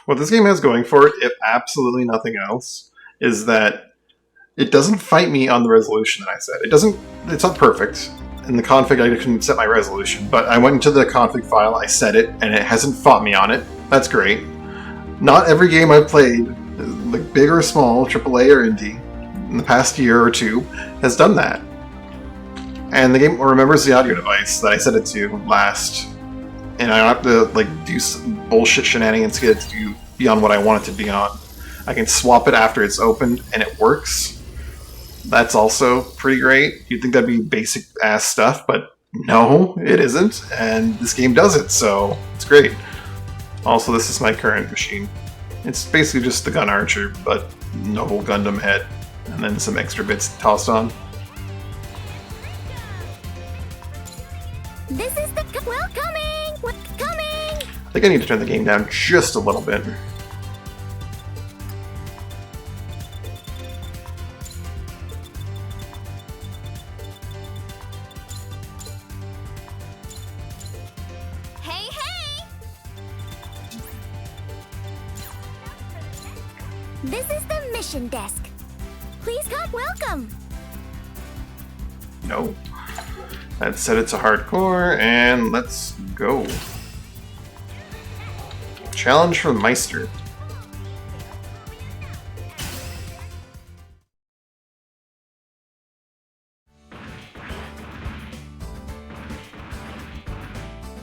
What this game has going for it, if absolutely nothing else, is that it doesn't fight me on the resolution that I set. It's not perfect. In the config, I couldn't set my resolution, but I went into the config file, I set it, and it hasn't fought me on it. That's great. Not every game I've played, like big or small, AAA or indie, in the past year or two, has done that. And the game remembers the audio device that I set it to last, and I don't have to like do bullshit shenanigans to get it to do beyond what I want it to be on. I can swap it after it's opened, and it works. That's also pretty great. You'd think that'd be basic ass stuff, but no, it isn't, and this game does it, so it's great. Also, this is my current machine. It's basically just the Gun Archer, but Noble Gundam head, and then some extra bits tossed on. This is the coming. I think I need to turn the game down just a little bit. Hey, hey! This is the mission desk. Please come. Welcome. No. Let's set it to hardcore, and let's go. Challenge from Meister.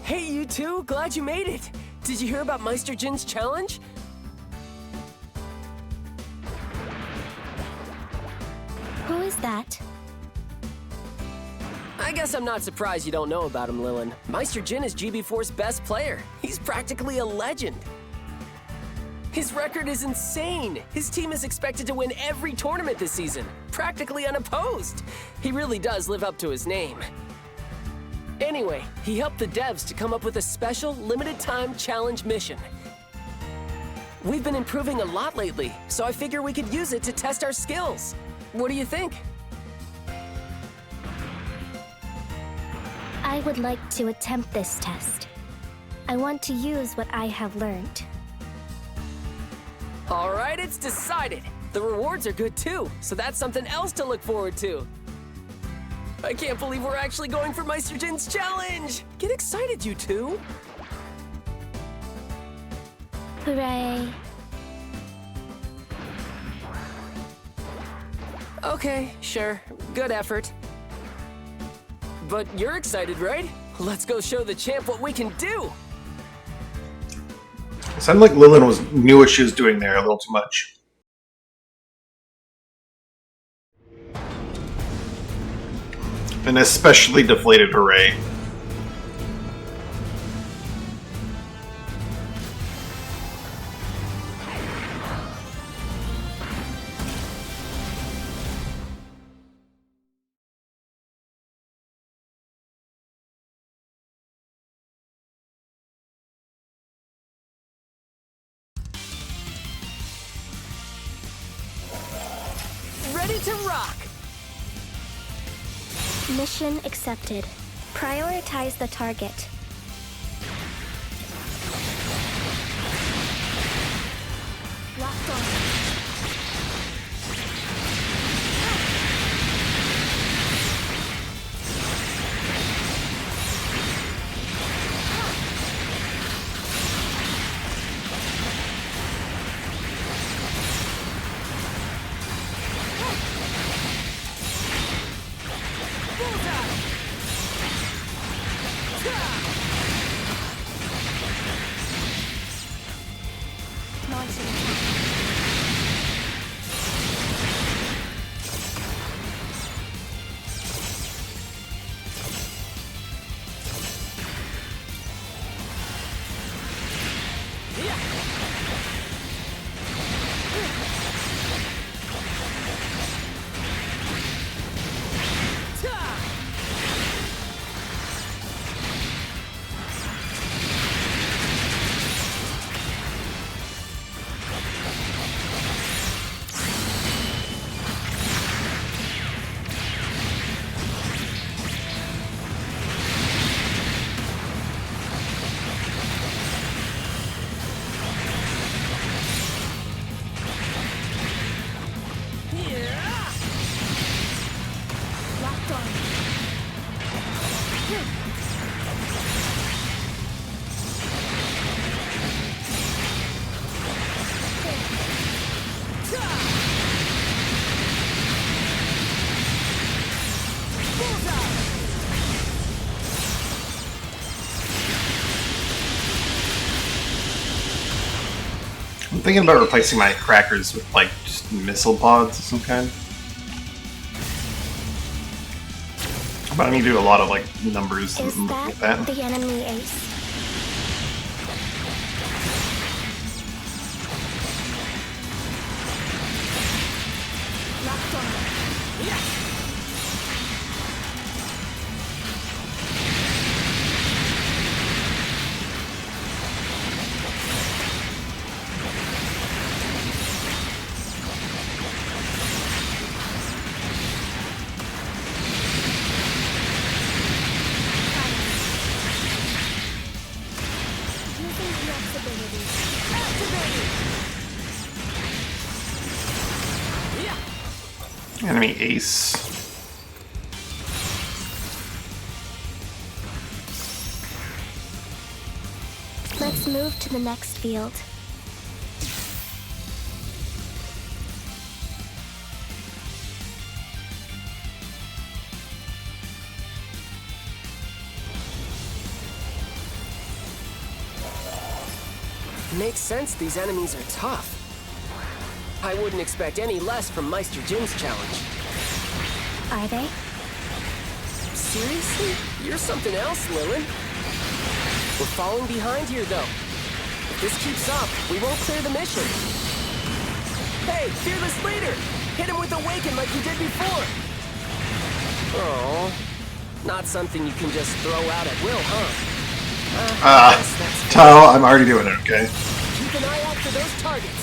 Hey, you two! Glad you made it! Did you hear about Meister Jin's challenge? Who is that? I guess I'm not surprised you don't know about him, Lilin. Meister Jin is GB4's best player. He's practically a legend. His record is insane. His team is expected to win every tournament this season, practically unopposed. He really does live up to his name. Anyway, he helped the devs to come up with a special limited-time challenge mission. We've been improving a lot lately, so I figure we could use it to test our skills. What do you think? I would like to attempt this test. I want to use what I have learned. All right, it's decided. The rewards are good too, so that's something else to look forward to. I can't believe we're actually going for Meister Jin's challenge! Get excited, you two! Hooray. Okay, sure. Good effort. But you're excited, right? Let's go show the champ what we can do! It sounded like Lilin knew what she was doing there a little too much. An especially deflated hooray. Ready to rock! Mission accepted. Prioritize the target. Locked on. Nonsense. thinking about replacing my crackers with, like, just missile pods of some kind. But I need to do a lot of, like, numbers Is and looking at that. the enemy ace? Locked on. Enemy ace. Let's move to the next field. Makes sense these enemies are tough. I wouldn't expect any less from Meister Jin's challenge. Are they? Seriously? You're something else, Lilin. We're falling behind here, though. If this keeps up, we won't clear the mission. Hey, fearless leader! Hit him with Awaken like you did before! Oh, not something you can just throw out at will, huh? Yes, that's Tao, I'm already doing it, okay? Keep an eye out for those targets.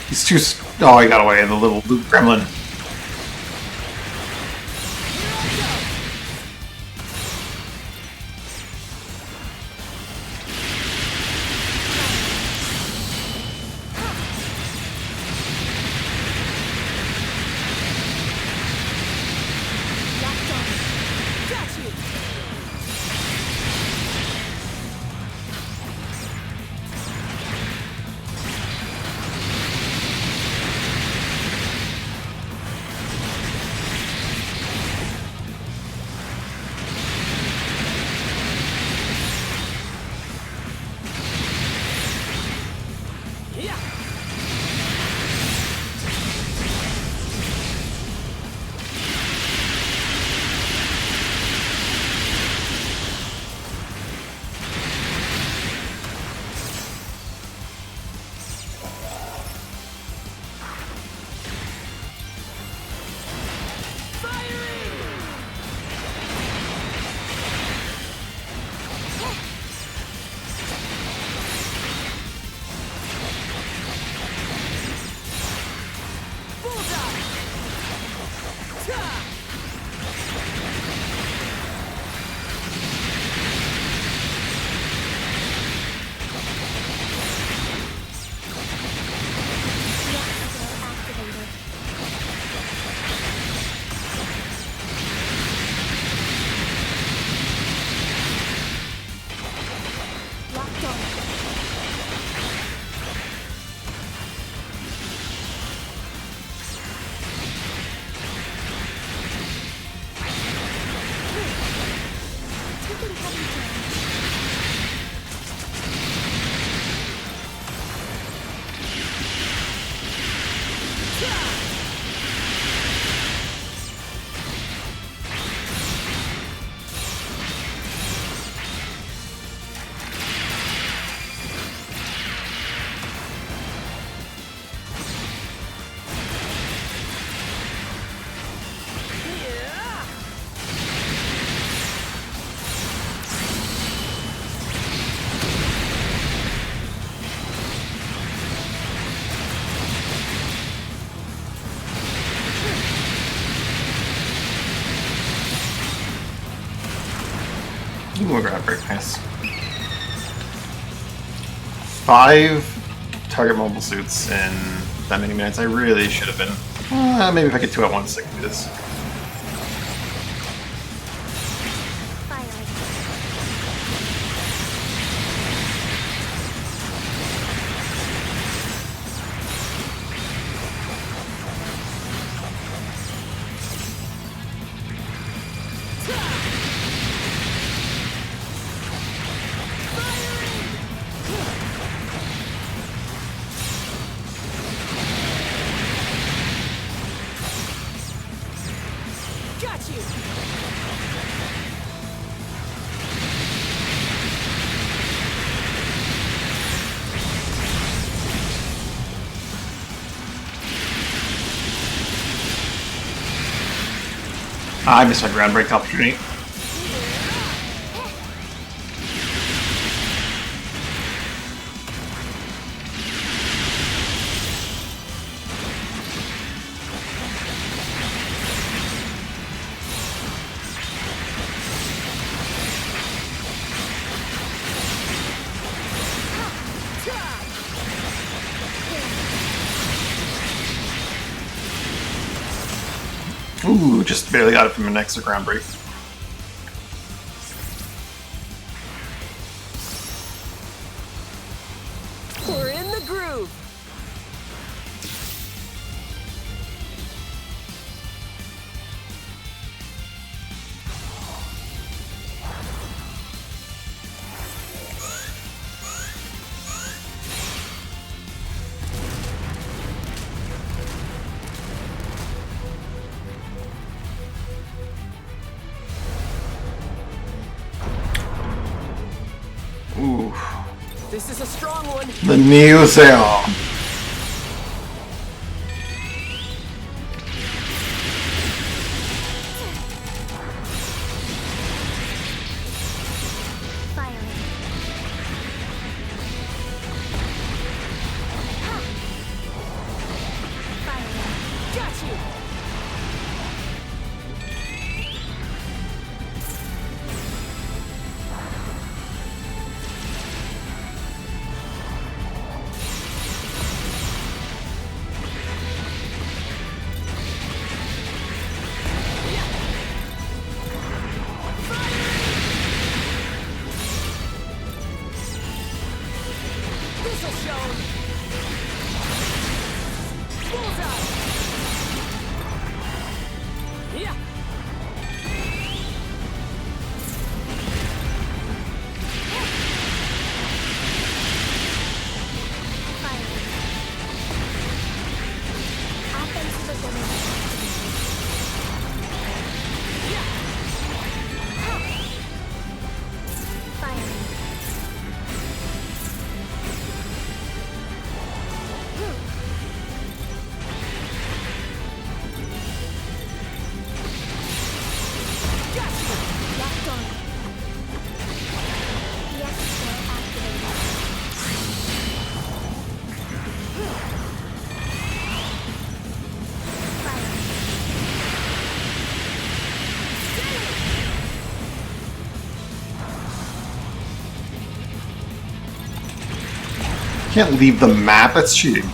He's too. Oh, he got away. The little loot gremlin. 2 more ground break, nice. 5 target mobile suits in that many minutes. I really should have been. Maybe if I get 2 at once, I can do this. I missed my ground break opportunity. Ooh, just barely got it from an extra ground break. We're in the groove. Ooh. This is a strong one. The Neo Zeon. Can't leave the map, that's cheating.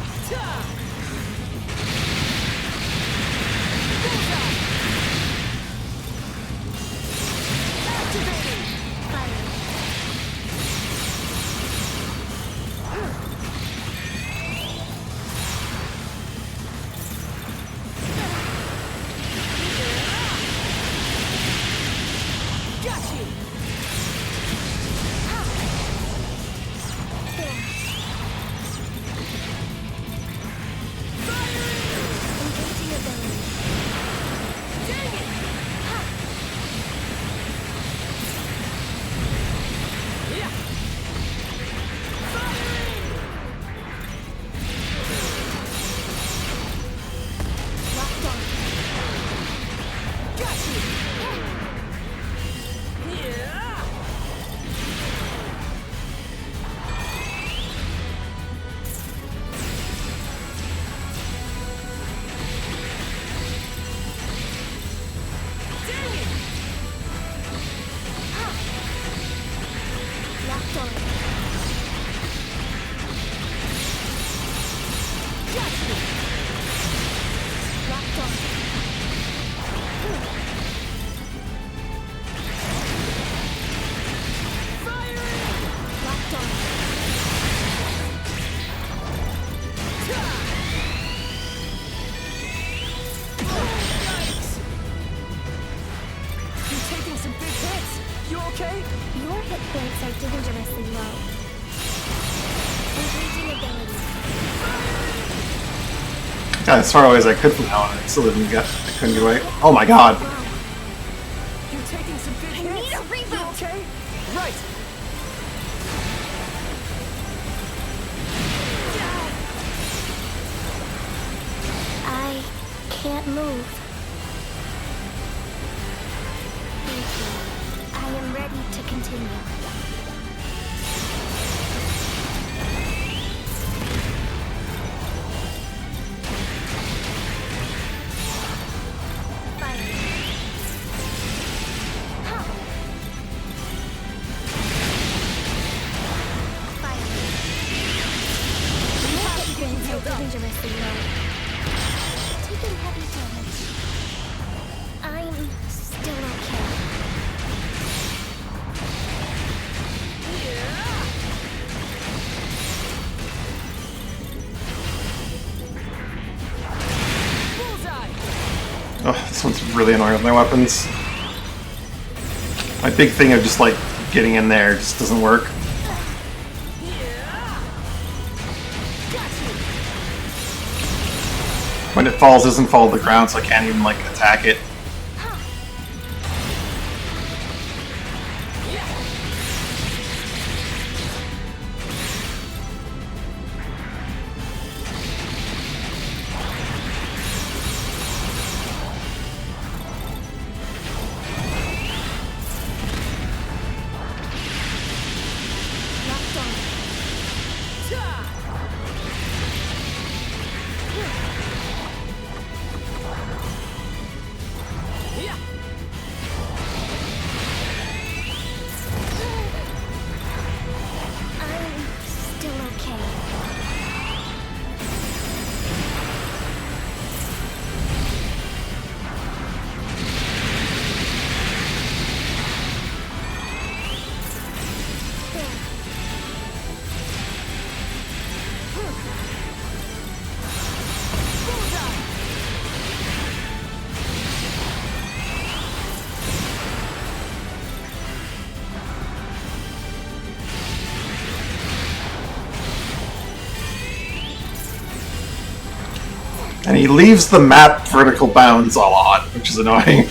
Points are dangerously low. Engaging ability. Got as far away as I could from that one, and it still didn't get. I couldn't get away. Oh my god! You're taking some big hits. I need a reboot. You okay? Right. I can't move. Thank you. I am ready to continue. Fire. Huh. Fire. Points are dangerously low. Taking heavy damage. I'm still okay. Bullseye. Oh, this one's really annoying with my weapons. My big thing of just like getting in there just doesn't work. When it falls, it doesn't fall to the ground, so I can't even like attack it. Locked on. I'm still okay. There. And he leaves the map vertical bounds a lot, which is annoying.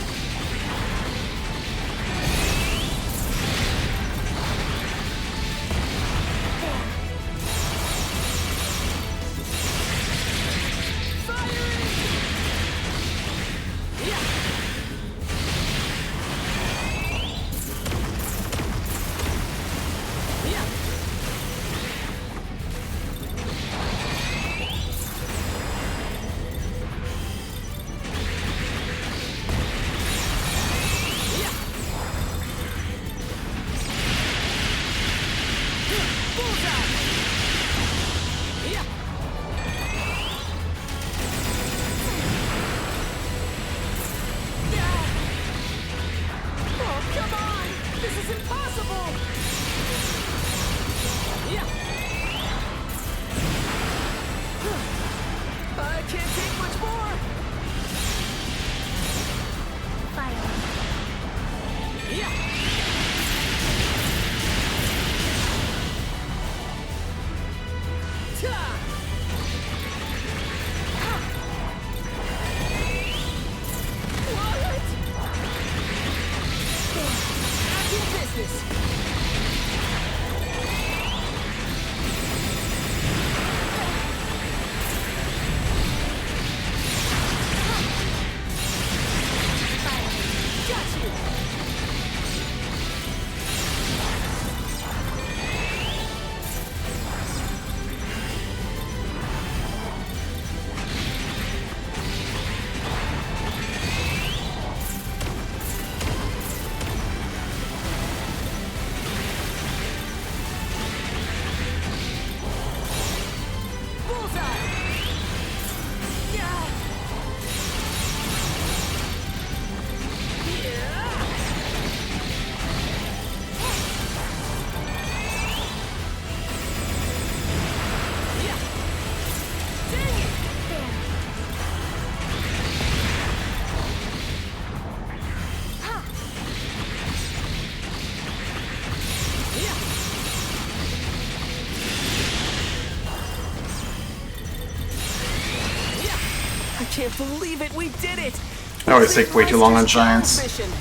I can't believe it, we did it! I always take way too long on giants. Mission.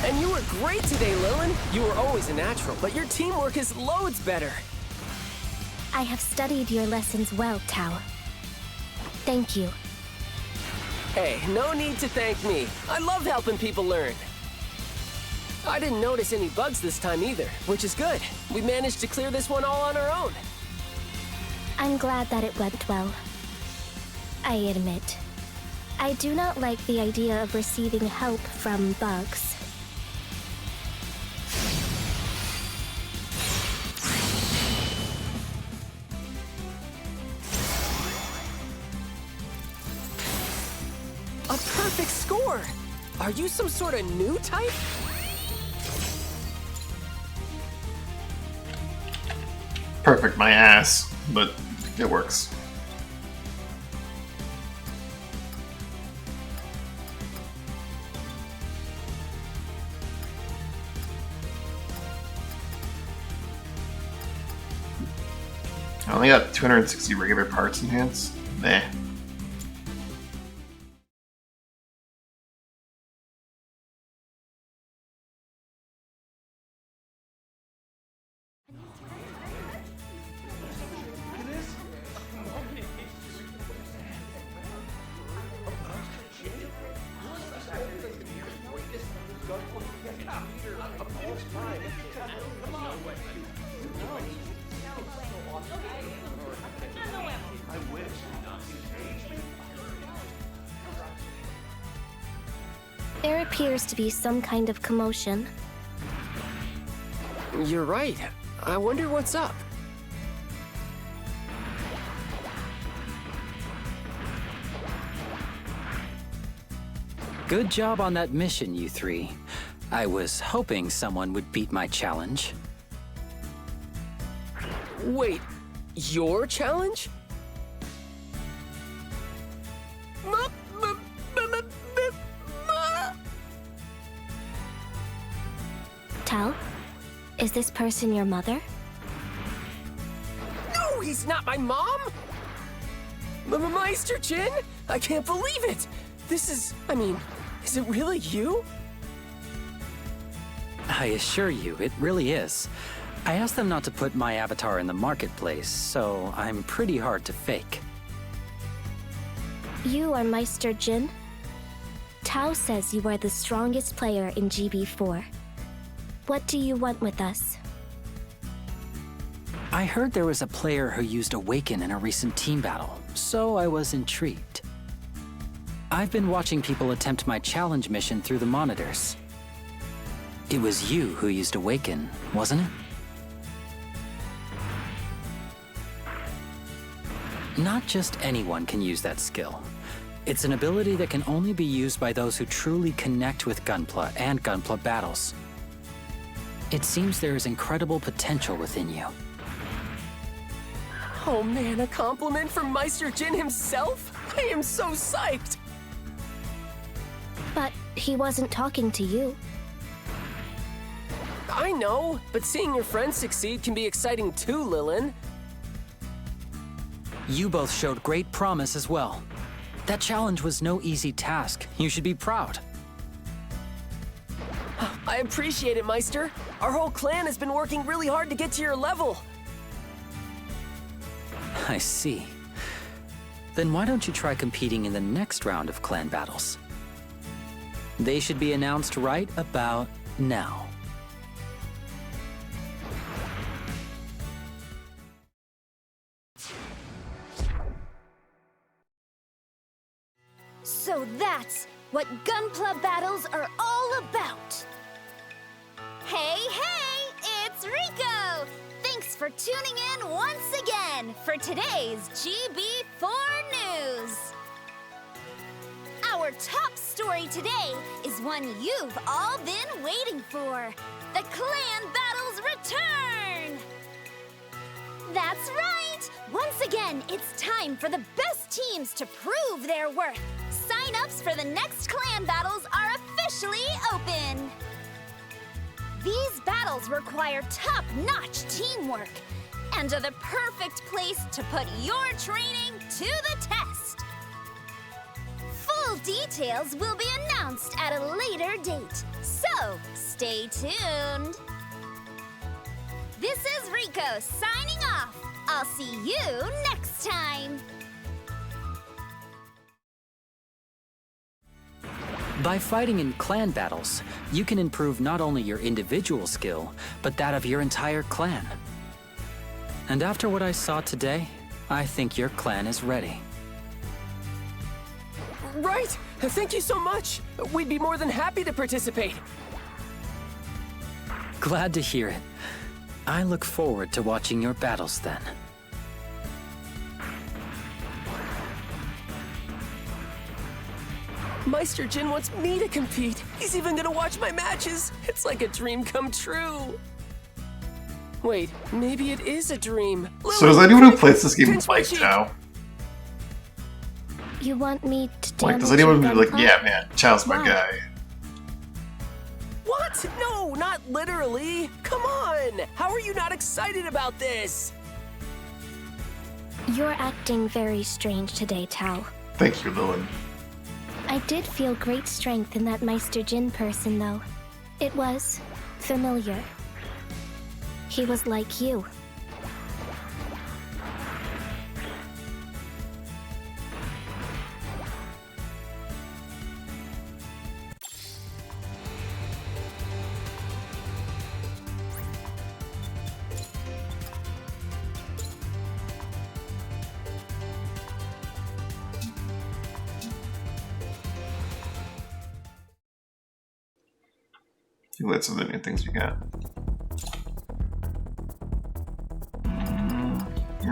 And you were great today, Lilin. You were always a natural, but your teamwork is loads better. I have studied your lessons well, Tao. Thank you. Hey, no need to thank me. I love helping people learn. I didn't notice any bugs this time either, which is good. We managed to clear this one all on our own. I'm glad that it went well. I admit, I do not like the idea of receiving help from bugs. A perfect score! Are you some sort of new type? Perfect, my ass, but it works. I only got 260 regular parts enhanced. Meh. There appears to be some kind of commotion. You're right. I wonder what's up. Good job on that mission, you three. I was hoping someone would beat my challenge. Wait, your challenge? Tao, is this person your mother? No, he's not my mom! Meister Jin? I can't believe it! This is, is it really you? I assure you, it really is. I asked them not to put my avatar in the marketplace, so I'm pretty hard to fake. You are Meister Jin? Tao says you are the strongest player in GB4. What do you want with us? I heard there was a player who used Awaken in a recent team battle, so I was intrigued. I've been watching people attempt my challenge mission through the monitors. It was you who used Awaken, wasn't it? Not just anyone can use that skill. It's an ability that can only be used by those who truly connect with Gunpla and Gunpla battles. It seems there is incredible potential within you. Oh man, a compliment from Meister Jin himself? I am so psyched! But he wasn't talking to you. I know, but seeing your friends succeed can be exciting too, Lilin. You both showed great promise as well. That challenge was no easy task. You should be proud. I appreciate it, Meister. Our whole clan has been working really hard to get to your level. I see. Then why don't you try competing in the next round of clan battles? They should be announced right about now. So that's what Gunpla battles are all about. Hey, it's Rico! Thanks for tuning in once again for today's GB4 News. Our top story today is one you've all been waiting for. The Clan Battles return! That's right! Once again, it's time for the best teams to prove their worth. Sign-ups for the next clan battles are officially open. These battles require top-notch teamwork and are the perfect place to put your training to the test. Details will be announced at a later date, so stay tuned. This is Rico signing off. I'll see you next time. By fighting in clan battles, you can improve not only your individual skill, but that of your entire clan. And after what I saw today, I think your clan is ready. Right! Thank you so much! We'd be more than happy to participate. Glad to hear it. I look forward to watching your battles then. Meister Jin wants me to compete. He's even gonna watch my matches. It's like a dream come true. Wait, maybe it is a dream. So does anyone who plays this game like Chow? You want me to Like, does damage anyone your be like, gun yeah, club? man, Chow's my Why? guy? What? No, not literally. Come on! How are you not excited about this? You're acting very strange today, Tao. Thank you, Lilin. I did feel great strength in that Meister Jin person, though. It was familiar. He was like you. I think that's some of the new things we got.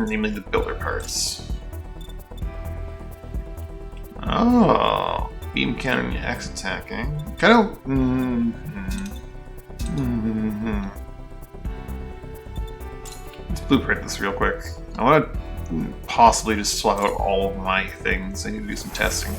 Namely the builder parts. Oh, beam cannon, axe attacking. Kind of. Let's blueprint this real quick. I want to possibly just swap out all of my things. I need to do some testing.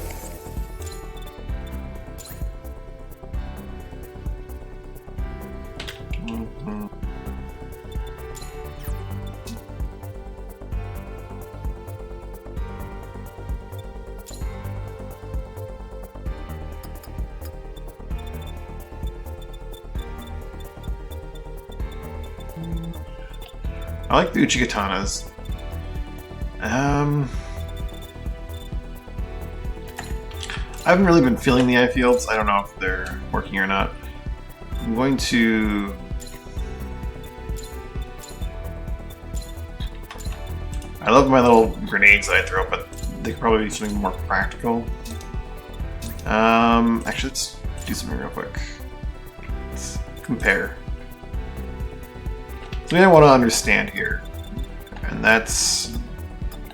I like the Uchikatanas. I haven't really been feeling the eye fields. I don't know if they're working or not. I'm going to... I love my little grenades that I throw, but they could probably be something more practical. Actually, let's do something real quick. Let's compare. Something I want to understand here, and that's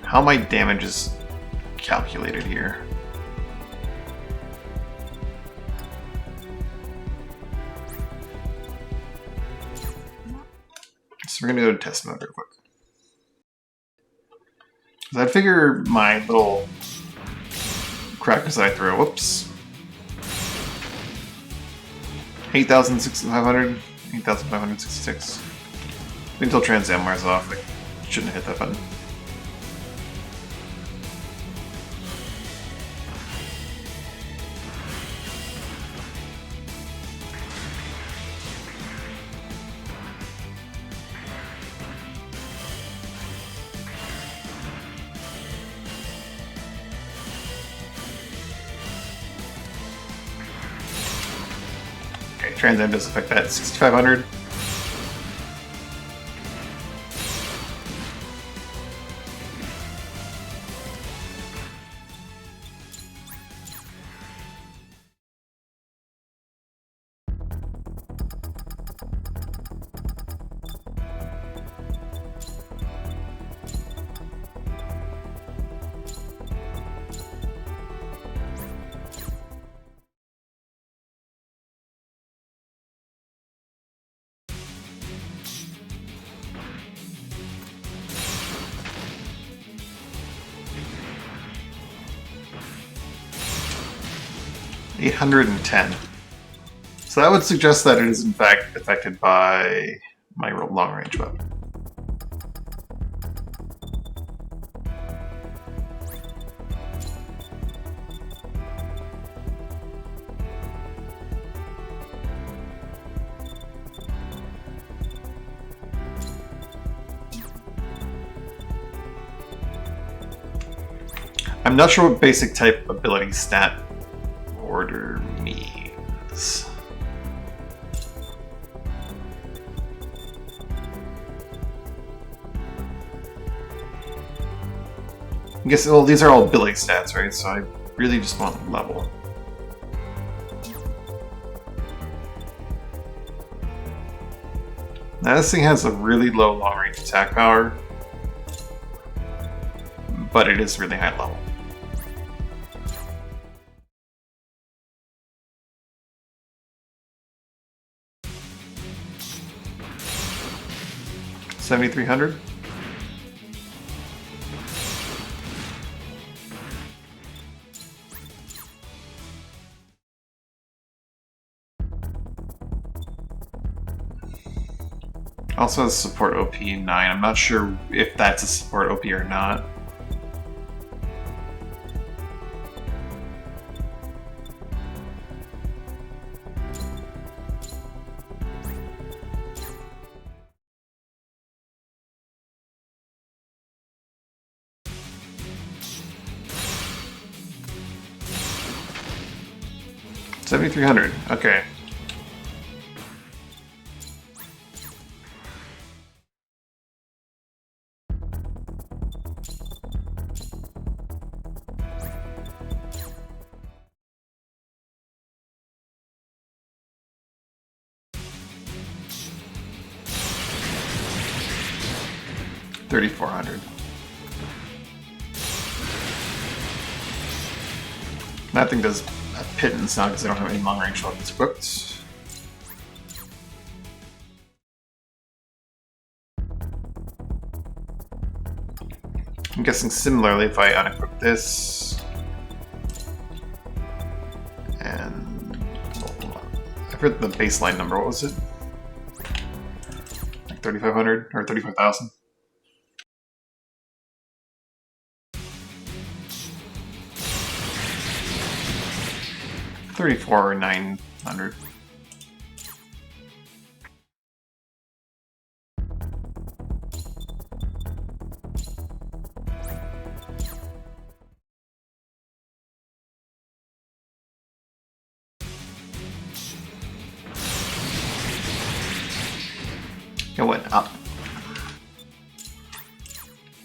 how my damage is calculated here. So we're going to go to test mode real quick. So I figure my little crackers that I throw, whoops, 8,500, 8,566. Until Trans Amwar's off, I shouldn't have hit that button. Okay, Trans Am does affect that. 6,500. $810. So that would suggest that it is in fact affected by my long-range weapon. I'm not sure what basic type ability stat order means. I guess, well, these are all ability stats, right? So I really just want level. Now this thing has a really low long-range attack power, but it is really high level. $7,300. Also has support OP 9. I'm not sure if that's a support OP or not. $7,300. Okay. $3,400. That thing does a pittance now because I don't have any long-range weapons equipped. I'm guessing similarly if I unequip this and I forget the baseline number. What was it? Like 3,500 or 35,000? $34,900. It went up.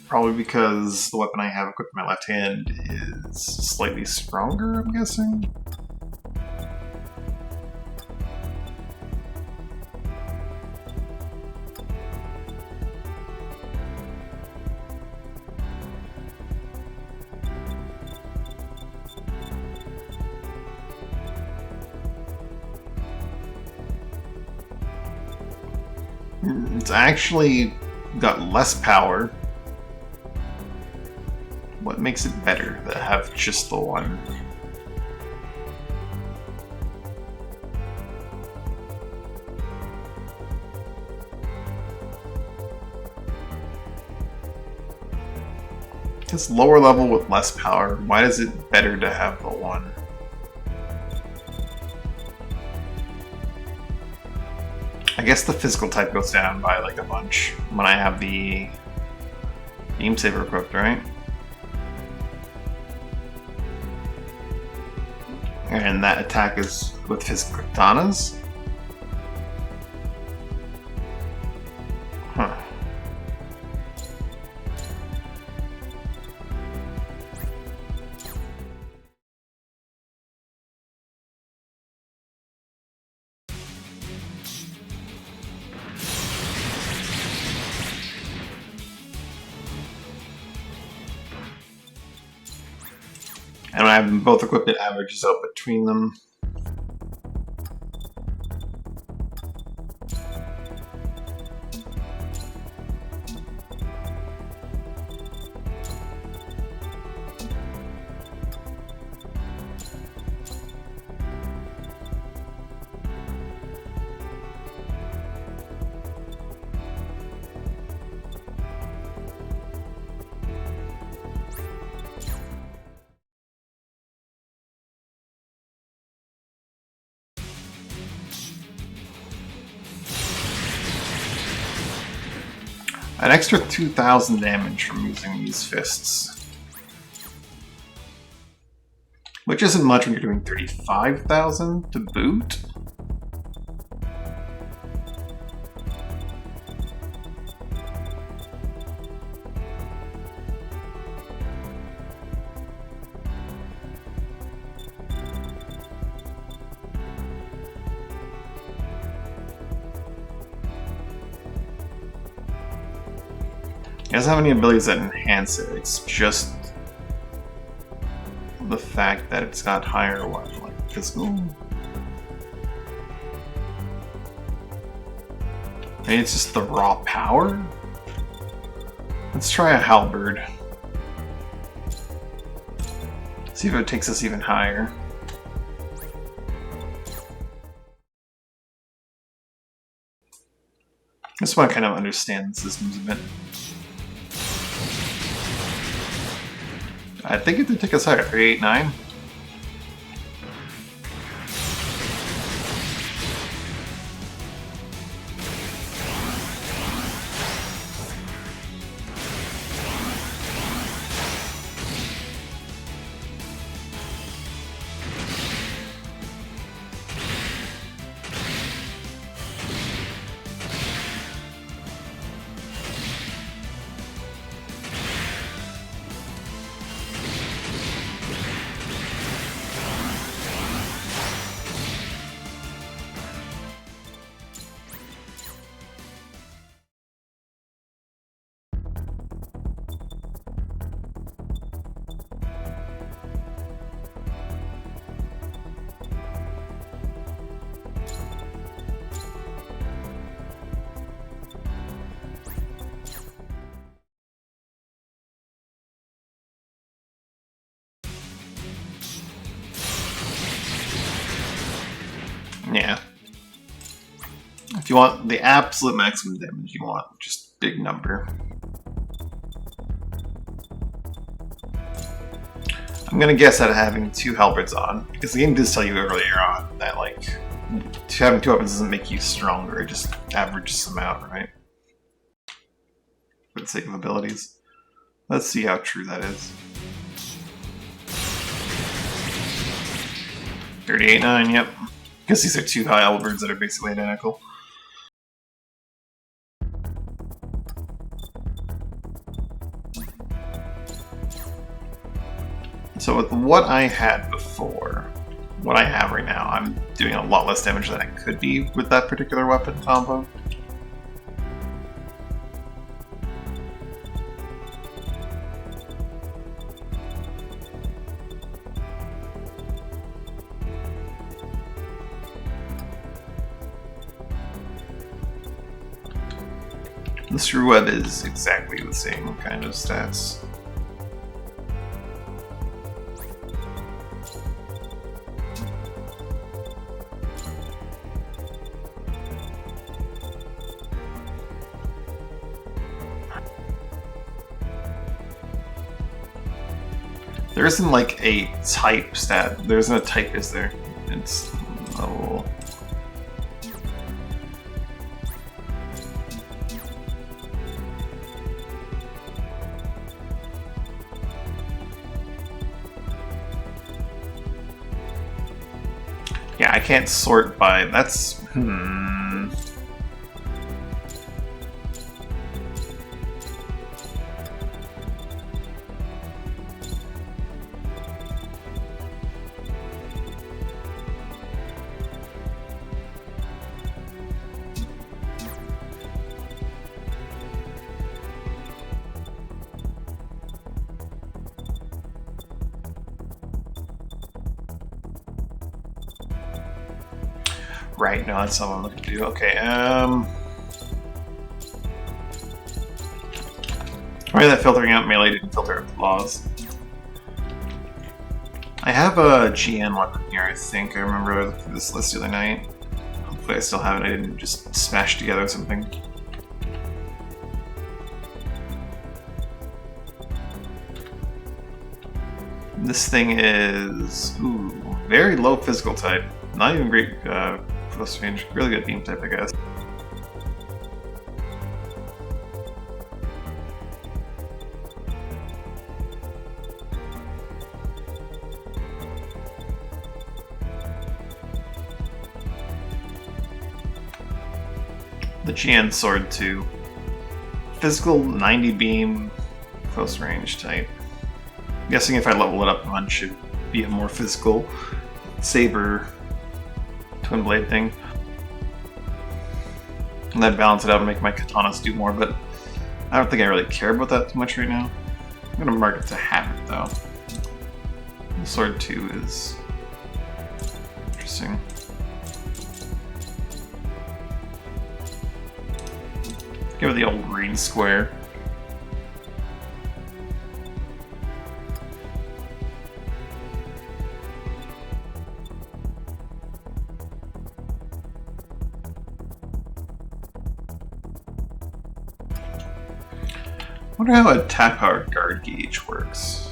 Probably because the weapon I have equipped in my left hand is slightly stronger, I'm guessing. It's actually got less power. What makes it better to have just the one? It's lower level with less power. Why is it better to have the one? I guess the physical type goes down by like a bunch when I have the beam saber equipped, right? And that attack is with physical katanas? Huh. And when I have them both equipped, it averages out between them. An extra 2,000 damage from using these fists. Which isn't much when you're doing 35,000 to boot. It doesn't have any abilities that enhance it, it's just the fact that it's got higher what, like physical? Maybe it's just the raw power? Let's try a halberd. See if it takes us even higher. I just want to kind of understand the systems a bit. I think it did take us higher, 389. Yeah. If you want the absolute maximum damage, you want just big number. I'm gonna guess that having 2 halberds on, because the game does tell you earlier on that like having 2 weapons doesn't make you stronger, it just averages them out, right? For the sake of abilities. Let's see how true that is. 38.9, yep. Because these are 2 high halberds that are basically identical. So with what I had before, what I have right now, I'm doing a lot less damage than I could be with that particular weapon combo. The screw web is exactly the same kind of stats. There isn't like a type stat. There isn't a type, is there? It's oh. Yeah, I can't sort by. That's right, no, that's not what I'm looking to do. Okay, why that filtering out melee didn't filter out laws? I have a GN weapon here, I think. I remember I looked at this list the other night. Hopefully I still have it, I didn't just smash together something. This thing is, ooh, very low physical type. Not even great close range. Really good beam type, I guess. The Jian Sword 2. Physical 90 beam, close range type. I'm guessing if I level it up, one should be a more physical saber twin blade thing. And that balance it out and make my katanas do more, but I don't think I really care about that too much right now. I'm gonna mark it to have it though. Sword 2 is interesting. Give it the old green square. I wonder how a attack power guard gauge works.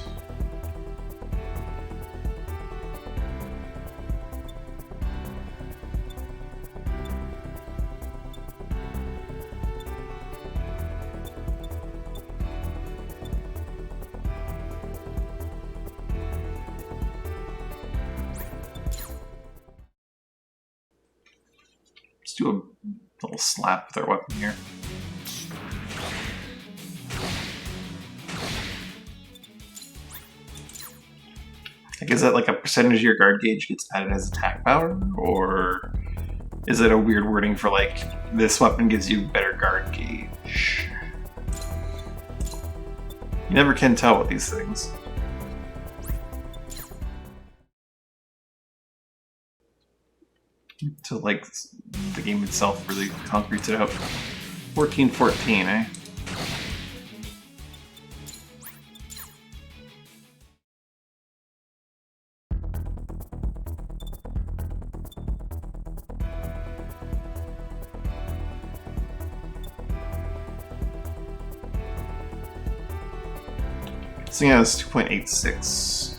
Let's do a little slap with our weapon here. Like, is that like a percentage of your guard gauge gets added as attack power? Or is it a weird wording for like, this weapon gives you better guard gauge? You never can tell with these things. Until like the game itself really concretes it out. 14-14, eh? This thing has 2.86.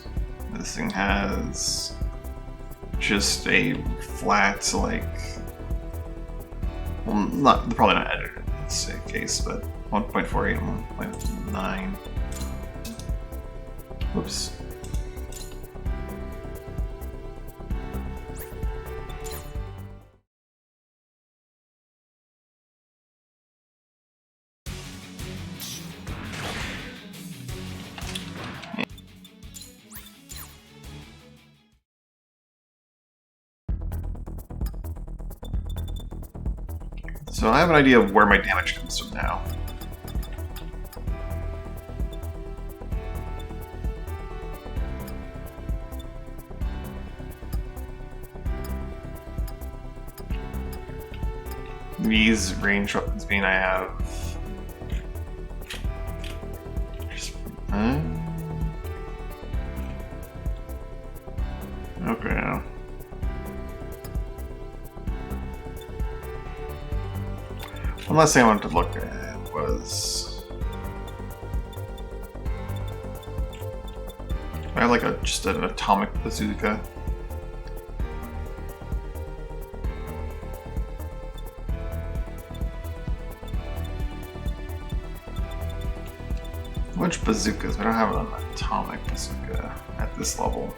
This thing has just a flat, like, well, not probably not edited in this case, but 1.48 and 1.9. Whoops. So I have an idea of where my damage comes from now. These range weapons mean I have... Okay. One last thing I wanted to look at was... I have like just an atomic bazooka. Which bazookas? I don't have an atomic bazooka at this level.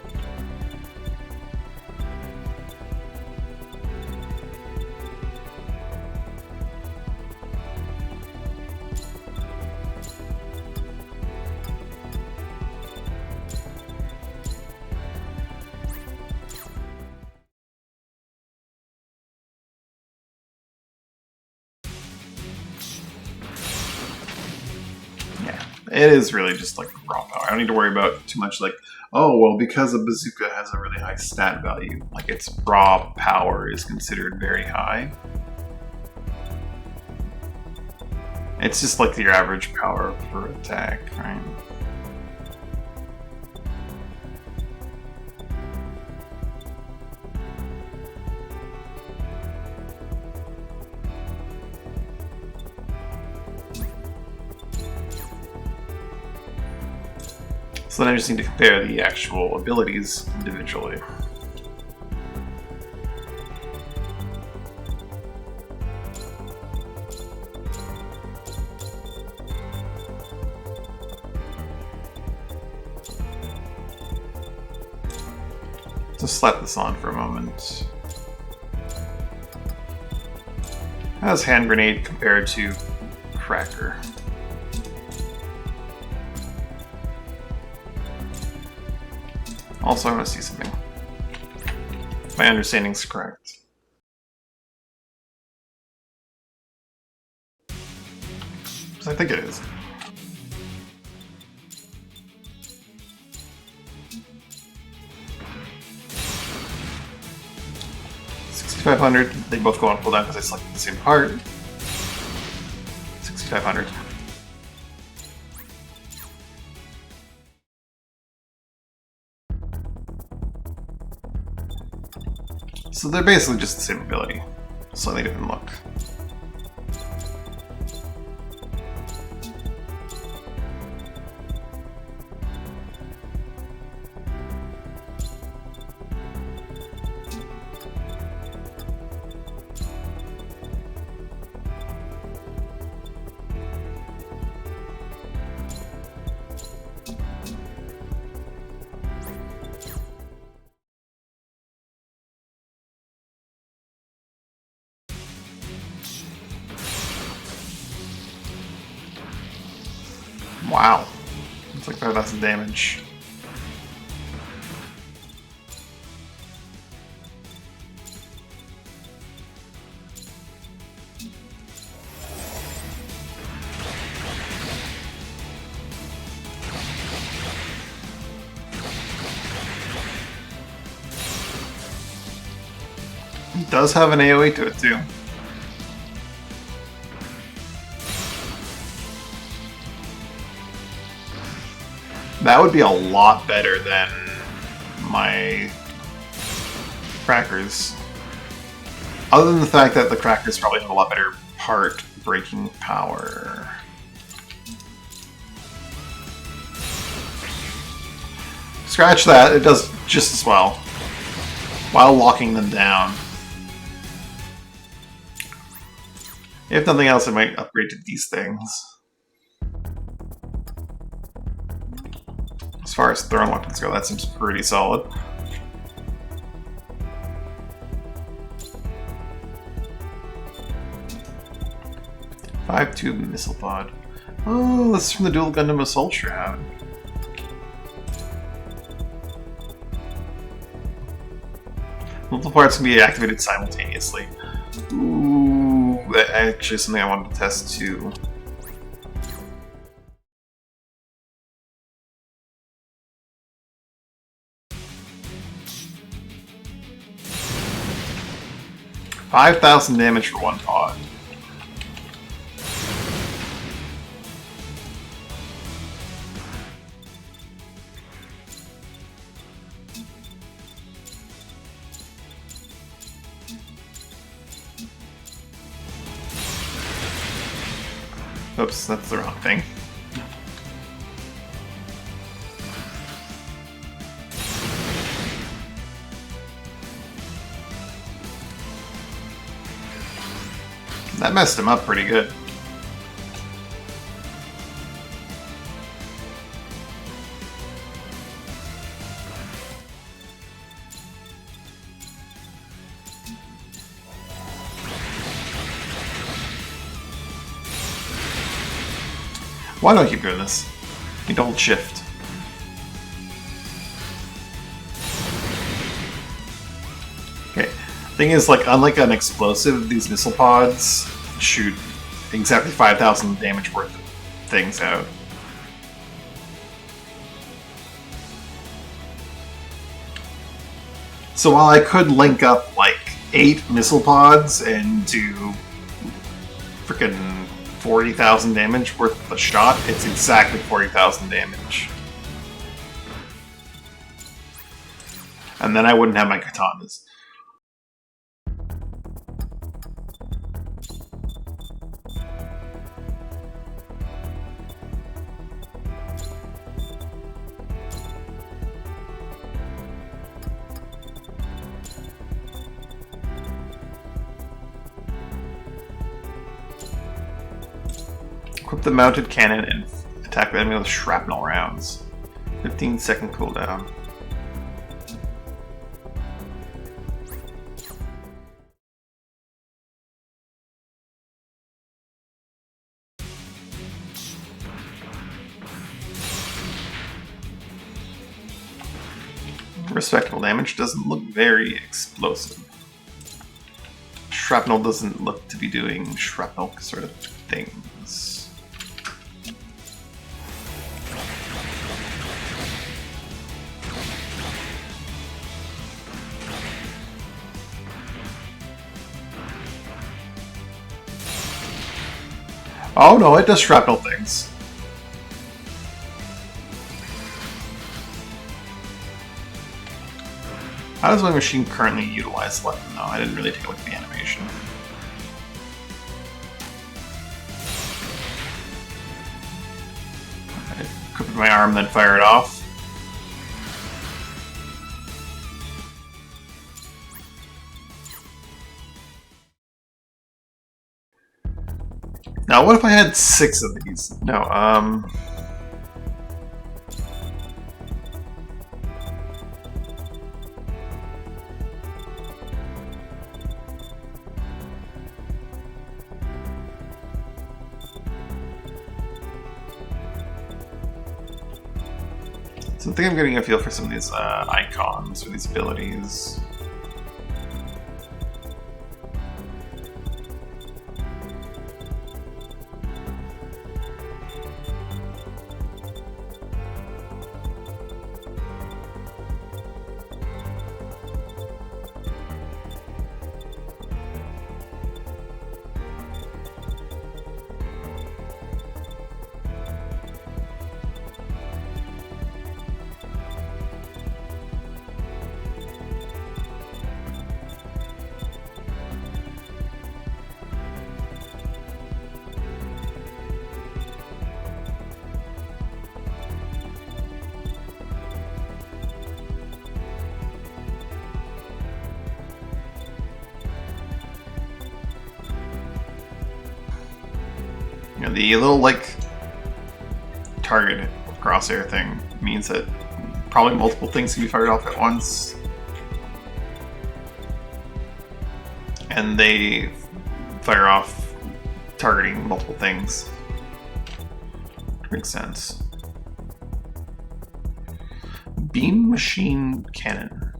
It is really just like raw power. I don't need to worry about too much like, oh, well, because a bazooka has a really high stat value, like its raw power is considered very high. It's just like your average power per attack, right? So then I just need to compare the actual abilities individually. Just slap this on for a moment. How's hand grenade compared to cracker? Also, I want to see something. My understanding's correct. I think it is. $6,500. They both go on cooldown because I selected the same part. 6,500. So they're basically just the same ability, slightly different look. Wow. It's like 5,000 damage. It does have an AoE to it too. That would be a lot better than my crackers. Other than the fact that the crackers probably have a lot better part breaking power. Scratch that, it does just as well. While locking them down. If nothing else, I might upgrade to these things. As far as throwing weapons go, that seems pretty solid. Five-tube missile pod. Oh, this is from the dual Gundam Assault Shroud. Multiple parts can be activated simultaneously. Ooh, that actually is something I wanted to test too. $5,000 damage for one pod. Oops, that's the wrong thing. That messed him up pretty good. Why do I keep doing this? I need to hold shift. Okay. Thing is, like, unlike an explosive, these missile pods shoot exactly 5,000 damage worth of things out. So while I could link up, like, 8 missile pods and do frickin' 40,000 damage worth of a shot, it's exactly 40,000 damage. And then I wouldn't have my katanas. Equip the mounted cannon and attack the enemy with shrapnel rounds. 15-second cooldown. Respectable damage, doesn't look very explosive. Shrapnel doesn't look to be doing shrapnel sort of things. Oh no, it does shrapnel things. How does my machine currently utilize the weapon, though? I didn't really take a look at the animation. I equip my arm, then fire it off. Now, what if I had 6 of these? No, So I think I'm getting a feel for some of these icons or these abilities. You know, the little, like, target crosshair thing means that probably multiple things can be fired off at once. And they fire off targeting multiple things. Makes sense. Beam machine cannon.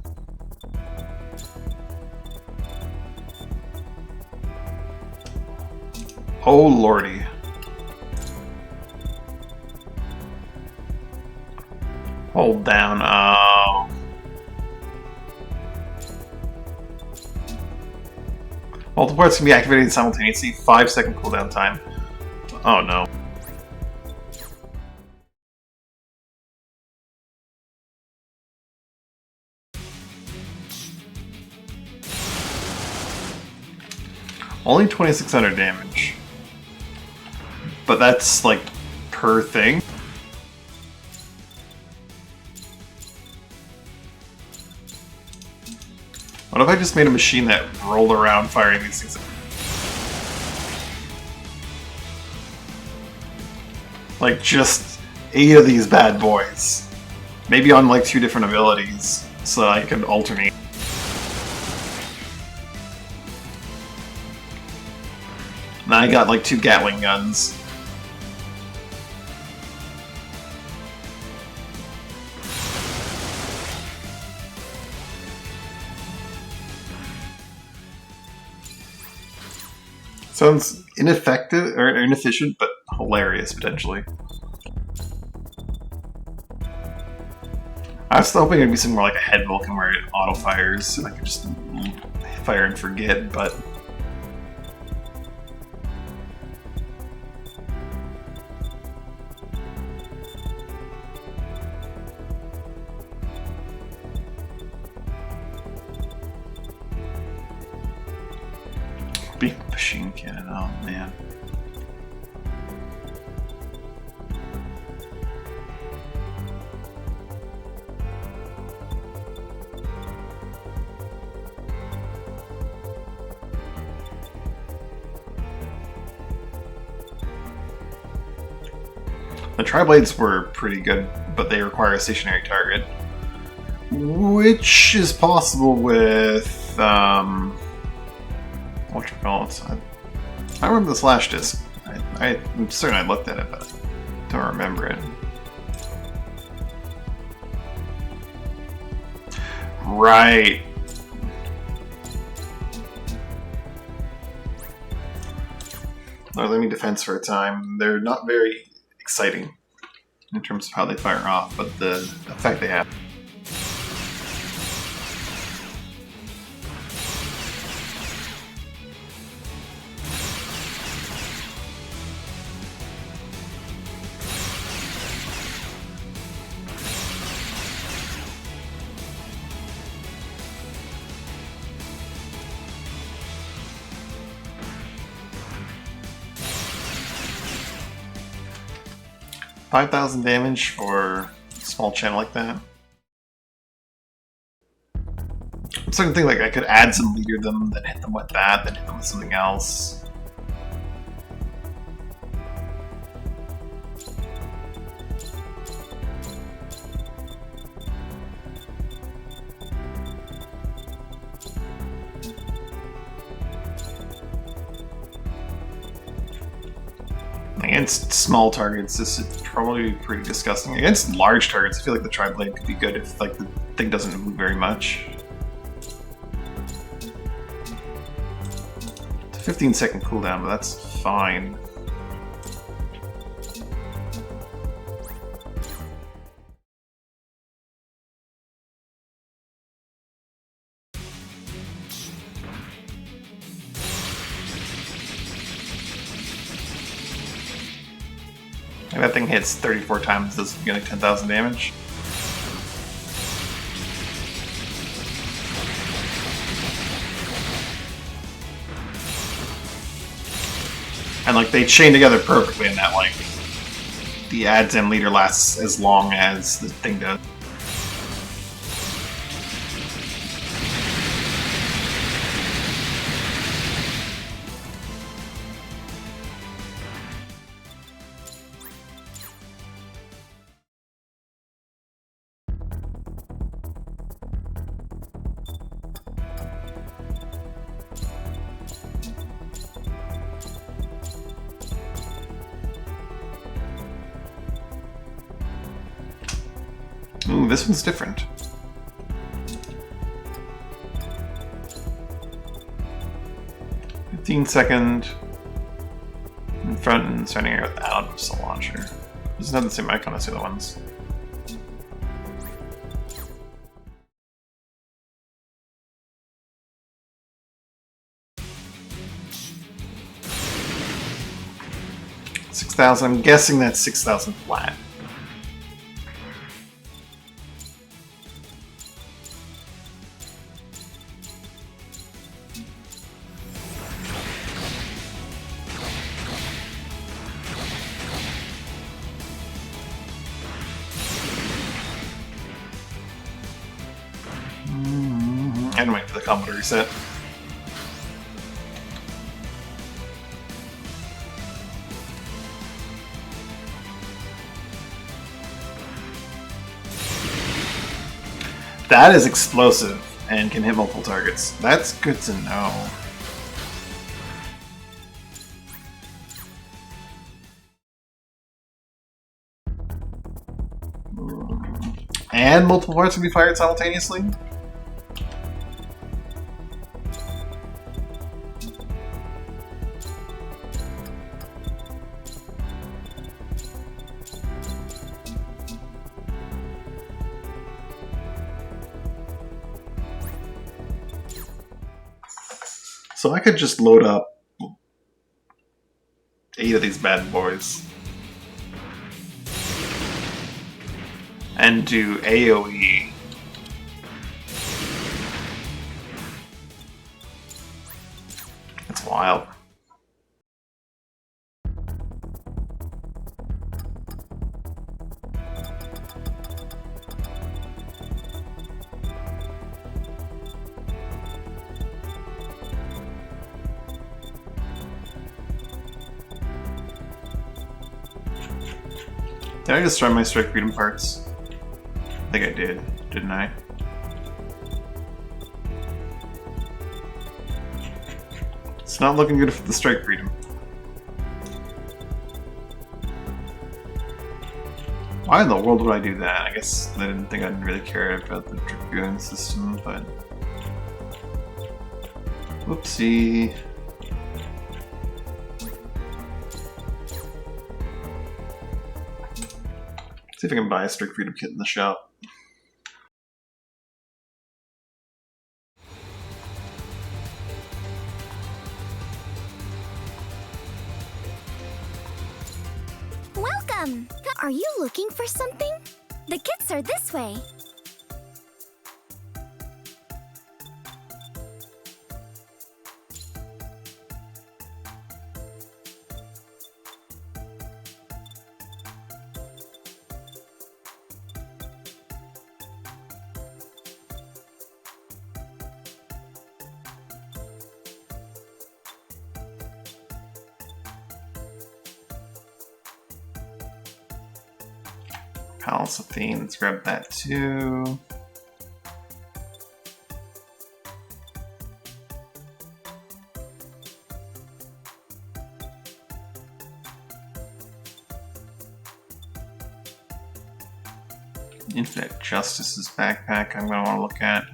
Oh lordy. Hold down, multiple parts can be activated simultaneously, 5-second cooldown time. Oh no. Only 2600 damage. But that's like per thing. What if I just made a machine that rolled around firing these things? Like, just 8 of these bad boys. Maybe on, like, 2 different abilities, so I can alternate. Now I got, like, 2 Gatling guns. Sounds ineffective or inefficient, but hilarious potentially. I was still hoping it'd be something more like a head Vulcan where it auto fires and I could just fire and forget, but big machine cannon, oh man. The Tri-Blades were pretty good, but they require a stationary target. Which is possible with, whatchamacallit. I remember the Slash Disc. I'm certain I looked at it, but I don't remember it. Right. Well, let me defense for a time. They're not very exciting in terms of how they fire off, but the effect they have. $5,000 damage for a small channel like that. I'm starting to think like I could add some leader them, then hit them with that, then hit them with something else. Against small targets, this is probably pretty disgusting. Against large targets, I feel like the Tri-Blade could be good if like the thing doesn't move very much. It's a 15-second cooldown, but that's fine. If that thing hits 34 times, does it get like 10,000 damage? And like they chain together perfectly in that, like the Adzam leader lasts as long as the thing does. Ooh, this one's different. "15-second in front and starting out without a missile launcher." Doesn't have the same icon as the other ones. $6,000. I'm guessing that's 6,000 flat. And wait for the combo to reset. That is explosive and can hit multiple targets. That's good to know. And multiple parts can be fired simultaneously? So I could just load up 8 of these bad boys and do AoE. That's wild. Did I destroy my Strike Freedom parts? I think I did, didn't I? It's not looking good for the Strike Freedom. Why in the world would I do that? I guess I didn't think I'd really care about the Dragoon system, but... Whoopsie. See if I can buy a Strict Freedom kit in the shop. Welcome! Are you looking for something? The kits are this way. Palace of Theme, let's grab that too. Infinite Justice's backpack I'm going to want to look at.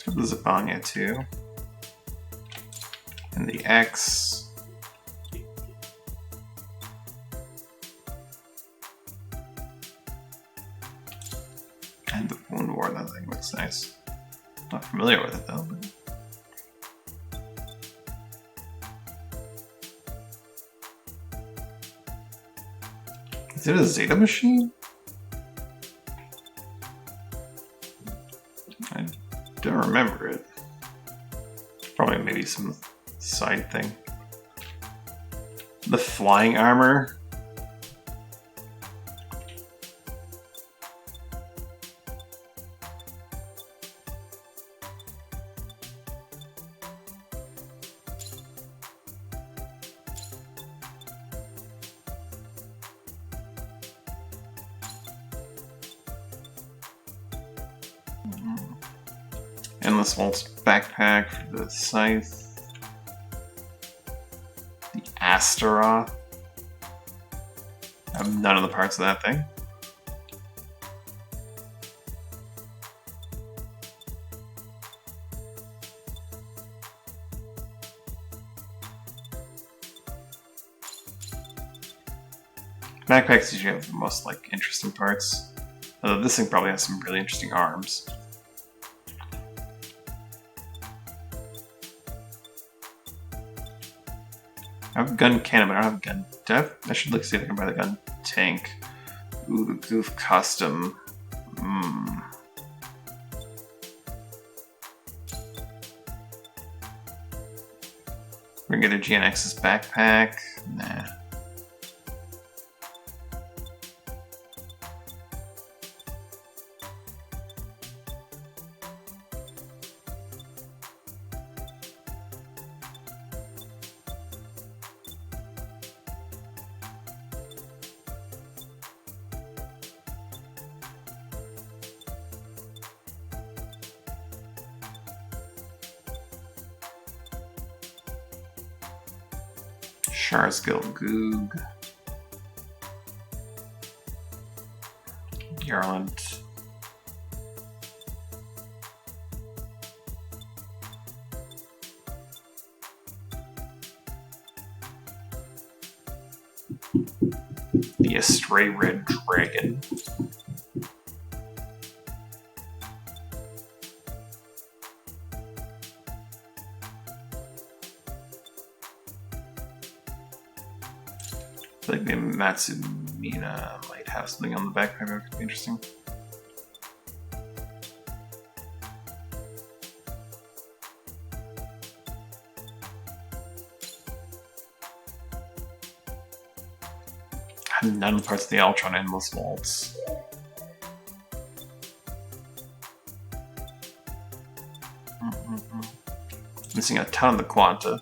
The Zabanya too. And the X. And the Wound War, that thing looks nice. Not familiar with it though. Is it a Zeta machine? I don't remember it. Probably maybe some side thing. The flying armor. Endless Waltz backpack for the scythe. The Astaroth. I have none of the parts of that thing. Backpacks usually have the most like interesting parts. Although this thing probably has some really interesting arms. I have a gun cannon, but I don't have a gun depth. I should look see if I can buy the gun tank. Ooh, the Goof custom. We're gonna get a GNX's backpack. Nah. Sharsgill Goog. Garland. The Astray Red Dragon. I feel like the Matsumina might have something on the back that could be interesting. None of the parts of the Ultron Endless Waltz. Missing a ton of the Quanta.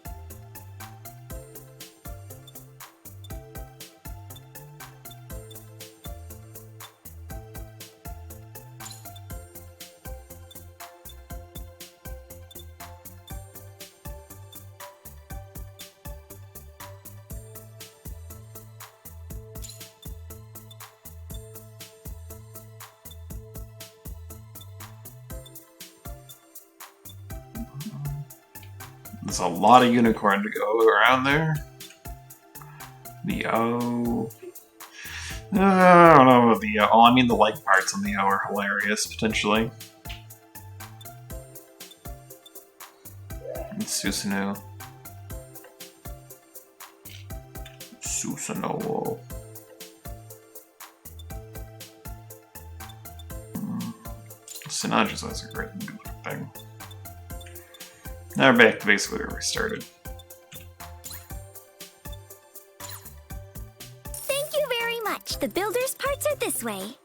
There's a lot of unicorn to go around there. The O. I don't know about the O. Oh, I mean the leg parts on the O are hilarious, potentially. And Susanoo. Susanoo. Sinaja's always a great good thing. Now we're back to basically where we started. Thank you very much. The builder's parts are this way.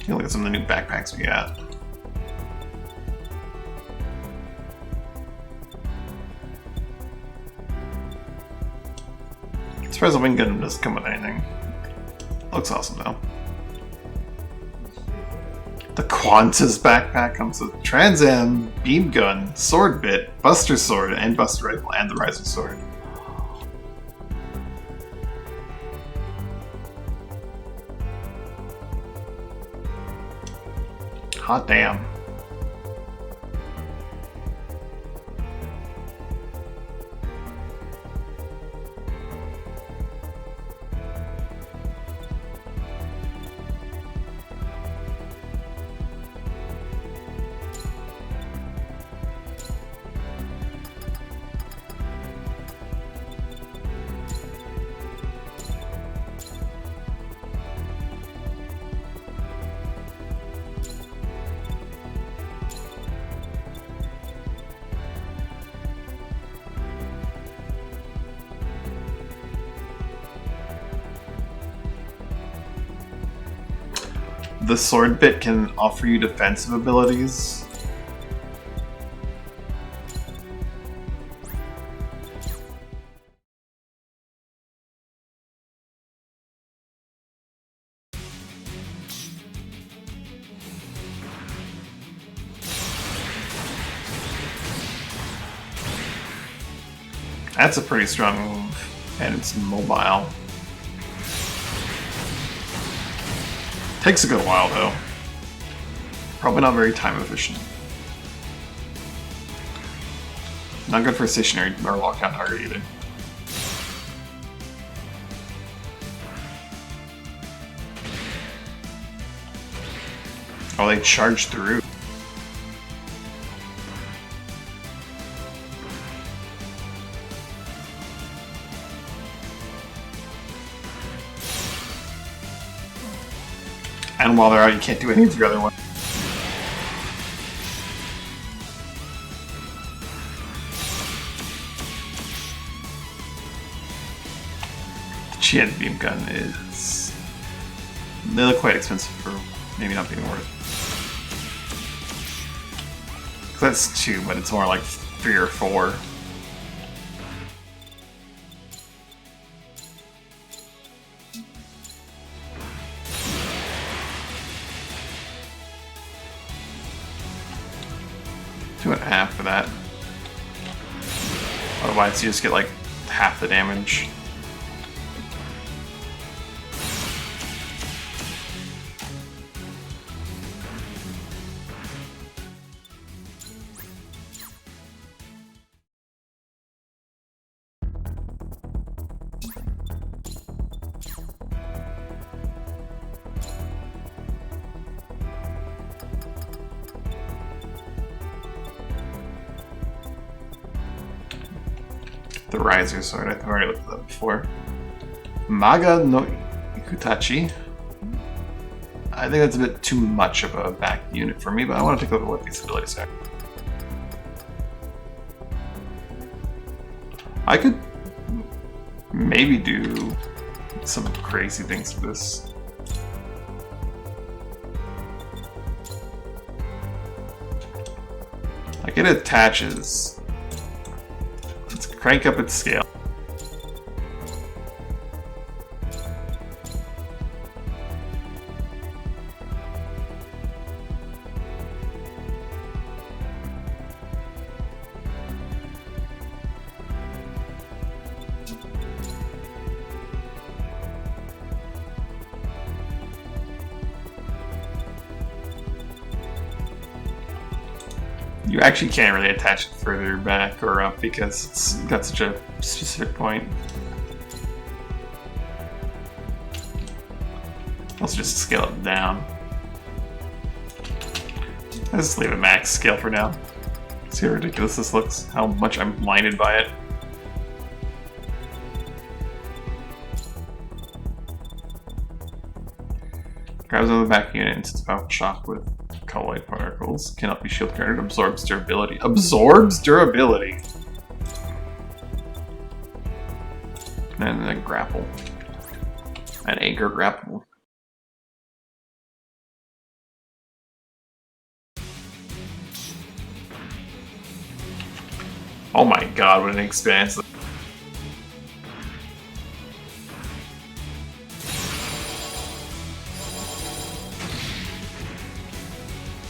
Look at some of the new backpacks we got. As far as the Wing Gundam doesn't come with anything. Looks awesome though. The Qantas backpack comes with Trans Am, Beam Gun, Sword Bit, Buster Sword, and Buster Rifle, and the Rising Sword. Hot damn. The sword bit can offer you defensive abilities. That's a pretty strong move, and it's mobile. Takes a good while though. Probably not very time efficient. Not good for a stationary or lockdown target either. Oh, they charge through. And while they're out, you can't do any of your other ones. The Qian beam gun is... They look quite expensive for maybe not being worth. That's 2, but it's more like 3 or 4. Two and a half for that. Otherwise, you just get like half the damage. The Riser Sword, I've already looked at that before. Maga no Ikutachi. I think that's a bit too much of a back unit for me, but I want to take a look at what these abilities are. maybe do some crazy things with this. Like, it attaches. Let's crank up its scale. You actually can't really attach it further back or up because it's got such a specific point. Let's just scale it down. Let's just leave it max scale for now. See how ridiculous this looks, how much I'm blinded by it. Grabs on the back unit and sits powerful shock with colloid particles. Cannot be shield guarded. Absorbs durability. Absorbs durability! And then grapple. An anchor grapple. Oh my god, what an expanse.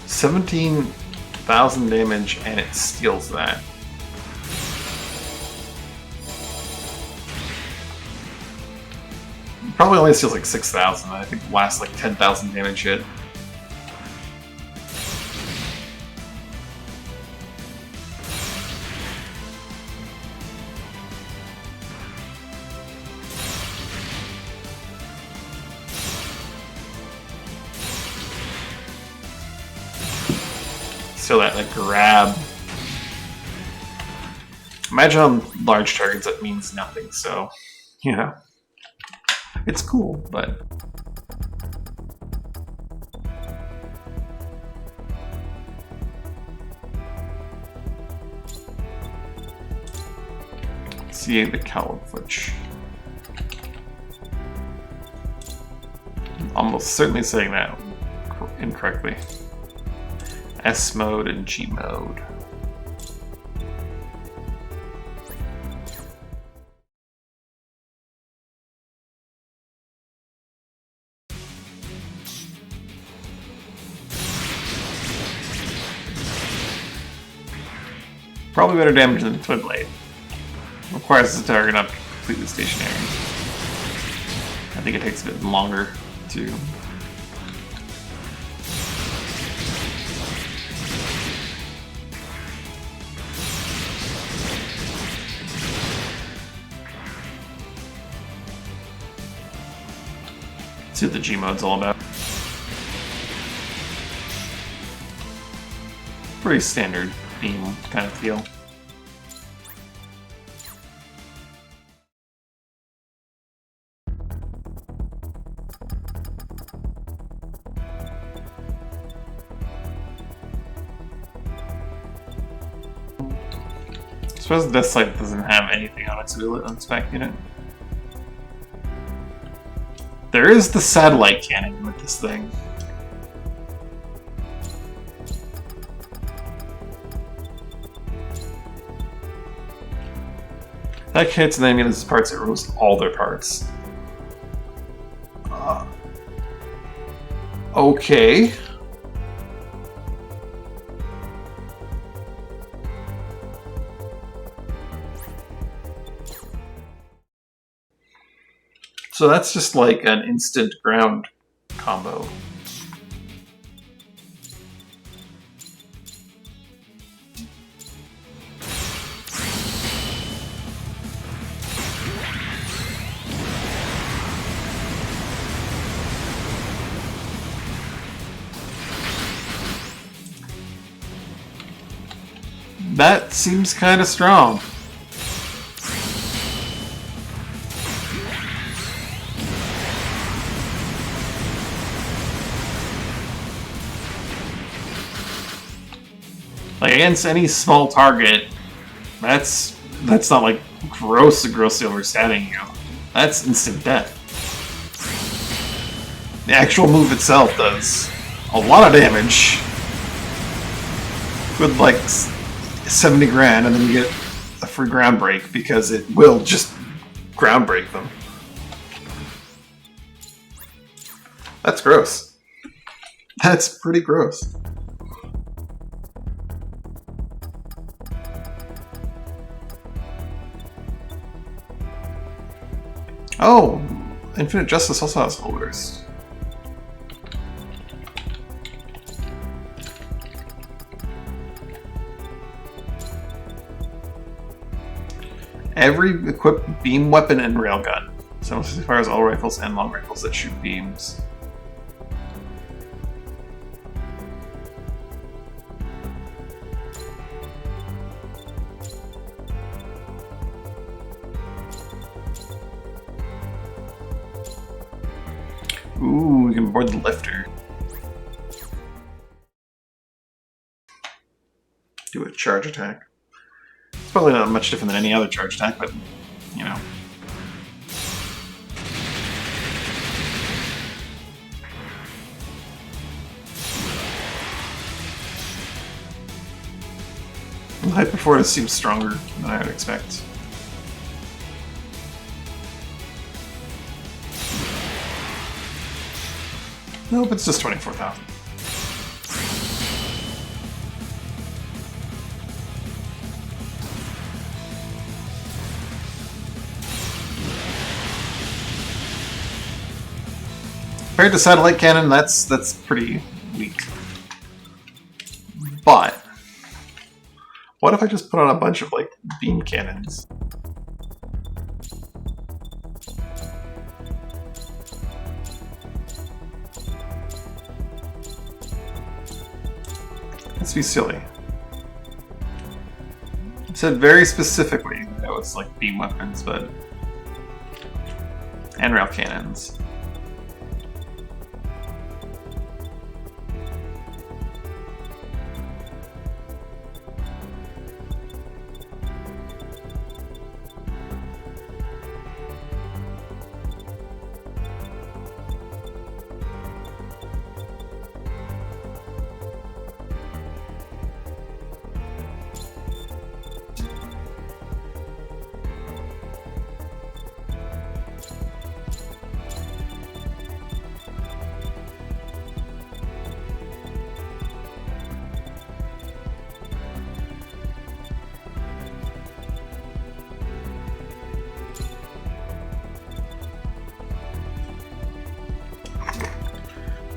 17,000 damage, and it steals that. Probably only steals like 6,000. I think it lasts like 10,000 damage hit. So that like grab. Imagine on large targets that means nothing, so you know. It's cool, but see the camouflage. Almost certainly saying that incorrectly. S mode and G mode. Probably better damage than the Twin Blade. Requires the target not to be completely stationary. I think it takes a bit longer to. See what the G mode's all about. Pretty standard beam kind of feel. I suppose this site doesn't have anything on its back unit. There is the satellite cannon with this thing. That hits an ambulance parts, it removes all their parts. Okay. So that's just like an instant ground combo. That seems kind of strong. Like, against any small target, that's that's not like grossly overstating you. That's instant death. The actual move itself does a lot of damage with like 70 grand, and then you get a free ground break because it will just ground break them. That's gross. That's pretty gross. Oh, Infinite Justice also has holders. Every equipped beam weapon and railgun. Simultaneously fires all rifles and long rifles that shoot beams. Ooh, we can board the lifter. Do a charge attack. It's probably not much different than any other charge attack, but, you know. Hyperforce seems stronger than I would expect. Nope, it's just 24,000. Compared to satellite cannon, that's pretty weak. But what if I just put on a bunch of like beam cannons? Let's be silly. It said very specifically that it was like beam weapons, but and rail cannons.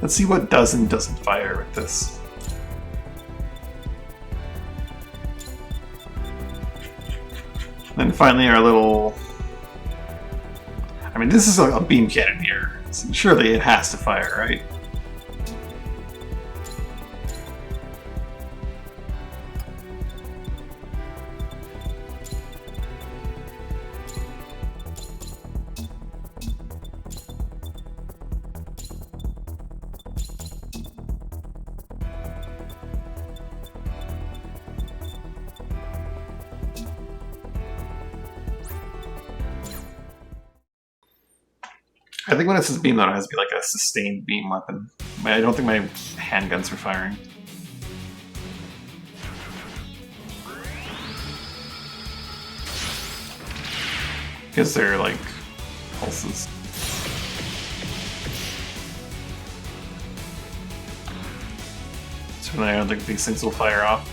Let's see what does and doesn't fire with this. Then finally our little... I mean, this is a beam cannon here. So surely it has to fire, right? I think when it says beam, though, it has to be like a sustained beam weapon. I don't think my handguns are firing. Because they're like pulses. Certainly, I don't think these things will fire off.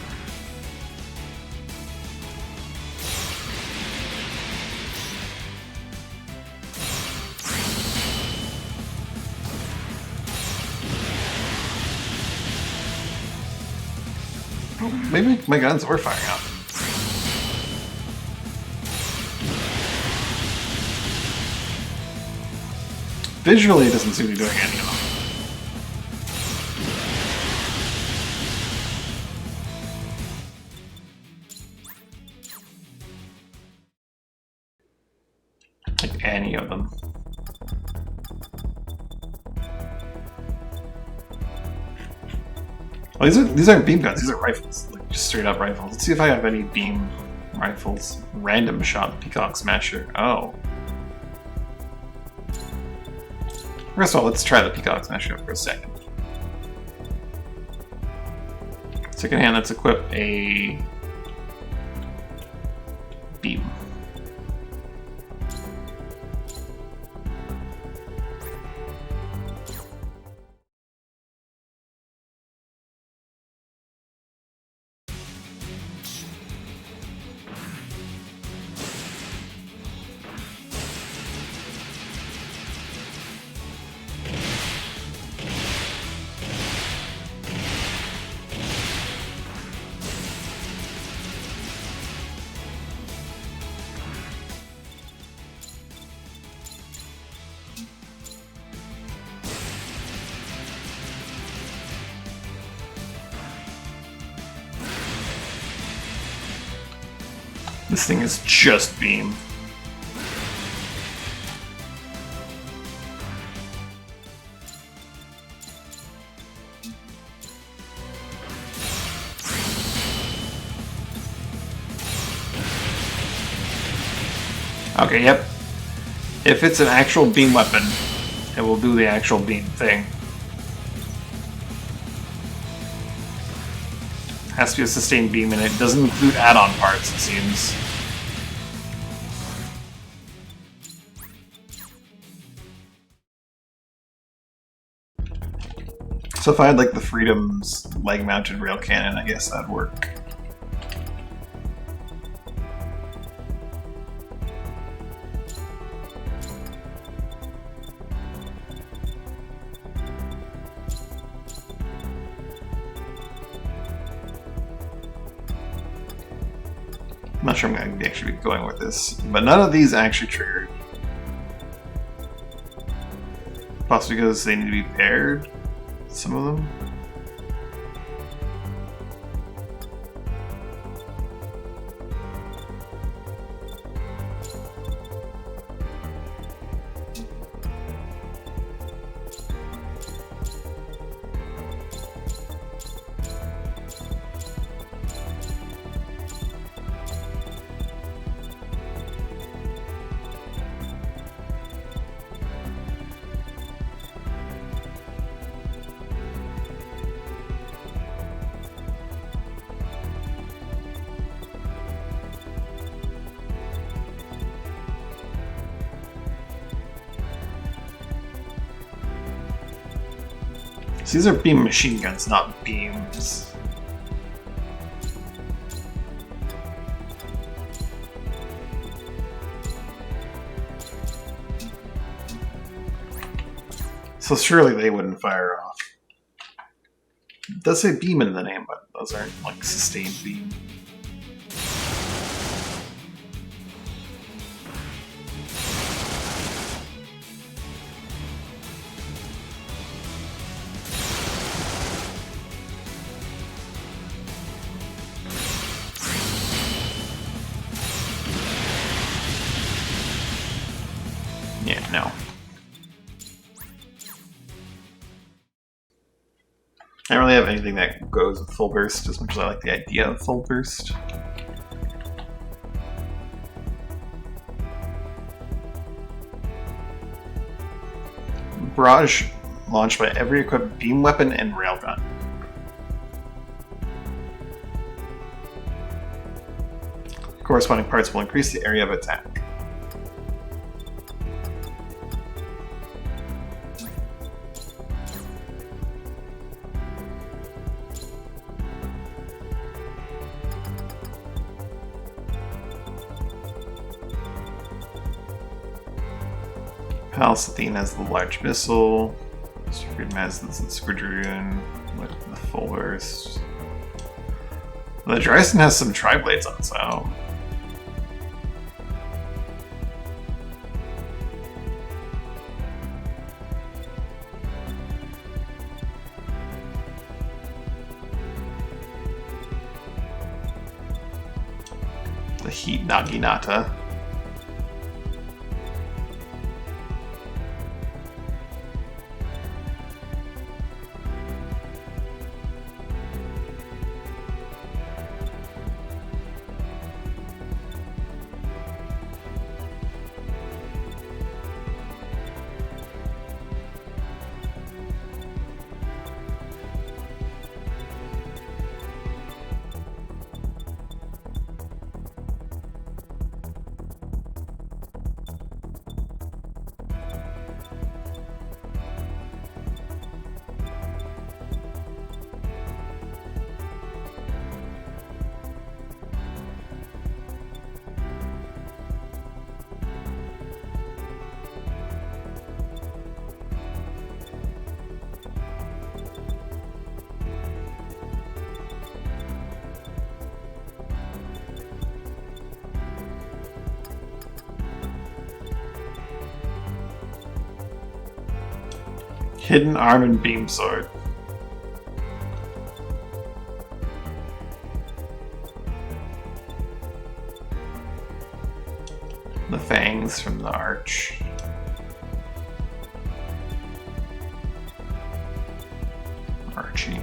Maybe my guns were firing up. Visually, it doesn't seem to be doing any of them. Like any of them. Well, these aren't beam guns, these are rifles. Like, just straight up rifles. Let's see if I have any beam Rifles. Random shot. Peacock Smasher. Oh. First of all, let's try the Peacock Smasher for a second. Second hand, let's equip a beam. This thing is just beam. Okay, yep. If it's an actual beam weapon, it will do the actual beam thing. Has to be a sustained beam, and it doesn't include add-on parts, it seems. So if I had like the Freedom's leg-mounted rail cannon, I guess that'd work. I'm not sure I'm going to actually be going with this, but none of these actually triggered. Possibly because they need to be paired, some of them. So these are beam machine guns, not beams. So surely they wouldn't fire off. It does say beam in the name, but those aren't like sustained beam. Yeah, no. I don't really have anything that goes with full burst as much as I like the idea of full burst. Barrage launched by every equipped beam weapon and railgun. Corresponding parts will increase the area of attack. Palestine has the large missile. Freedom has the Squadron with the full burst. The Dryson has some tri-blades on its own. The Heat Naginata. Hidden arm and beam sword. The fangs from the arch. Archie.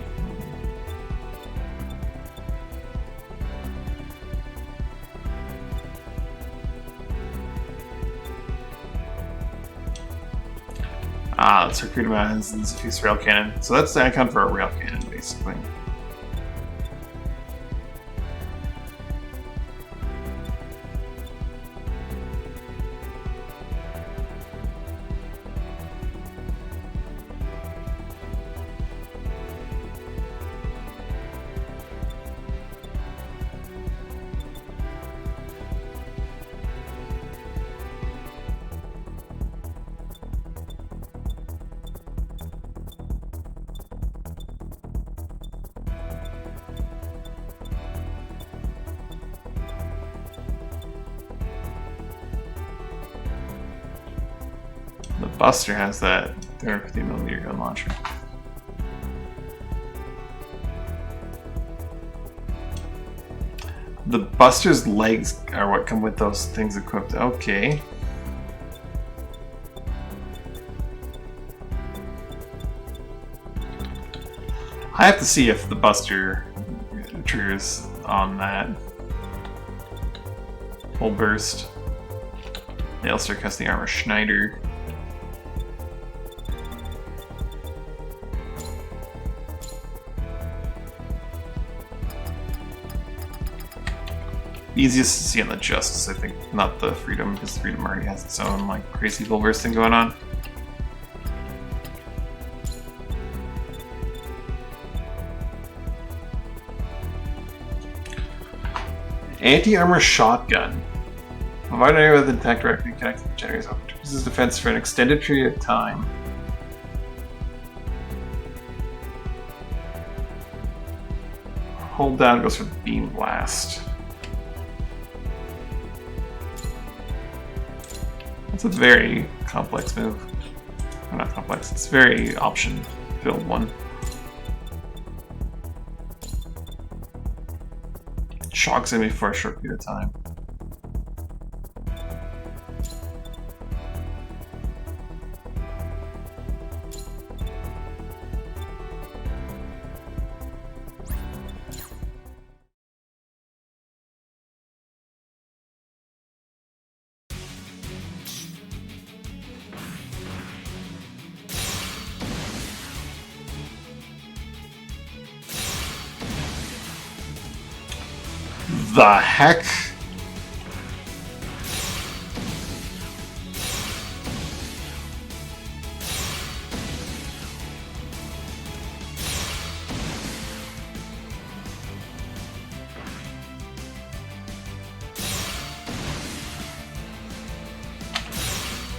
Ah, that's Recruiter Mountains and Zephy's rail cannon. So that's the icon for a rail cannon, basically. The Buster has that 350mm gun launcher. The Buster's legs are what come with those things equipped. Okay. I have to see if the Buster triggers on that. Full burst. The Elster cuts the armor Schneider. Easiest to see on the Justice, I think, not the Freedom, because the Freedom already has its own like crazy full burst thing going on. Anti-armor shotgun. Provide an area with attack directly connected to the generators. This is defense for an extended period of time. Hold down goes for the beam blast. It's a very complex move. Or not complex, it's a very option-filled one. Shocks enemy for a short period of time. The heck?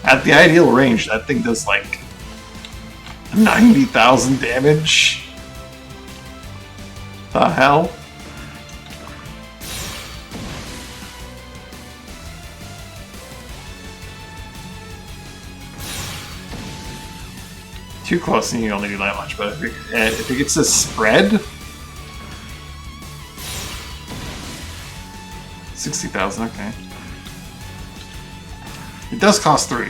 At the ideal range, that thing does like 90,000 damage. The hell? Too close and you only do that much, but if it gets a spread, 60,000, okay. It does cost 3.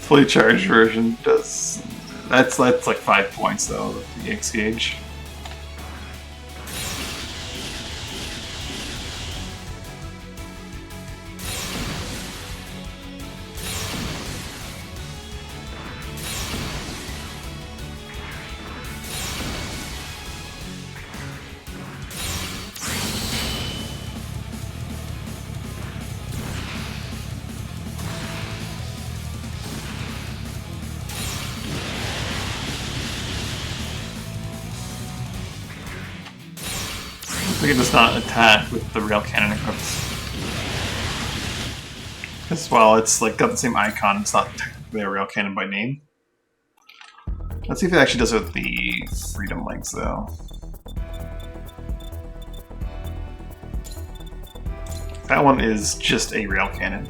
Fully charged version does that's like 5 points though, the EX gauge. We can just not attack with the rail cannon equipped. Because while it's like got the same icon, it's not technically a rail cannon by name. Let's see if it actually does it with the freedom legs though. That one is just a rail cannon.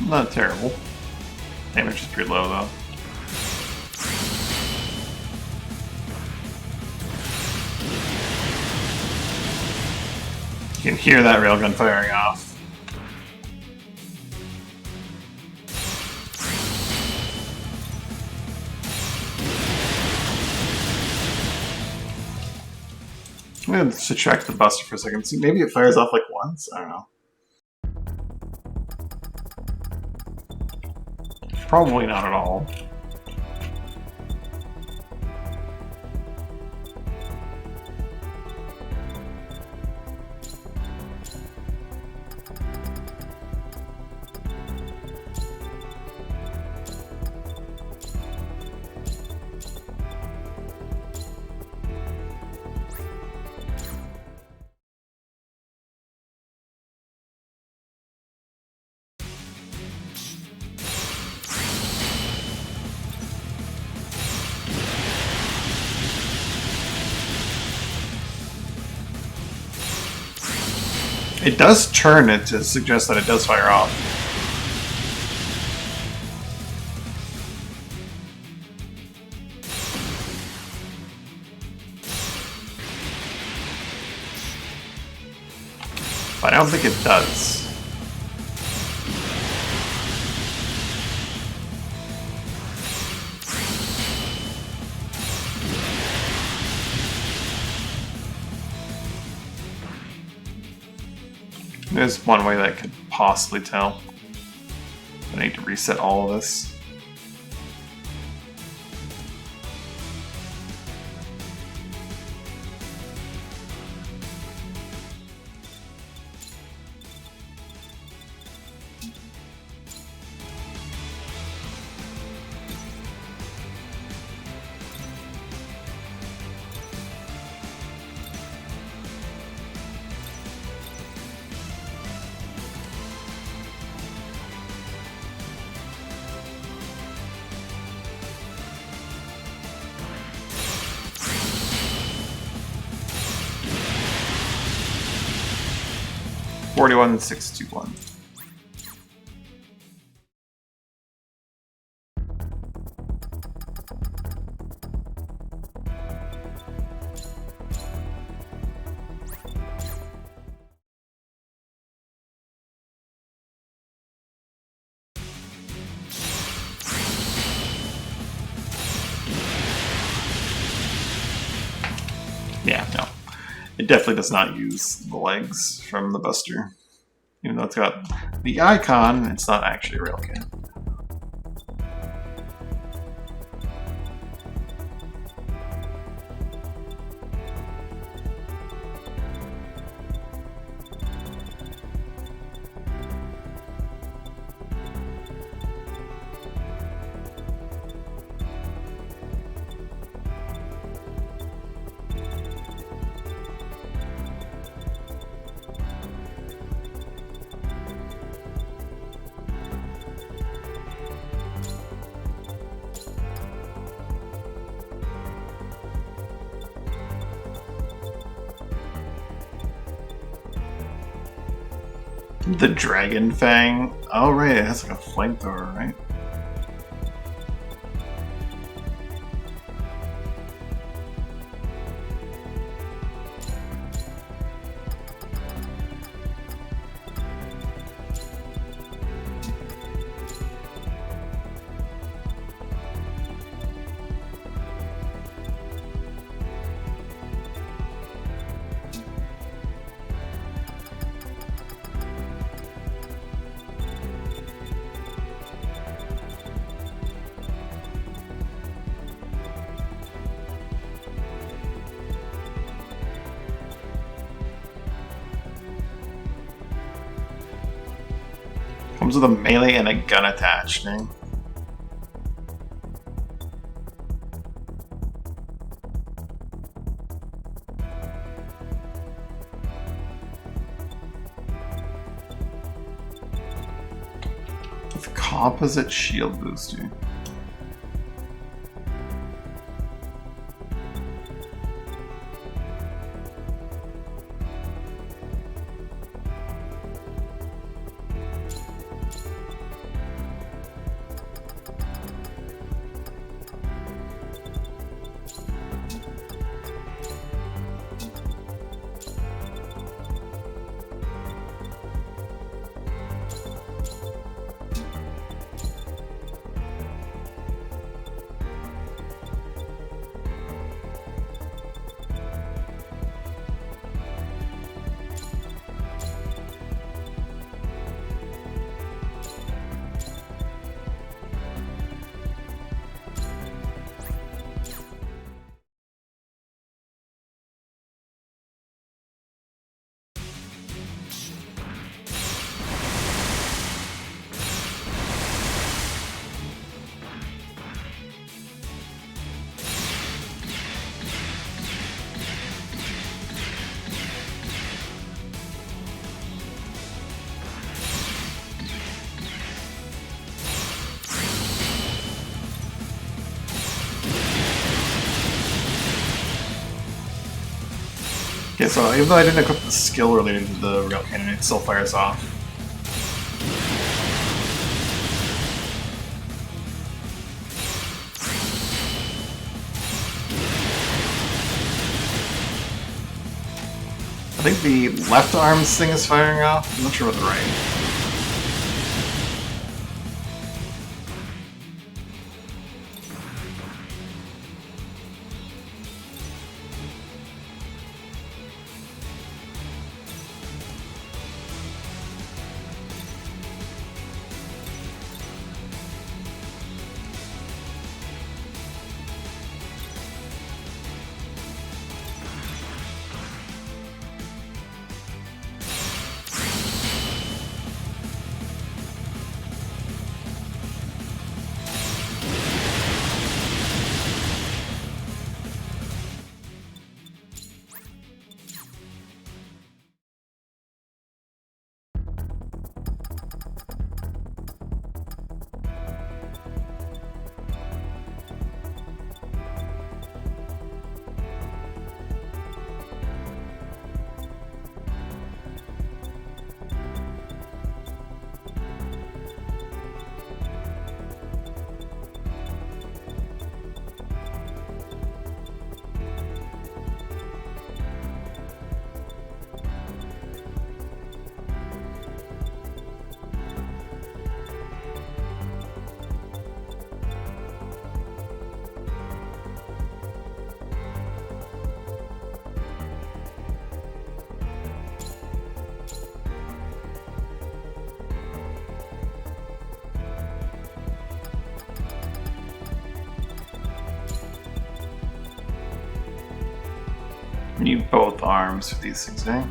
Not terrible. Damage is pretty low though. You can hear that railgun firing off. I'm gonna subtract the buster for a second. See, maybe it fires off like once? I don't know. Probably not at all. It does turn it to suggest that it does fire off. But I don't think it does. There's one way that I could possibly tell. I need to reset all of this. $41,621. Yeah, no. It definitely does not use the legs from the Buster. Even though it's got the icon, it's not actually a railgun. The Dragon Fang. Oh, right, it has like a flamethrower, right? Comes with a melee and a gun attached, eh? With composite shield booster. Okay, so even though I didn't equip the skill related to the rail cannon, it still fires off. I think the left arm's thing is firing off. I'm not sure about the right. We need both arms for these things, eh?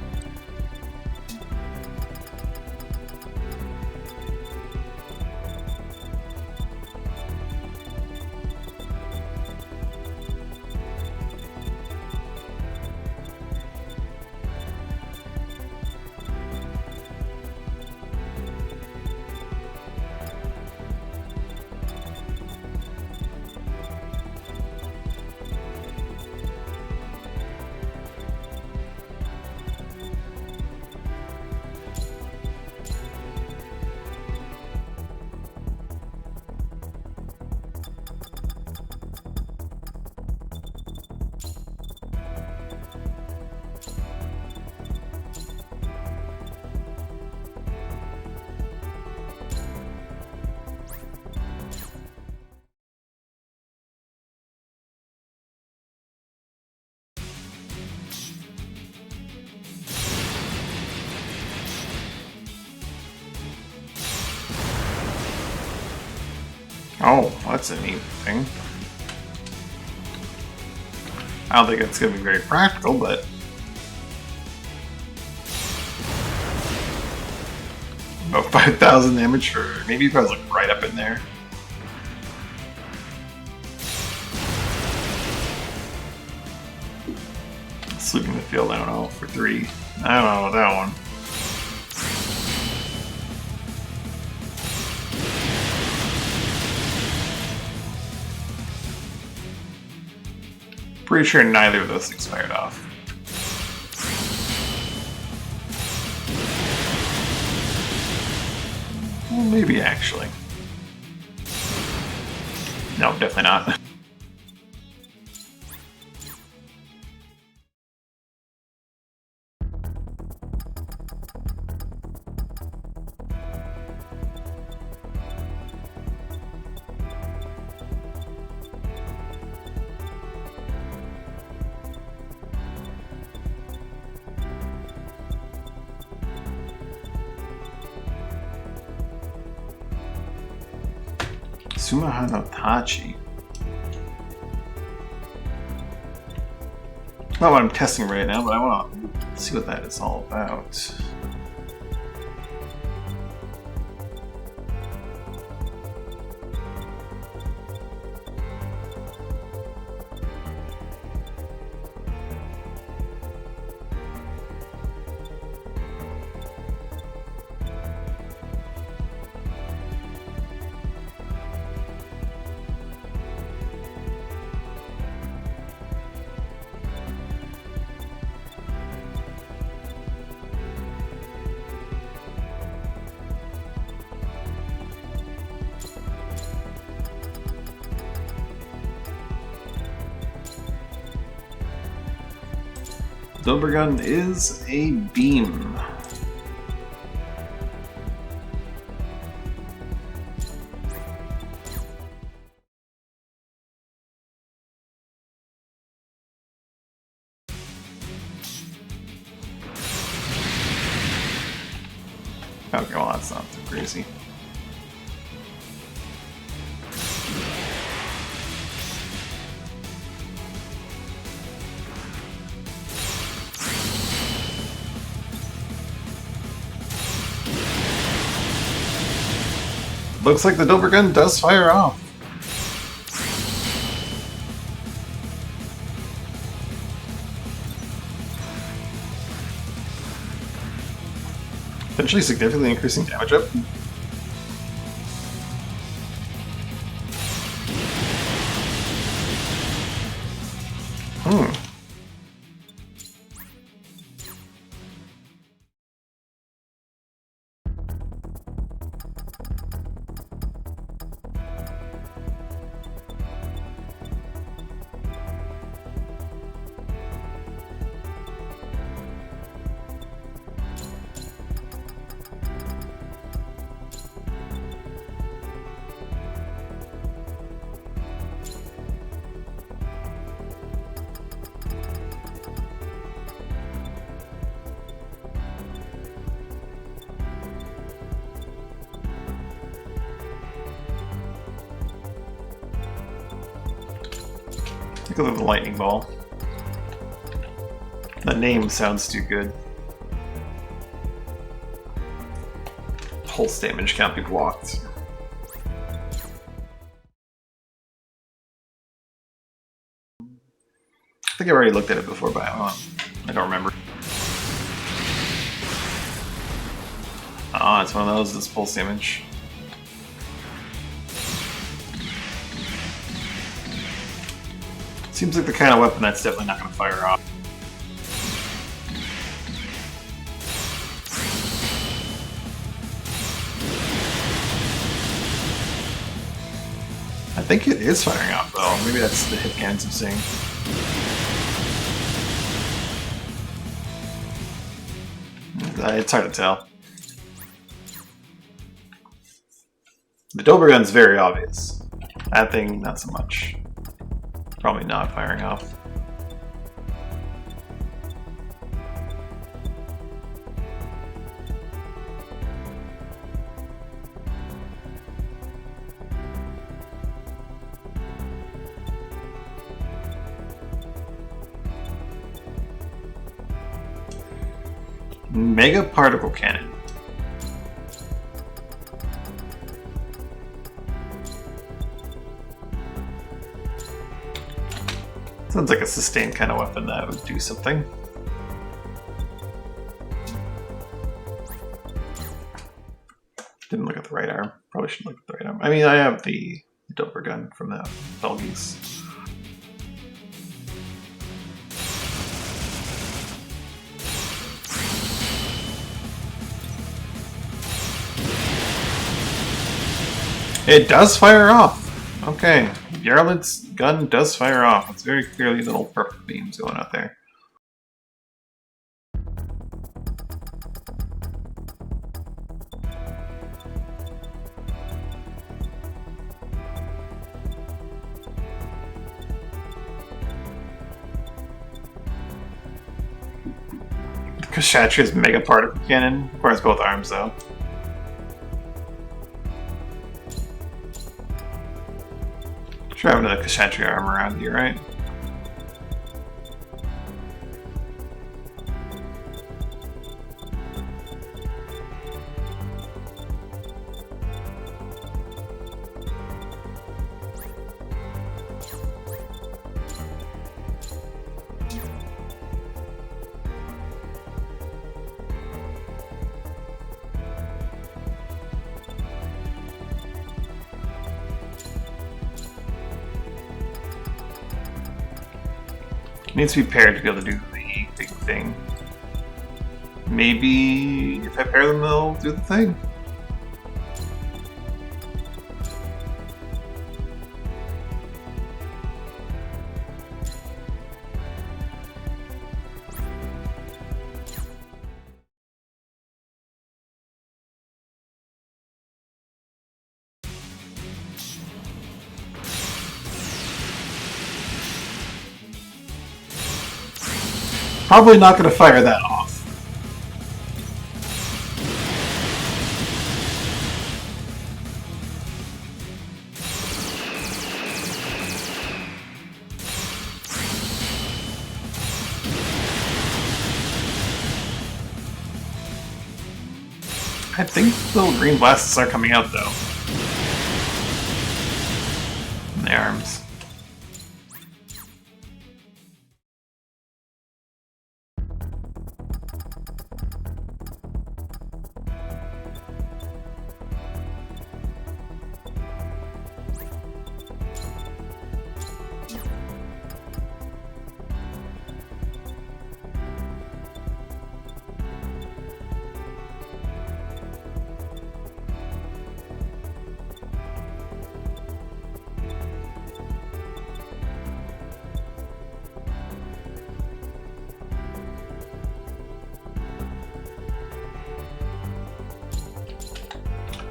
Oh, that's a neat thing. I don't think it's going to be very practical, but About 5,000 damage for maybe if I was like right up in there. Sweeping the field, I don't know, for 3. I don't know that one. Pretty sure neither of those things fired off. Well, maybe actually. No, definitely not. Sumaha no Tachi. Not what I'm testing right now, but I want to see what that is all about. Dobergun is a beam. Okay, well that's not too crazy. Looks like the Dobergun does fire off. Potentially significantly increasing damage up. Take a look at the lightning ball. The name sounds too good. Pulse damage can't be blocked. I think I already looked at it before, but I don't remember. Ah, it's one of those. This pulse damage. Seems like the kind of weapon that's definitely not going to fire off. I think it is firing off though. Maybe that's the hit cans I'm seeing. It's hard to tell. The Dobergun's very obvious. That thing, not so much. Probably not firing off. Mega Particle Cannon. Sounds like a sustained kind of weapon that would do something. Didn't look at the right arm. Probably should look at the right arm. I mean, I have the Dover gun from the Belgies. It does fire off! Okay, Yarlid's gun does fire off. It's very clearly little purple beams going out there. Kshatriya's mega particle cannon requires both arms though. Sure, I have another Kshatriya arm around here, right? It needs to be paired to be able to do the big thing. Maybe if I pair them, they'll do the thing. Probably not going to fire that off. I think the little green blasts are coming out though. In the arms.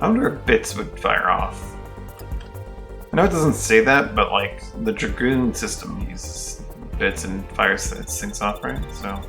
I wonder if bits would fire off. I know it doesn't say that, but like the Dragoon system uses bits and fires things off, right? So.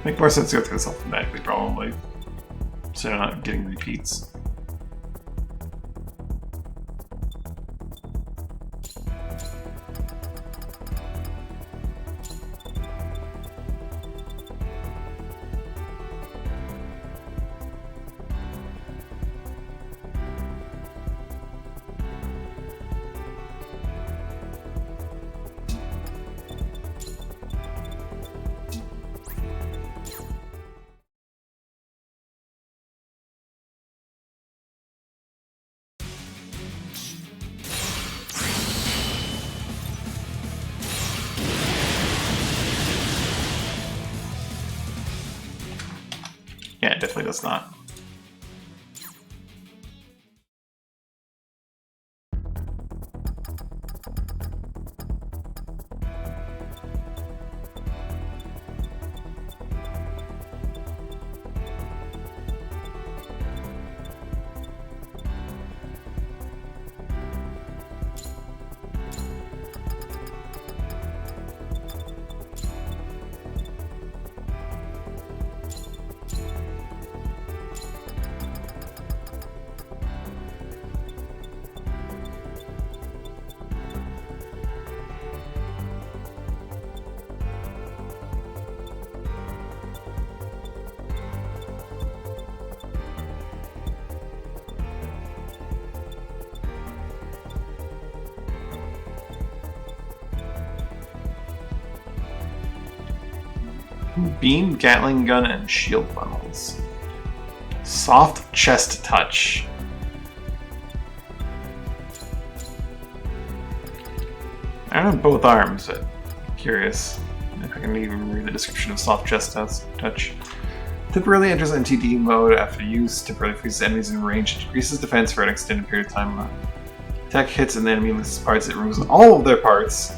Make more sense to go through this alphabetically, probably. So you're not getting repeats. Yeah, it definitely does not. Beam, Gatling gun, and shield funnels. Soft chest touch. I don't have both arms, but I'm curious if I can even read the description of soft chest touch. Temporarily enters NTD mode after use, temporarily freezes enemies in range, decreases defense for an extended period of time. Attack hits and the enemy loses parts, it removes all of their parts.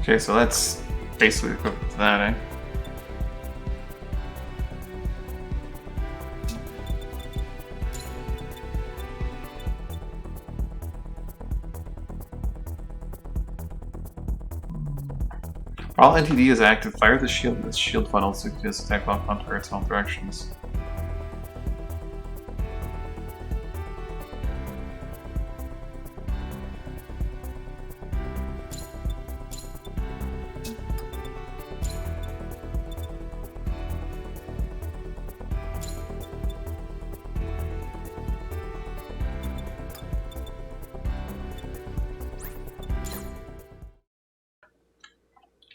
Okay, so that's basically equivalent to that, eh? While NTD is active, fire the shield with shield funnels to just attack off on targets in all directions.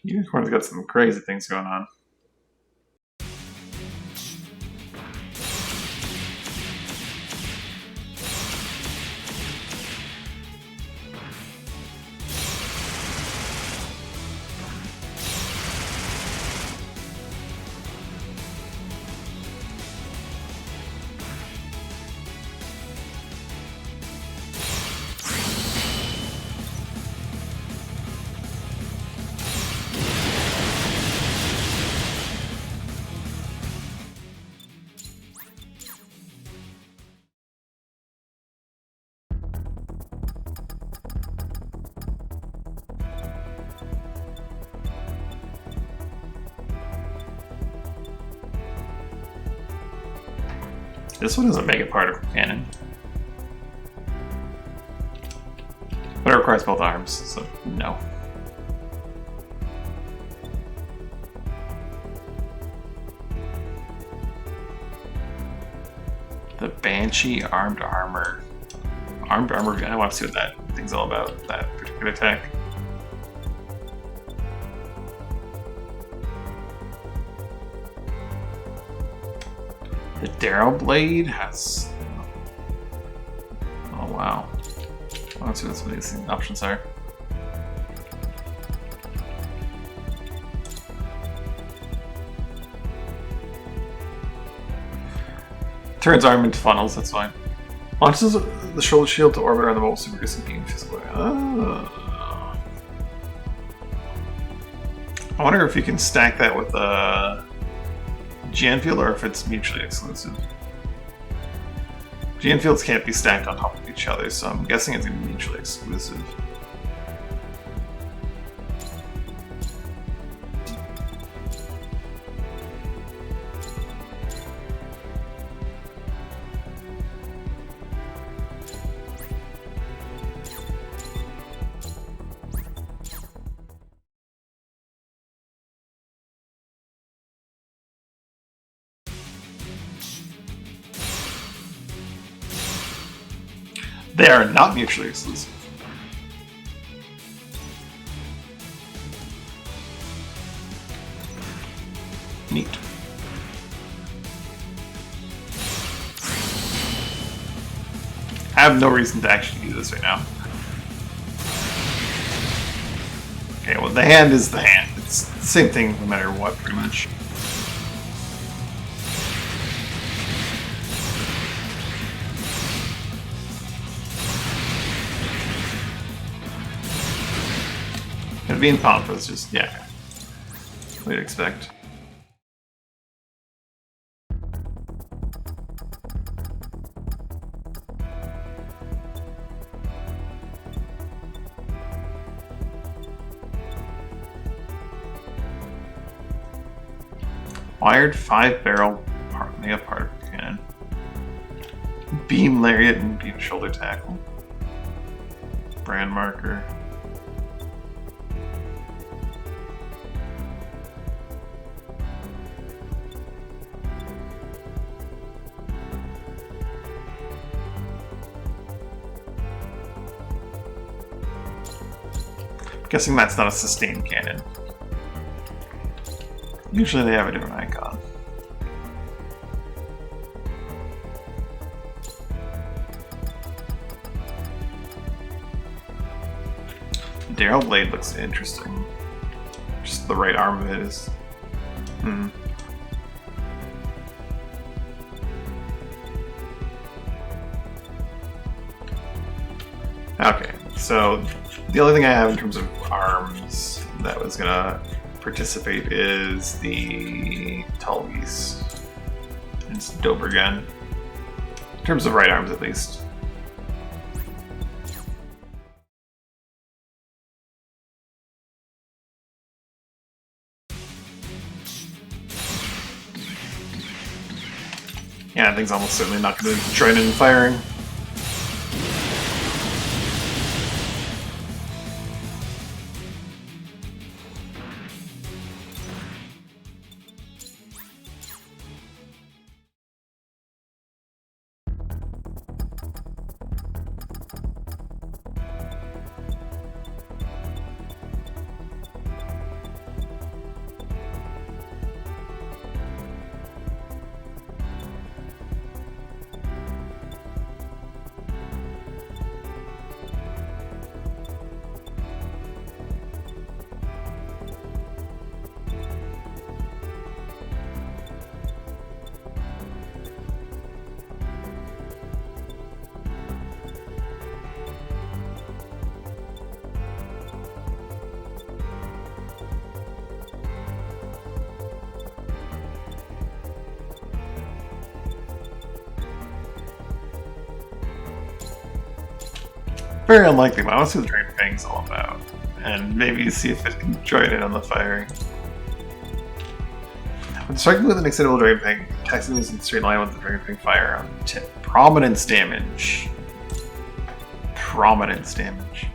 Unicorn's got some crazy things going on. This one doesn't make it part of cannon. But it requires both arms, so no. The Banshee armed armor. Armed armor, I want to see what that thing's all about, that particular attack. The Darrow Blade has... Oh wow. Let's see what some of these options are. Turns arm into funnels, that's fine. Launches the shoulder shield to orbit around the mobile super distant beam physically. I wonder if you can stack that with GN field or if it's mutually exclusive. GN fields can't be stacked on top of each other, so I'm guessing it's going to be mutually exclusive. They are not mutually exclusive. Neat. I have no reason to actually do this right now. Okay, well the hand is the hand. It's the same thing no matter what, pretty much. Being powerful is just, yeah, what you'd expect. Wired 5-barrel mega particle cannon. Beam lariat and beam shoulder tackle. Brand marker. Guessing that's not a sustained cannon. Usually they have a different icon. Daryl Blade looks interesting. Just the right arm of it is... Okay, so the only thing I have in terms of arms that was gonna participate is the Tullies. It's Dobergun. In terms of right arms, at least. Yeah, that thing's almost certainly not going to join in firing. Very unlikely, but I want to see what the Dragon Fang's all about. And maybe see if it can join in on the firing. When striking with an extendable Dragon Fang, attacking is in straight line with the Dragon Fang fire on tip. Prominence damage. Prominence damage.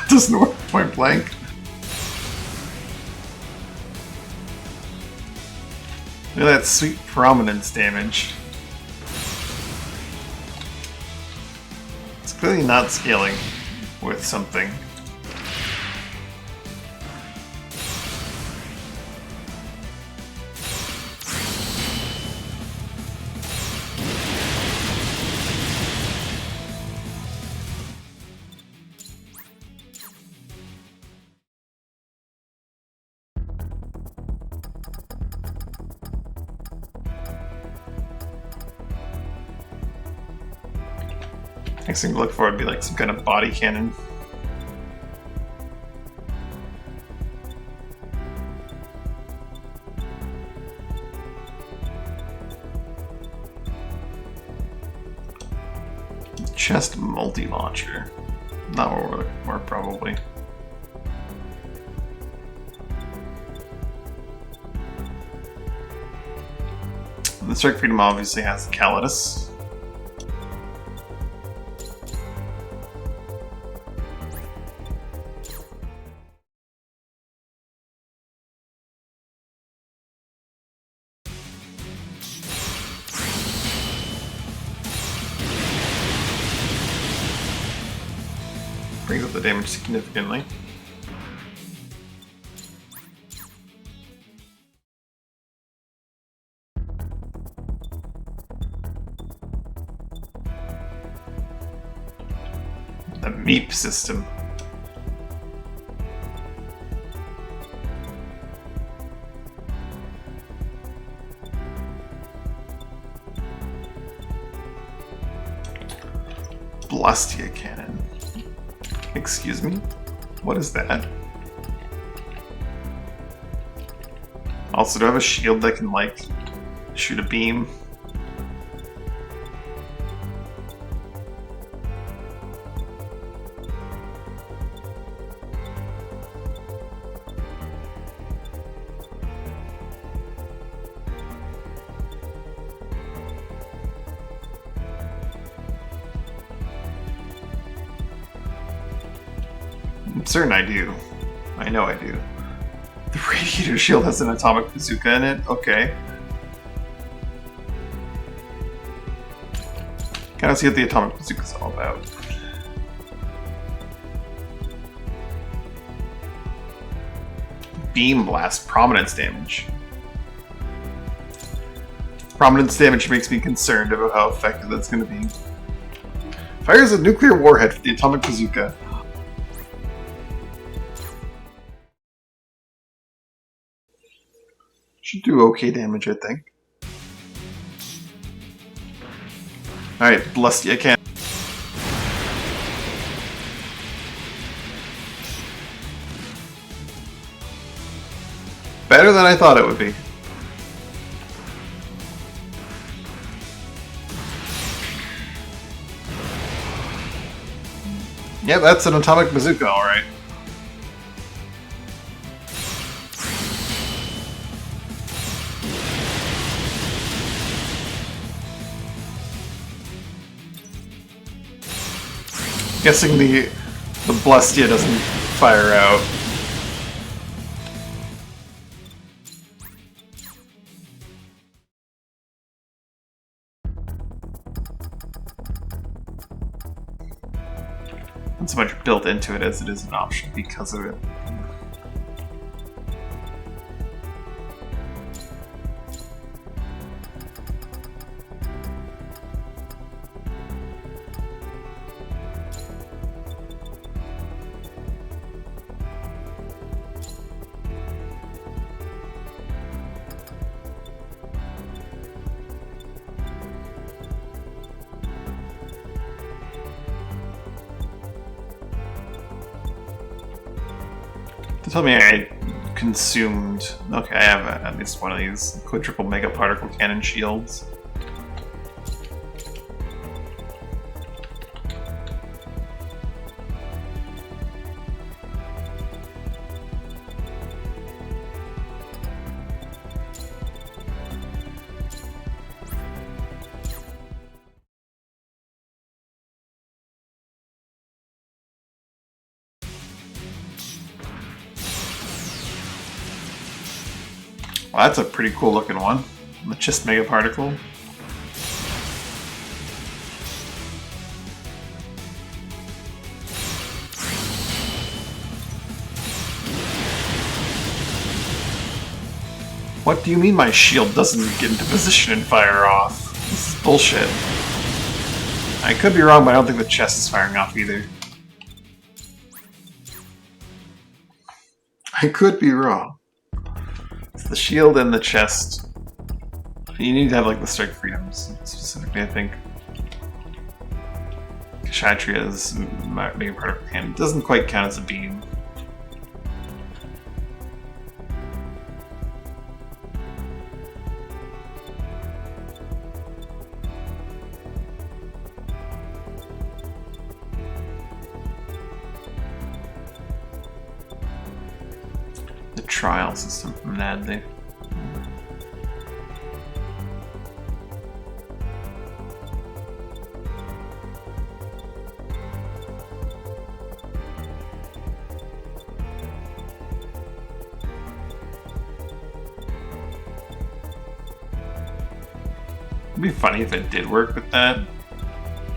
Doesn't work point blank. Look at that sweet prominence damage. It's clearly not scaling with something. Next thing to look for would be like some kind of body cannon. Chest multi-launcher. Not what we're looking for, probably. The Strike Freedom obviously has Calidus. Brings up the damage significantly. The MEEP system. Blastia cannon. Excuse me? What is that? Also, do I have a shield that can, like, shoot a beam? I'm certain I do. I know I do. The radiator shield has an atomic bazooka in it? Okay. Kind of see what the atomic bazooka is all about. Beam blast, prominence damage. Prominence damage makes me concerned about how effective that's going to be. Fires a nuclear warhead for the atomic bazooka. Should do okay damage, I think. Alright, Blestia can. Better than I thought it would be. Yeah, that's an atomic bazooka, alright. Guessing the Blestia doesn't fire out. Not so much built into it as it is an option because of it. Tell me I consumed... Okay, I have at least one of these quadruple mega particle cannon shields. Well, that's a pretty cool looking one. The chest mega particle. What do you mean my shield doesn't get into position and fire off? This is bullshit. I could be wrong, but I don't think the chest is firing off either. I could be wrong. It's the shield and the chest. You need to have like the strike freedoms specifically, I think. Kshatriya's mega particle cannon doesn't quite count as a beam. The trial system from Nadley. It'd be funny if it did work with that,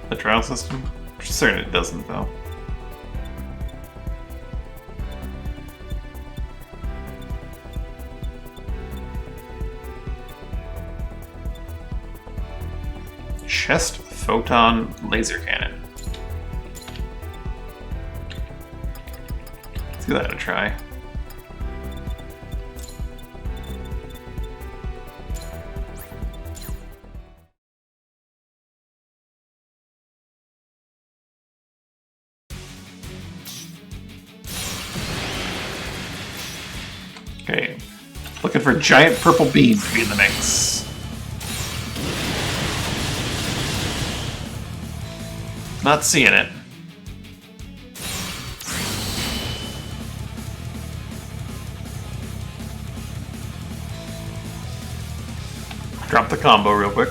the trial system. I'm certain it doesn't, though. Chest photon laser cannon. Let's give that a try. Okay, looking for giant purple beam to be in the mix. Not seeing it. Drop the combo real quick.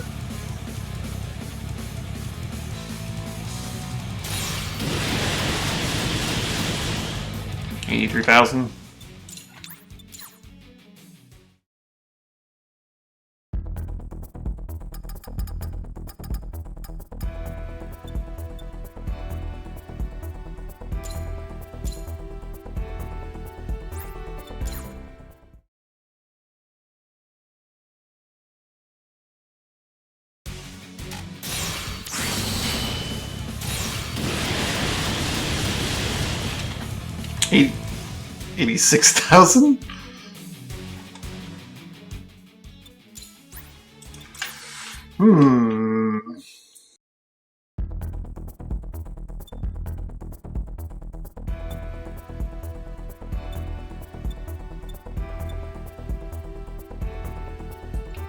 83,000. Eight, 86,000?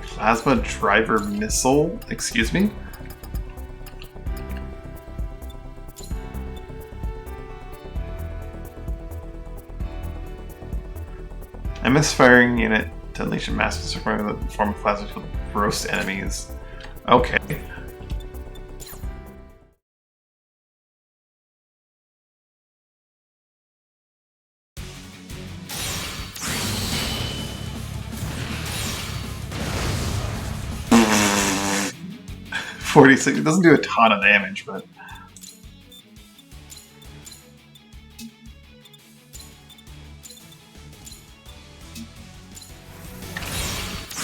Plasma driver missile? Excuse me? A misfiring unit detonation mass is required in the form of plasma to roast enemies. Okay. $46. It doesn't do a ton of damage, but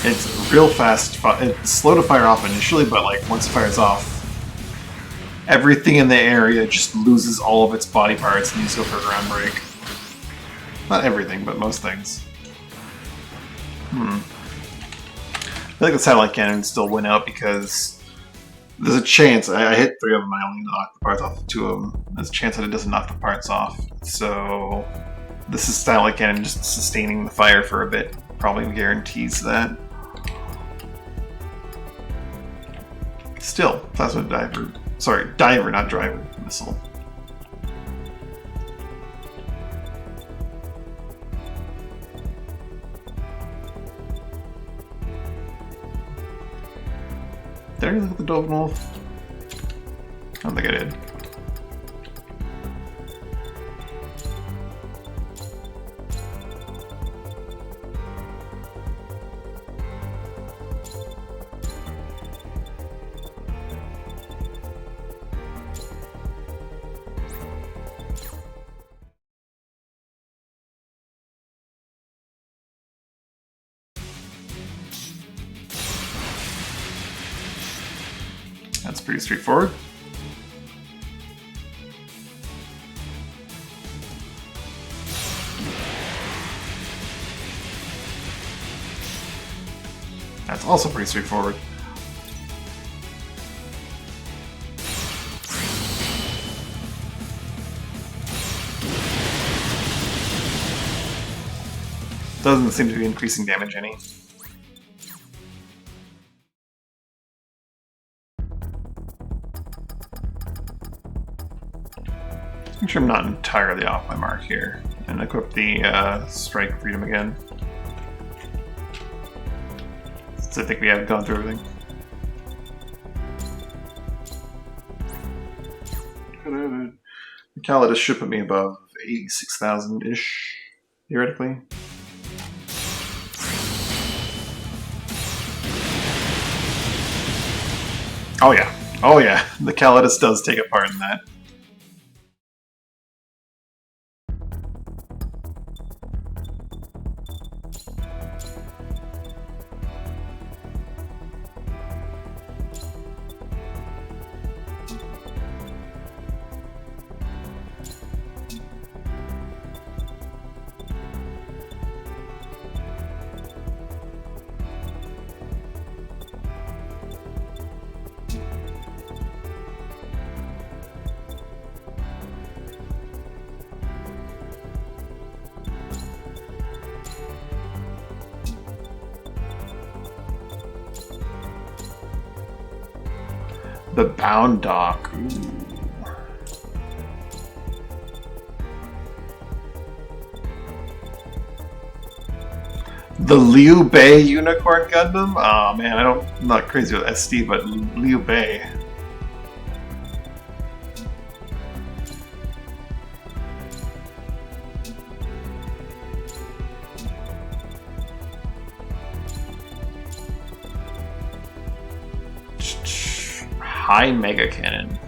it's real fast. It's slow to fire off initially, but like once it fires off, everything in the area just loses all of its body parts and you just go for a ground break. Not everything, but most things. I feel like the satellite cannon still went out because there's a chance. I hit 3 of them. I only knocked the parts off 2 of them. There's a chance that it doesn't knock the parts off. So this is satellite cannon just sustaining the fire for a bit. Probably guarantees that. Still, plasma diver. Sorry, diver, not driver. Missile. Did I look at the Dolphin Wolf? I don't think I did. That's pretty straightforward. That's also pretty straightforward. Doesn't seem to be increasing damage any. Make sure I'm not entirely off my mark here, and equip the Strike Freedom again. So I think we have gone through everything. Calidus should put me above 86,000-ish, theoretically. Oh yeah, the Calidus does take a part in that. The Bound Dock. Ooh. The Liu Bei Unicorn Gundam? Oh man, I'm not crazy with SD, but Liu Bei. High Mega Cannon.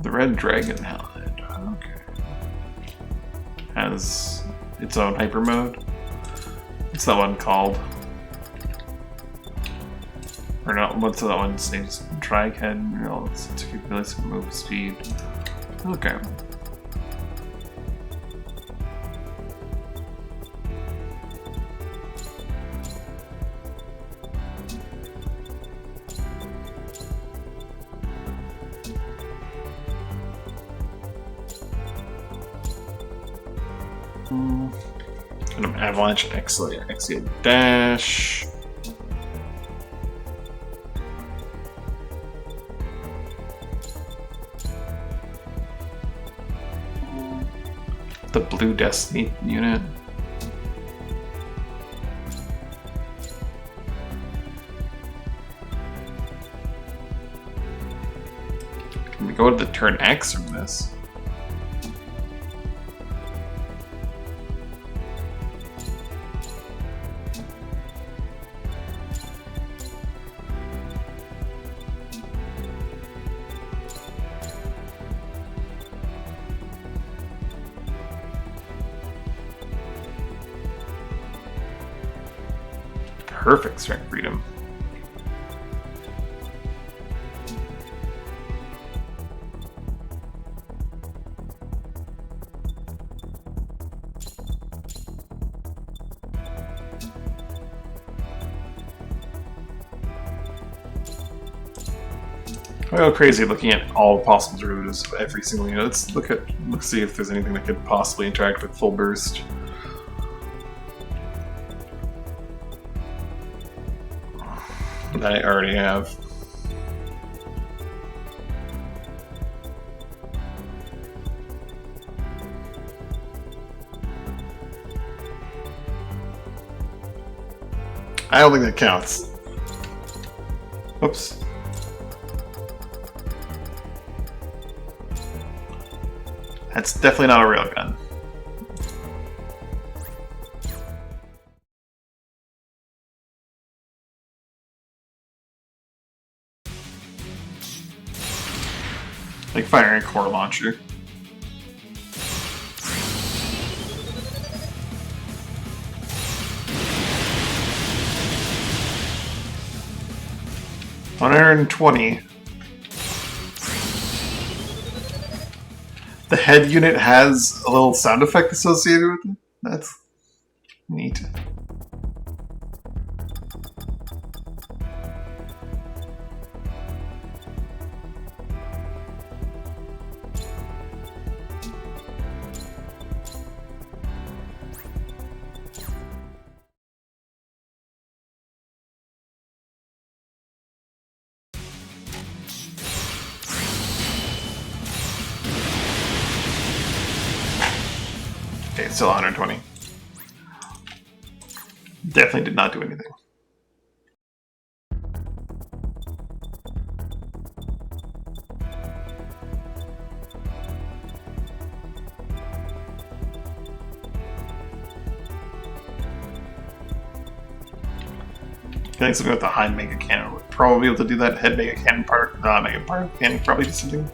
The Red Dragon Helmet. Okay. Has its own hyper mode. What's that one called? Or not, what's that one's name? Trihead, real sense of capability, move speed. Okay. Gundam Avalanche, Exia Dash. The Blue Destiny unit. Can we go to the turn X from this? Perfect strength freedom. I go crazy looking at all possible derivatives of every single unit. Let's see if there's anything that could possibly interact with full burst. That I already have. I don't think that counts. Oops. That's definitely not a real gun. Like firing a core launcher. $120. The head unit has a little sound effect associated with it. That's neat. Okay, it's still 120. Definitely did not do anything. I think something with the high Mega Cannon would probably be able to do that. Head Mega Cannon part, Mega part can probably do something.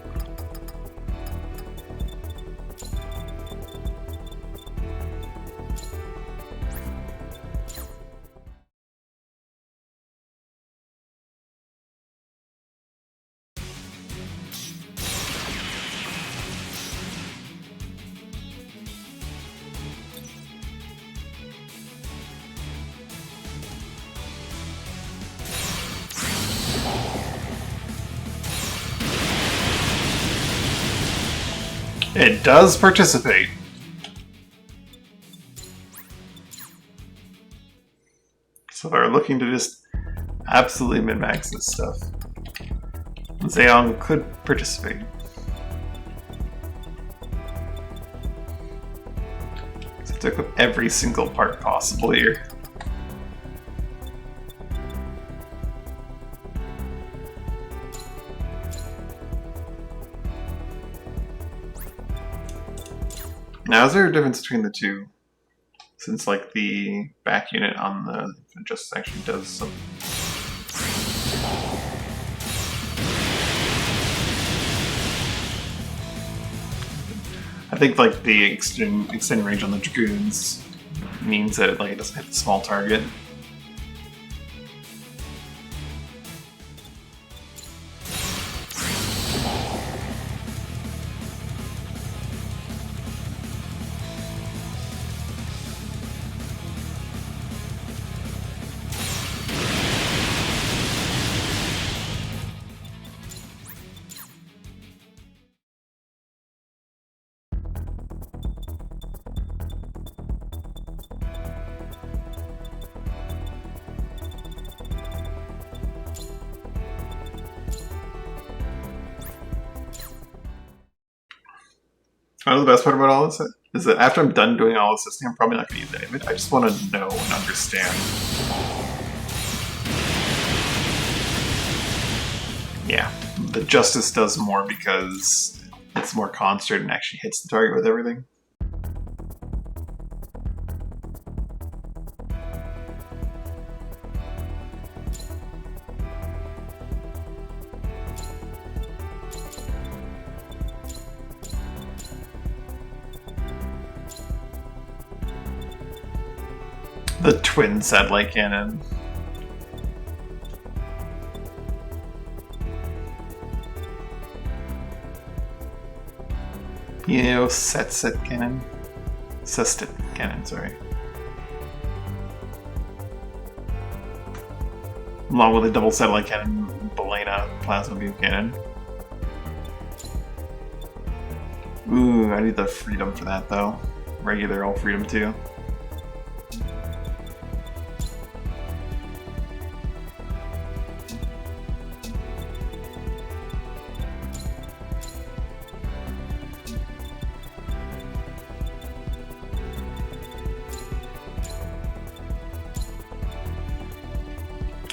It does participate. So if I were looking to just absolutely min-max this stuff, Zeong could participate. To equip every single part possible here. Now, is there a difference between the two? Since, like, the back unit on the just actually does some. I think, like, the extended range on the Dragoons means that it doesn't hit the small target. I know the best part about all this is that after I'm done doing all this testing, I'm probably not going to use any of it. I just want to know and understand. Yeah, the Justice does more because it's more concert and actually hits the target with everything. The twin satellite cannon. You know, set cannon. Sestet cannon, sorry. Along with a double satellite cannon, Belena plasma beam cannon. Ooh, I need the freedom for that though. Regular all freedom too.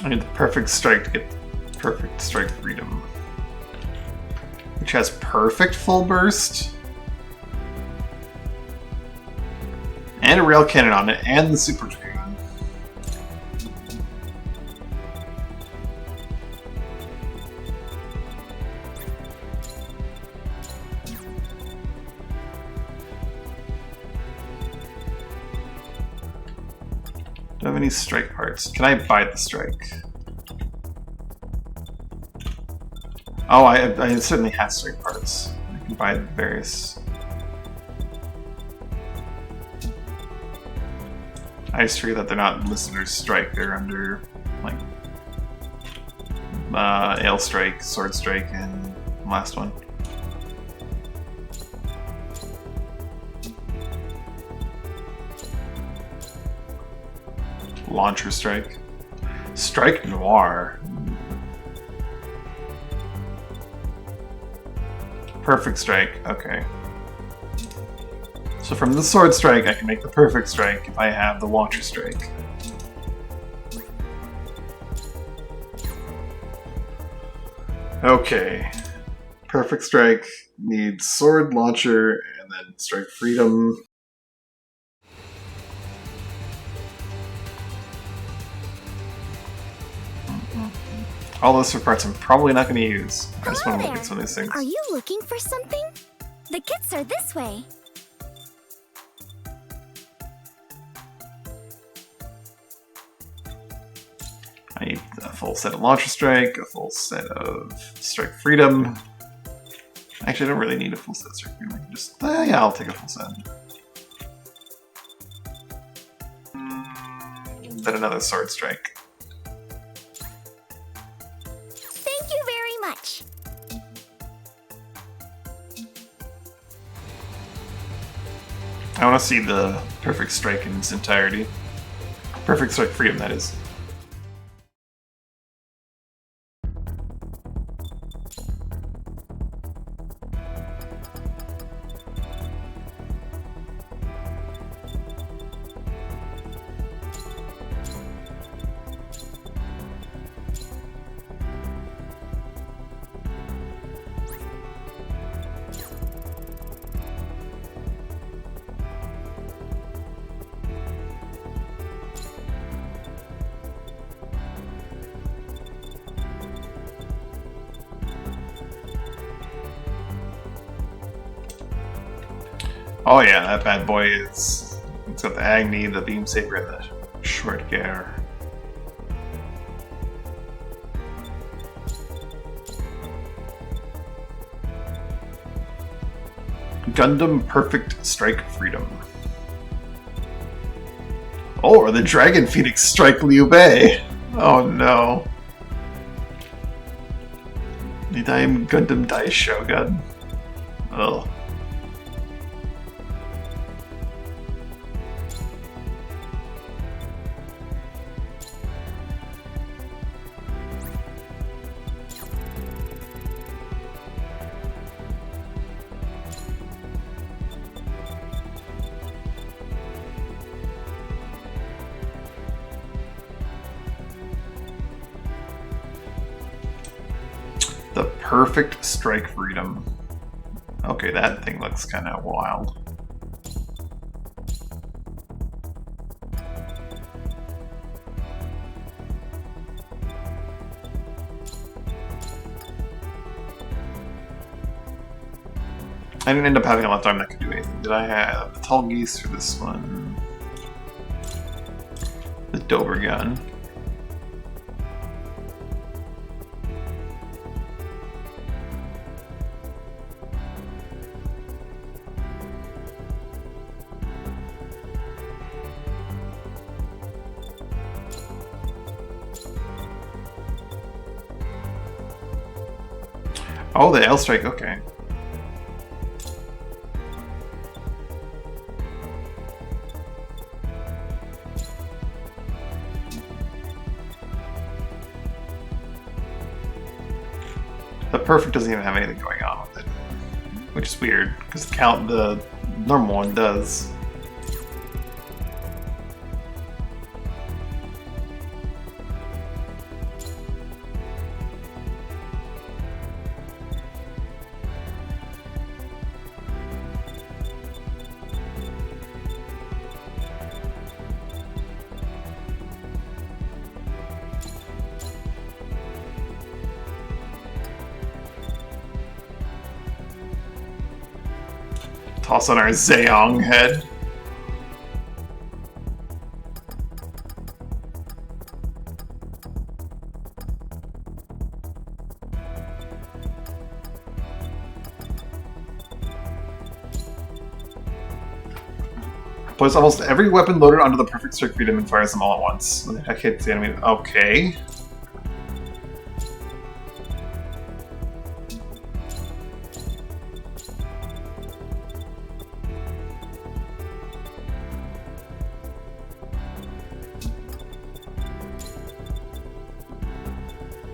I need the perfect strike to get perfect strike freedom. Which has perfect full burst. And a rail cannon on it, and the super dragoon. Do I have any strike parts? Can I buy the strike? Oh, I certainly have strike parts. I can buy various. I just figured that they're not listed as strike, they're under, like, Ale Strike, Sword Strike, and last one. Launcher Strike. Strike Noir. Perfect Strike, okay. So from the Sword Strike, I can make the Perfect Strike if I have the Launcher Strike. Okay. Perfect Strike needs Sword, Launcher, and then Strike Freedom. All those are parts I'm probably not going to use. I just want to look at some of these things. Are you looking for something? The kits are this way. I need a full set of Launcher Strike, a full set of Strike Freedom. Actually, I don't really need a full set of Strike Freedom. I can just, yeah, I'll take a full set. Then another Sword Strike. Thank you very much. I want to see the Perfect Strike in its entirety. Perfect Strike Freedom, that is. Oh yeah, that bad boy is... It's got the Agni, the Beam Saber, and the Short Gear. Gundam Perfect Strike Freedom. Oh, or the Dragon Phoenix Strike Liu Bei. Oh no. Nidime Gundam Dai Shogun. Ugh. The Perfect Strike Freedom. Okay, that thing looks kind of wild. I didn't end up having a lot of time that could do anything. Did I have the Tall Geese for this one? The Dober Gun. Oh, the L-Strike, okay. The Perfect doesn't even have anything going on with it, which is weird, because the normal one does. Toss on our Zeong head. Puts almost every weapon loaded onto the Perfect Strike Freedom and fires them all at once. When the attack hits the enemy. Okay.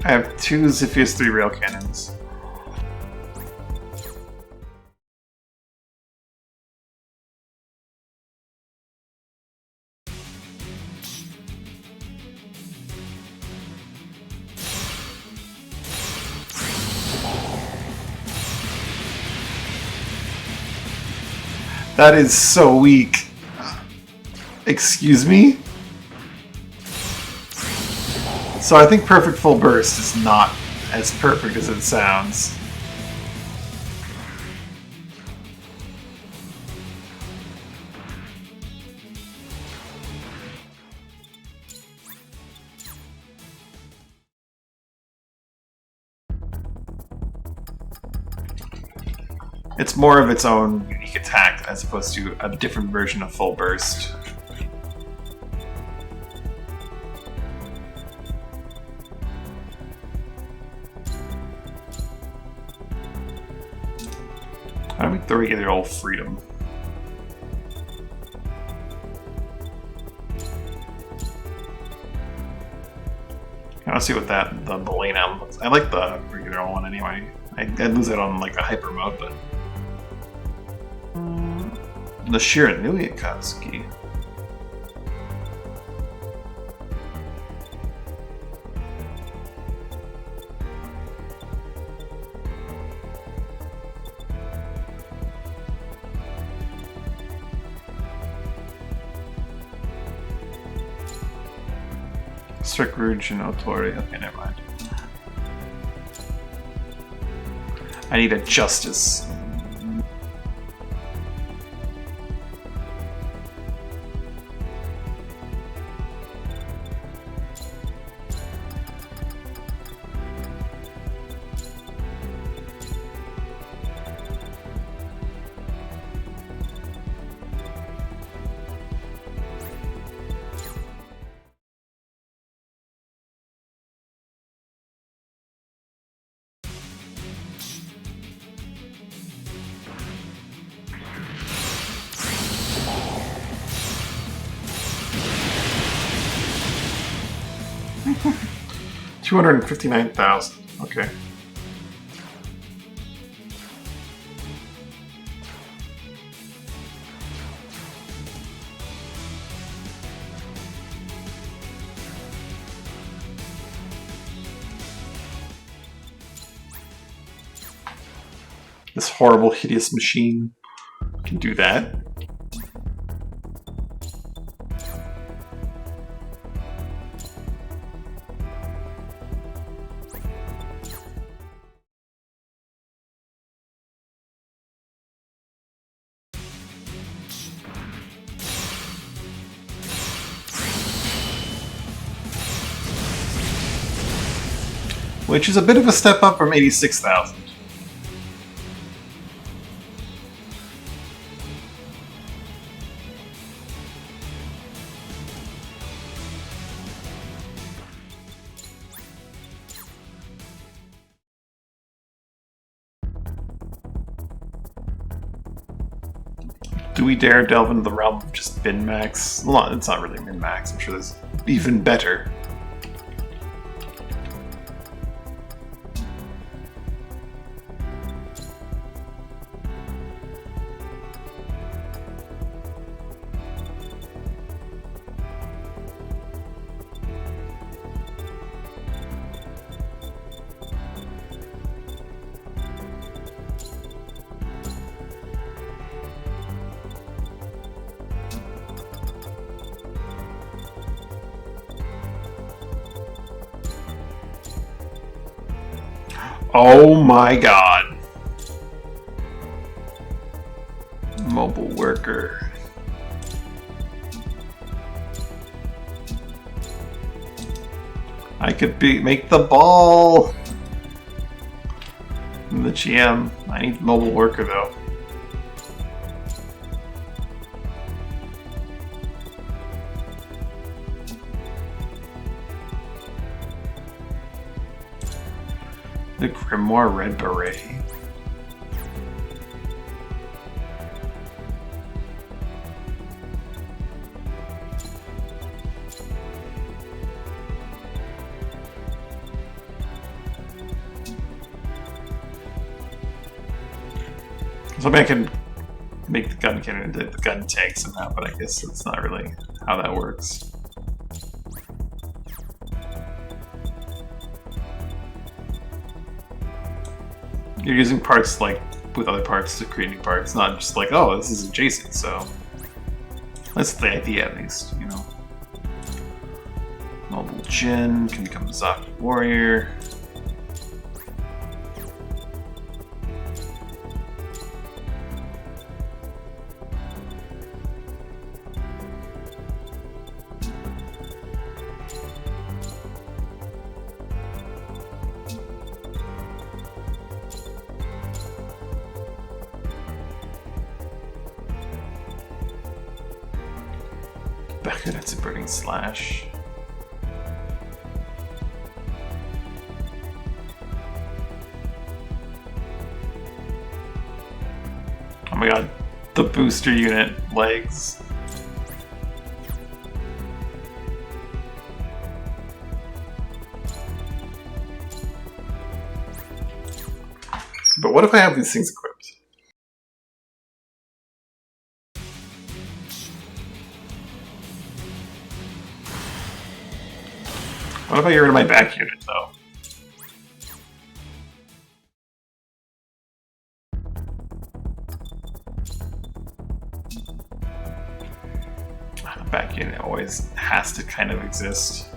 I have 2 Ziphius 3 rail cannons. That is so weak. Excuse me? So I think Perfect Full Burst is not as perfect as it sounds. It's more of its own unique attack as opposed to a different version of Full Burst. How do we make the regular old Freedom? I want to see what the Belena looks. I like the regular one anyway. I'd lose it on like a hyper mode, but the Shiranui Akatsuki. Strict Rouge and Otori. Okay, never mind. I need a Justice. 259,000. Okay. This horrible, hideous machine can do that. Which is a bit of a step up from 86,000. Do we dare delve into the realm of just min-max? Well, it's not really min-max, I'm sure there's even better. Oh my god. Mobile worker. I could make the ball. I'm the GM. I need mobile worker though. The Grimoire Red Beret. So maybe I can make the gun cannon into the gun tank somehow, but I guess that's not really how that works. You're using parts like with other parts to create new parts, not just like, oh, this is adjacent, so that's the idea at least, you know. Mobile Jin can become a Zaki warrior. That's a burning slash. Oh my god, the booster unit legs. But what if I have these things equipped? What if I get rid of my back unit, though? The back unit always has to kind of exist.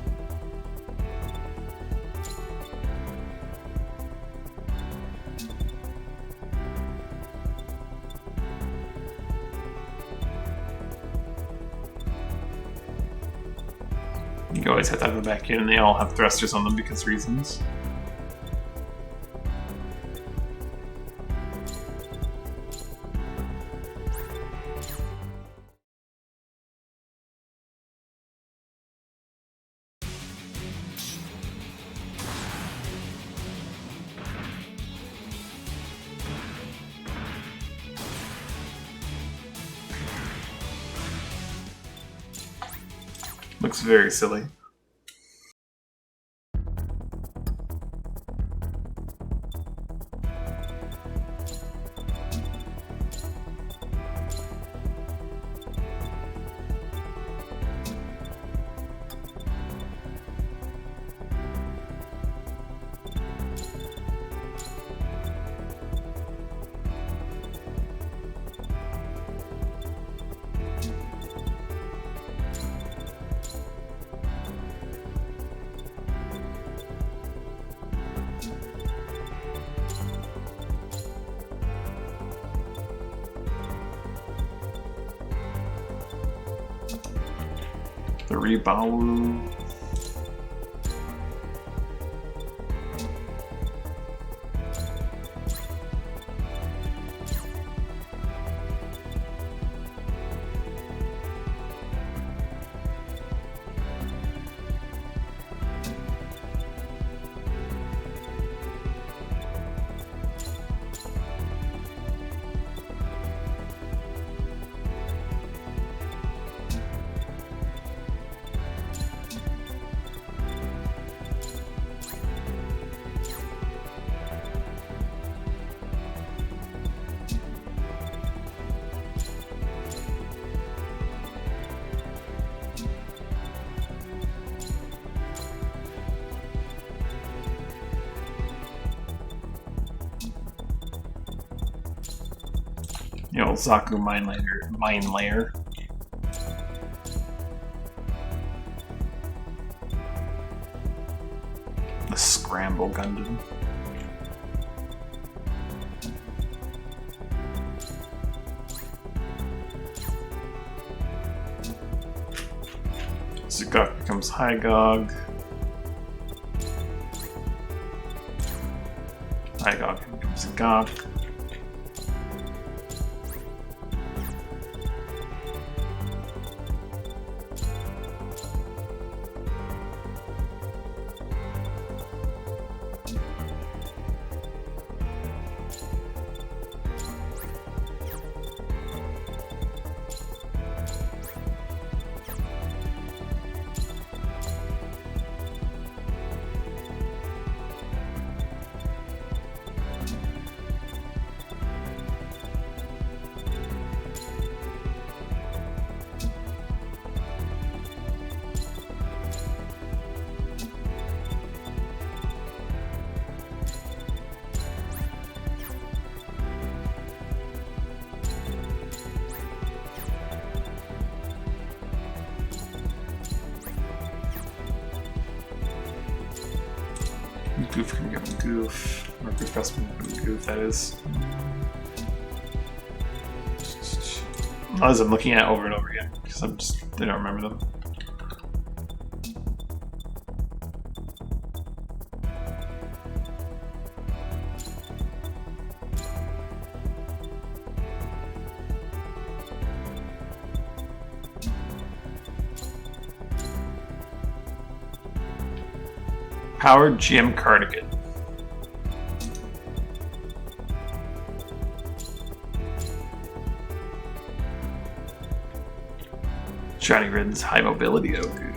You always have to have a back unit, and they all have thrusters on them because reasons. Looks very silly. The Rebawu. You know, Zaku mine layer. The Scramble Gundam. Zugok becomes Hygog. Hygog becomes Zugok. Goof can give him Goof. Or Goof has to give him Goof, that is. As I'm looking at over and over again, because I don't remember them. Powered GM Cardigan. Johnny Ridden's High Mobility Ogu.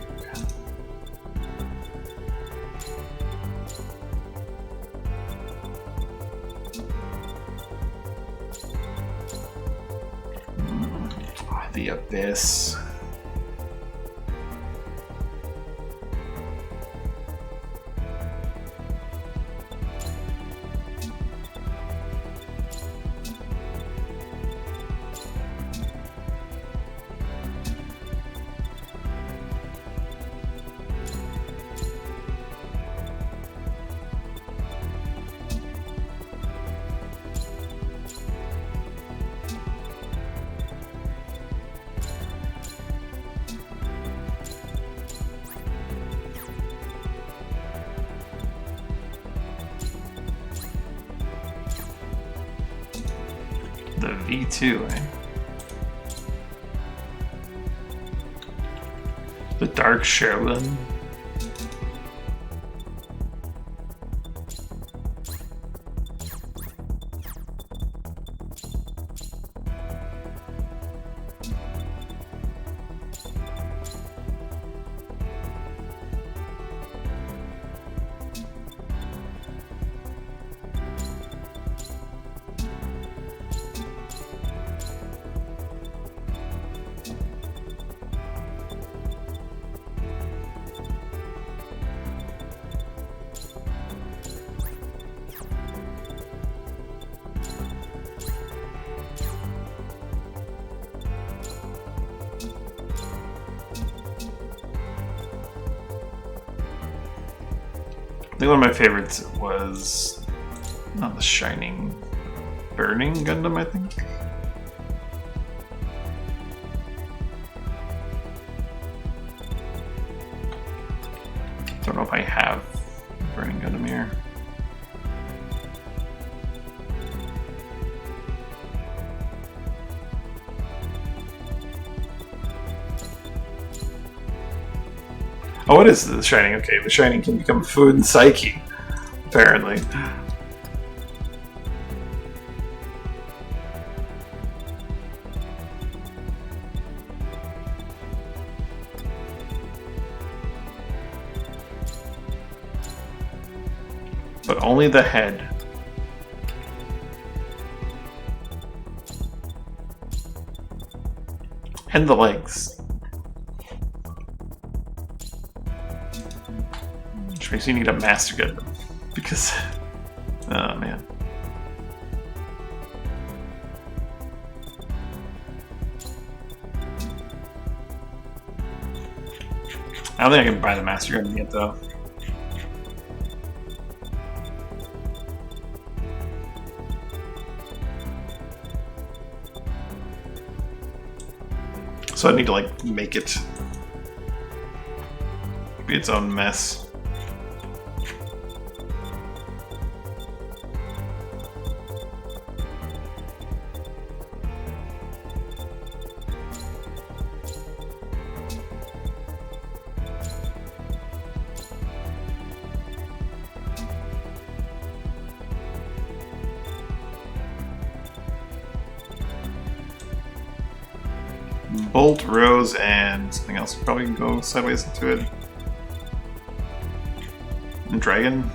The Abyss. The V2, eh? The Dark Shogun. I think one of my favorites was not the Shining, Burning Gundam, I think. Don't know if I have Burning Gundam here. Oh, it is the Shining. Okay, the Shining can become food and psyche, apparently. But only the head. And the legs. Which makes you need a Master Gundam. Because... oh, man. I don't think I can buy the Master Gundam yet, though. So I need to, like, make it be its own mess. Bolt, Rose, and something else would probably go sideways into it. And Dragon.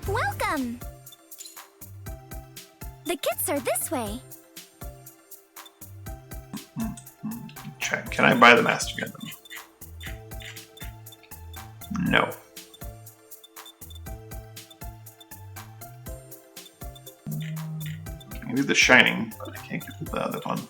Welcome! The kits are this way. Check. Can I buy the Master Gundam? No. I can do the Shining, but I can't get the other one.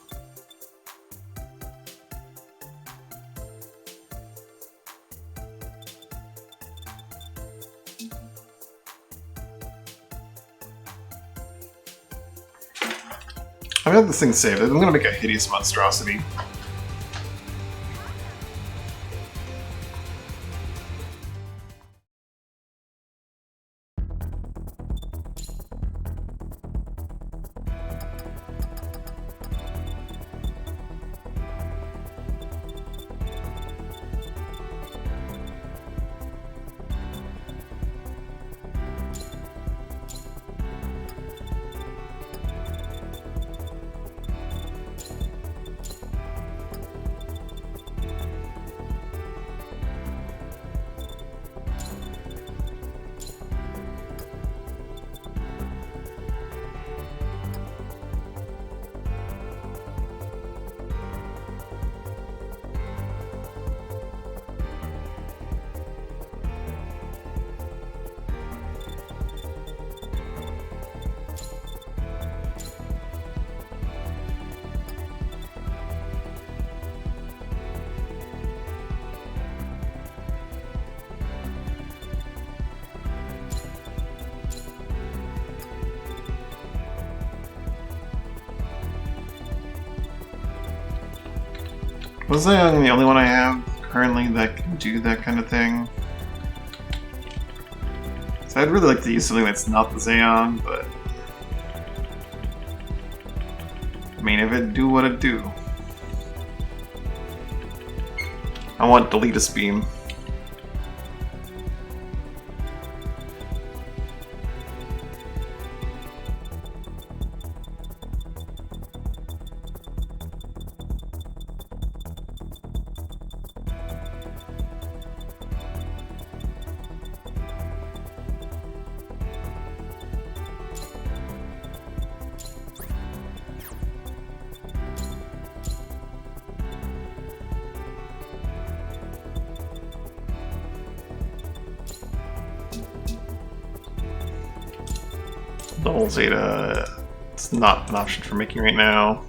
I've got this thing saved. I'm gonna make a hideous monstrosity. Was Zeon the only one I have currently that can do that kind of thing? So I'd really like to use something that's not the Zeon, but... I mean, if it do what it do. I want Deletus Beam. Level Zeta, it's not an option for making right now.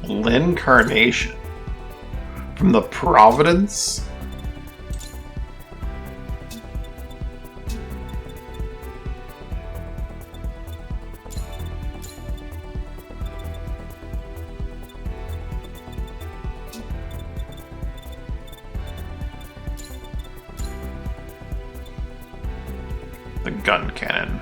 L'incarnation from the Providence. The gun cannon.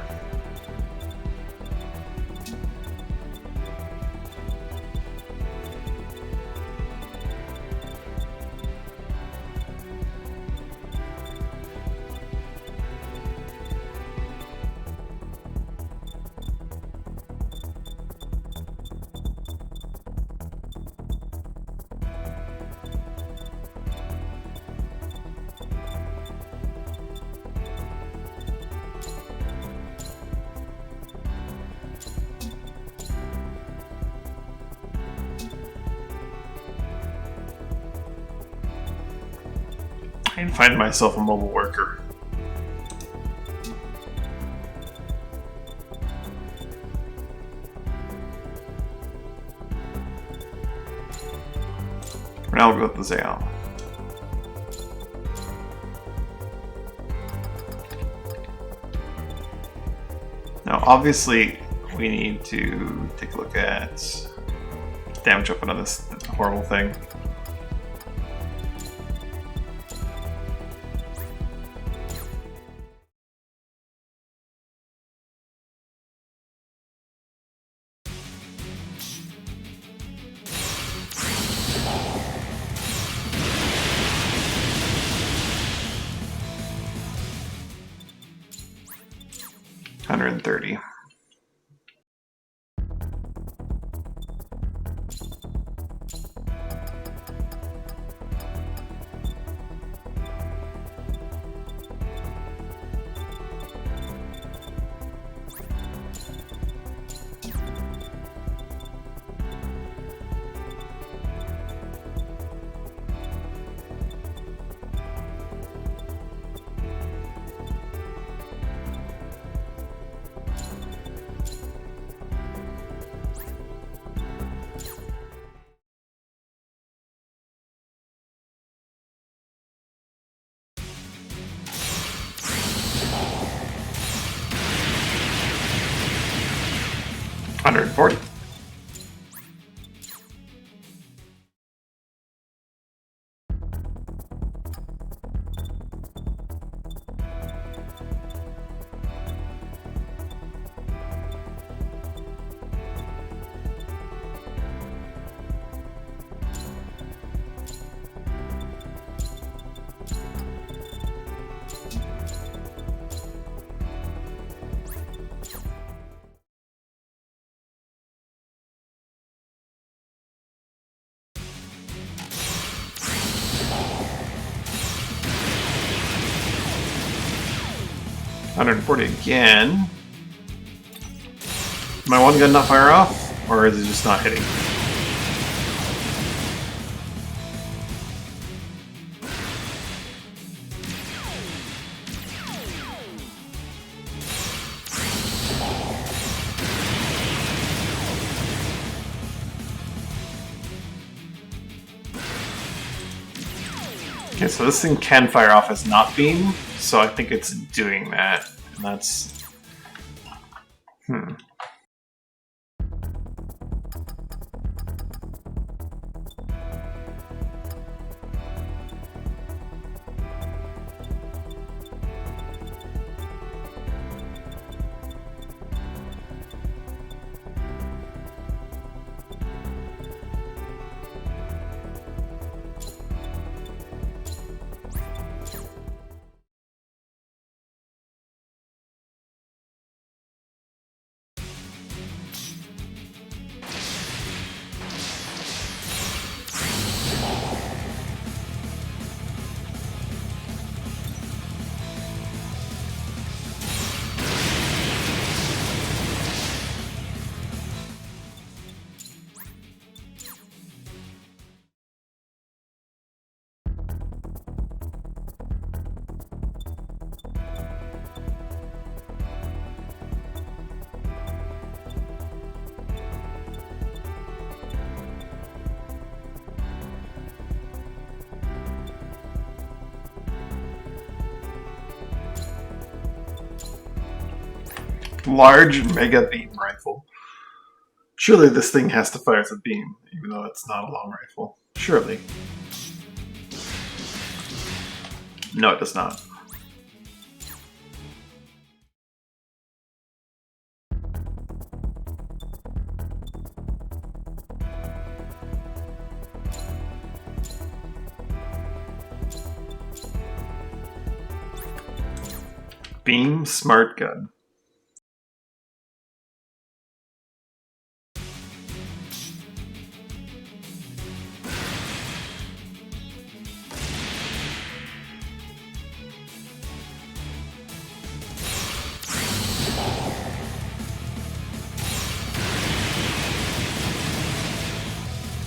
I can find myself a mobile worker. For now, we'll go with the Zeon. Now, obviously, we need to take a look at damage weapon on this horrible thing. $130. 140. $140 again. My one gun not fire off, or is it just not hitting? Okay, so this thing can fire off as not beam, so I think it's doing that, and that's... Large mega beam rifle. Surely this thing has to fire as a beam, even though it's not a long rifle. Surely. No, it does not. Beam Smart Gun.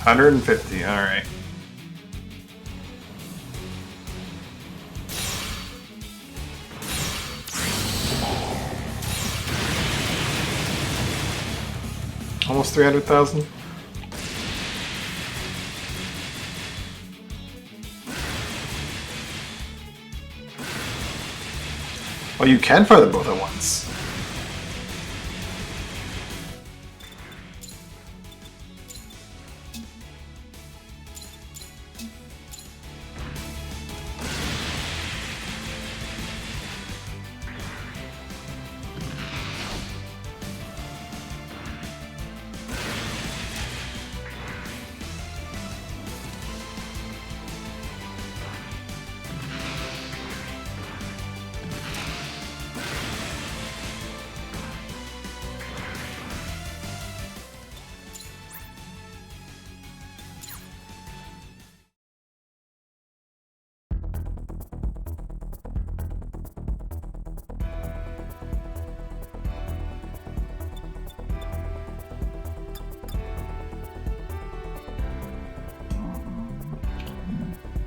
$150, alright. Almost 300,000. Well, you can fire them both at once.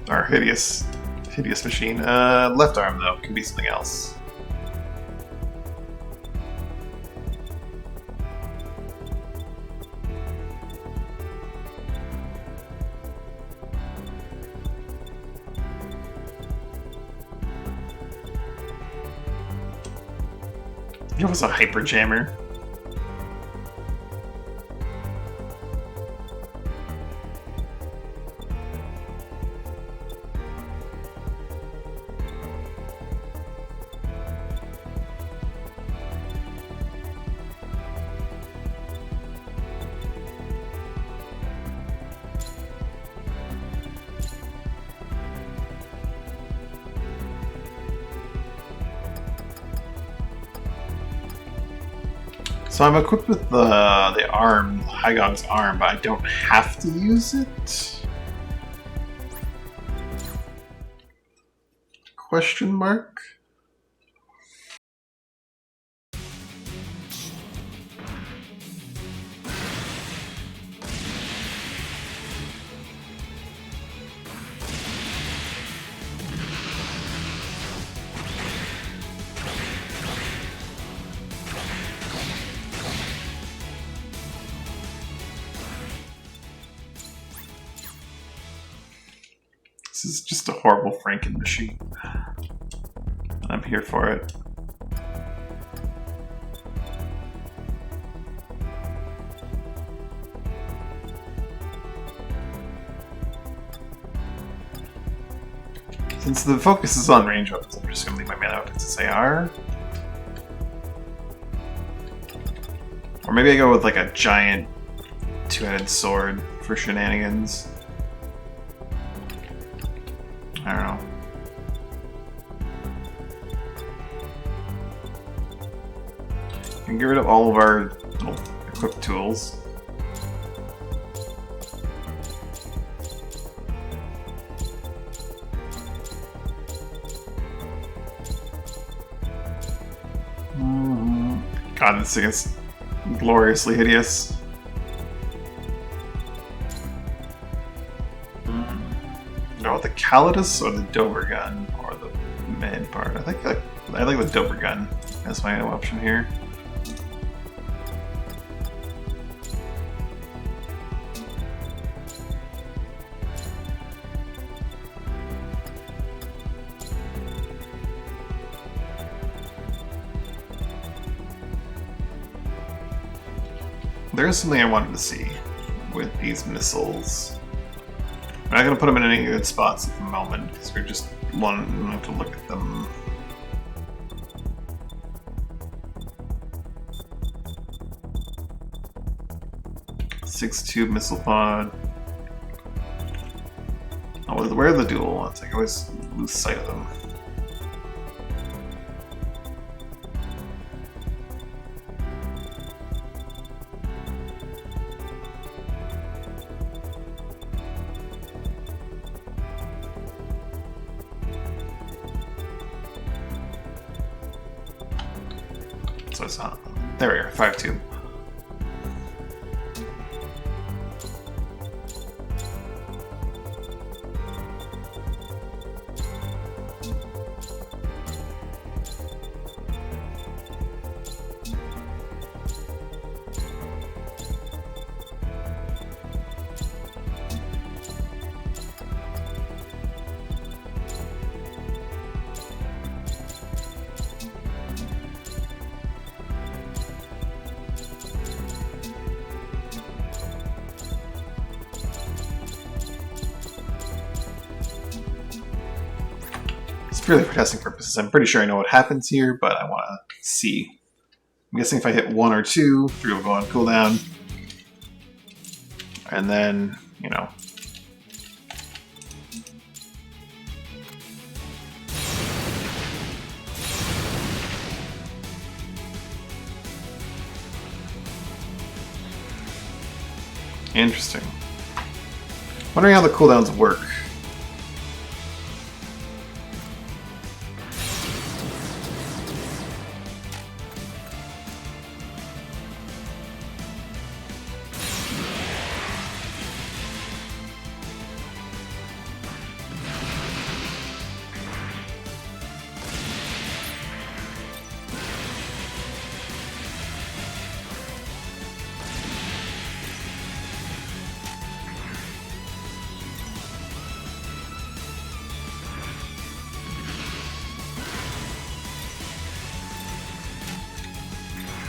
Our hideous machine. Left arm, though, can be something else. It was a hyper jammer. So I'm equipped with the arm, Hygog's arm, but I don't have to use it? Question mark? This is just a horrible Franken machine. I'm here for it. Since the focus is on range weapons, I'm just going to leave my mana outfits as they are. Or maybe I go with like a giant two-headed sword for shenanigans. I don't know. We can get rid of all of our little equipped tools. God, this thing is gloriously hideous. Go with the Calidus or the Dober gun or the mid part. I think I like the Dober gun as my option here. there is something I wanted to see with these missiles. I'm not going to put them in any good spots at the moment, because we're just wanting to look at them. Six-tube missile pod. Oh, where are the dual ones? I always lose sight of them. So it's not. There we are, 5-tube. Purely for testing purposes. I'm pretty sure I know what happens here, but I want to see. I'm guessing if I hit 1 or 2, 3 will go on cooldown. And then, you know. Interesting. Wondering how the cooldowns work.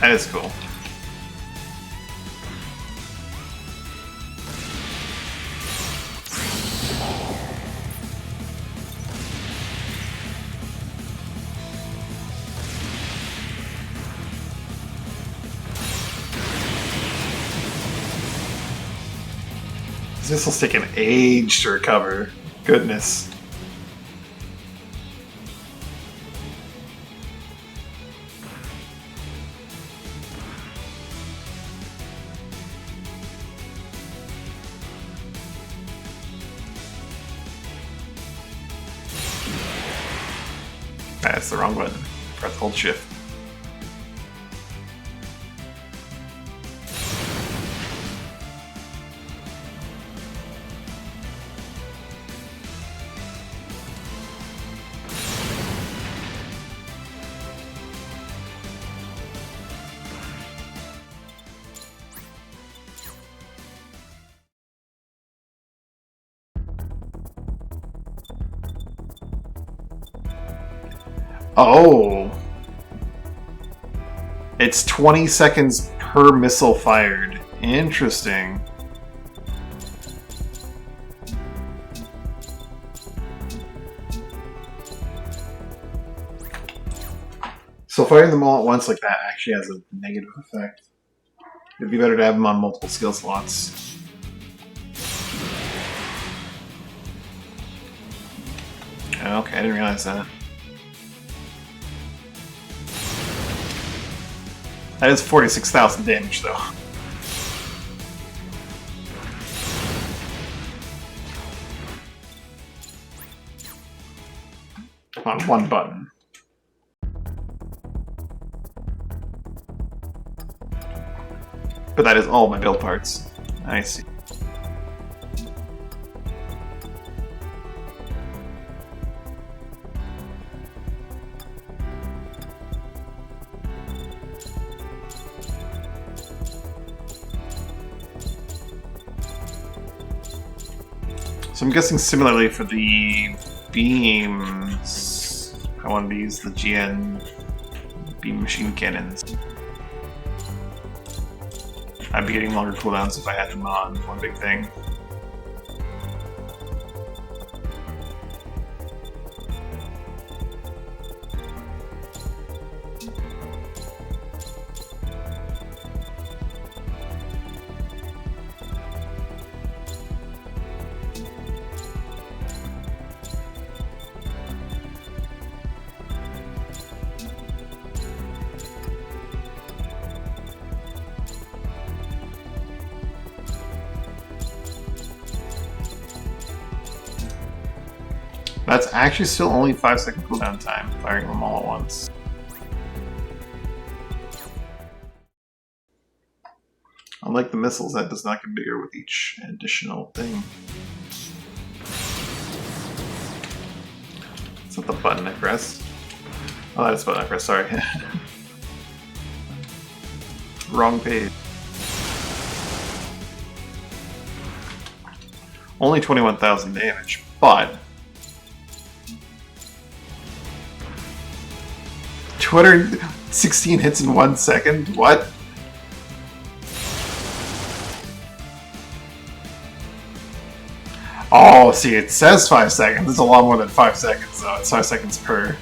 That is cool. This will take an age to recover. Goodness. That's the wrong button. Press hold shift. Oh! It's 20 seconds per missile fired. Interesting. So firing them all at once like that actually has a negative effect. It'd be better to have them on multiple skill slots. Okay, I didn't realize that. That is 46,000 damage, though. On one button. But that is all my build parts. I see. So I'm guessing similarly for the beams, I wanted to use the GN beam machine cannons. I'd be getting longer cooldowns if I had them on. One big thing. That's actually still only 5-second cooldown time, firing them all at once. Unlike the missiles, that does not get bigger with each additional thing. Is that the button I pressed? Oh, that's the button I pressed, sorry. Wrong page. Only 21,000 damage, but 216 hits in 1 second? What? Oh, see, it says 5 seconds. It's a lot more than 5 seconds, though. It's 5 seconds per.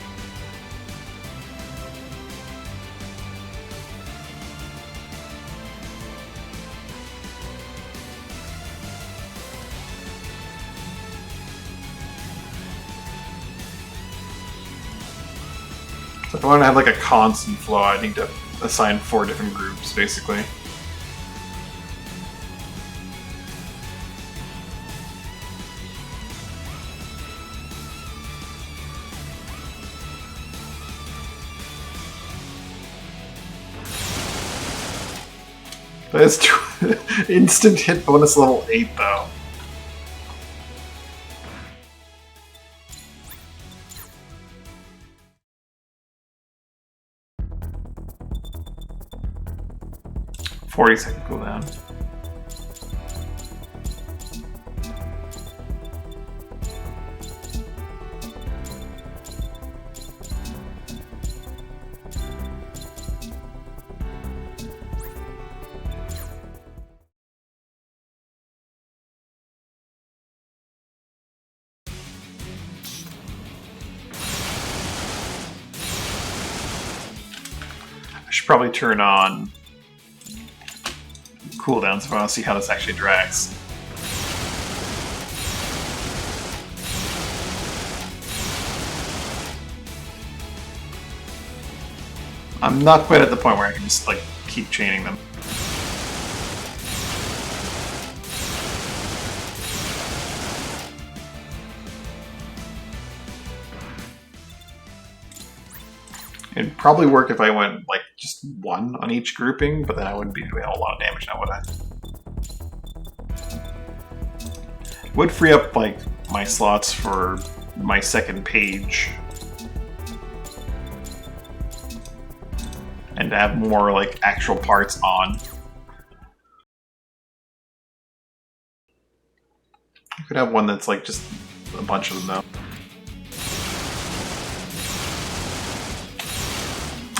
So if I want to have like a constant flow, I need to assign 4 different groups, basically. That's instant hit bonus level 8, though. Second cooldown. I should probably turn on cooldowns if I want to see how this actually drags. I'm not quite at the point where I can just like keep chaining them. It'd probably work if I went like just 1 on each grouping, but then I wouldn't be doing a whole lot of damage now, would I? It would free up like my slots for my second page. And to have more like actual parts on. I could have one that's like just a bunch of them though.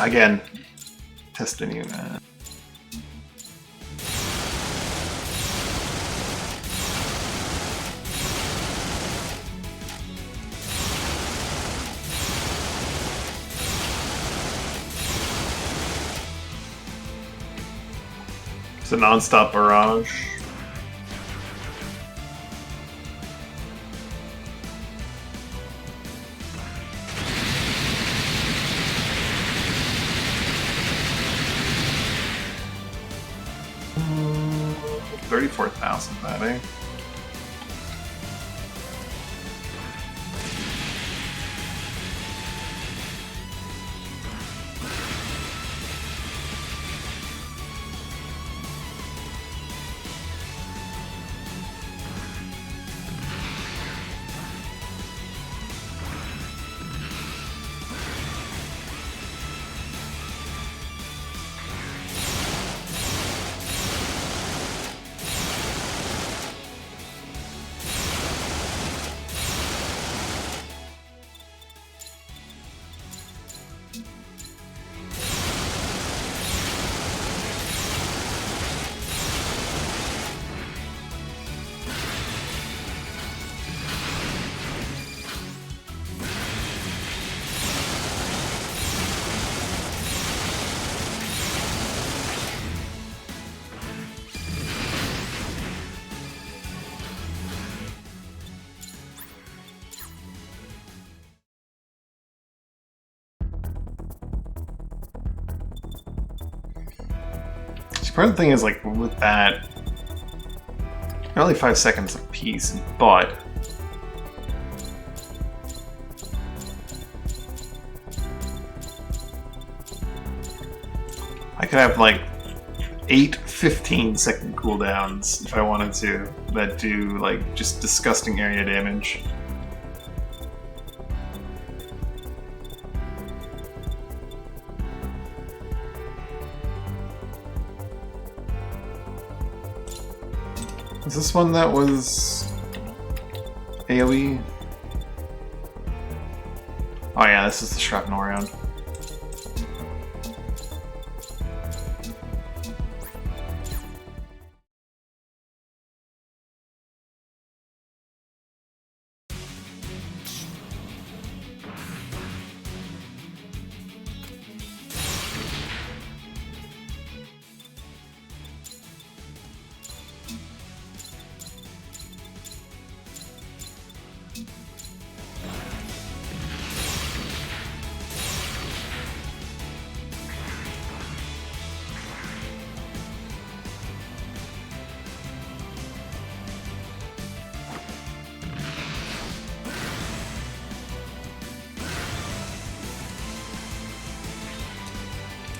Again, testing you. It's a non-stop barrage. $34,000 that, eh? See, part of the thing is, like, with that, they're only 5 seconds a piece, but I could have, like, 8 15-second cooldowns if I wanted to that do, like, just disgusting area damage. Is this one that was AoE? Oh yeah, this is the shrapnel round.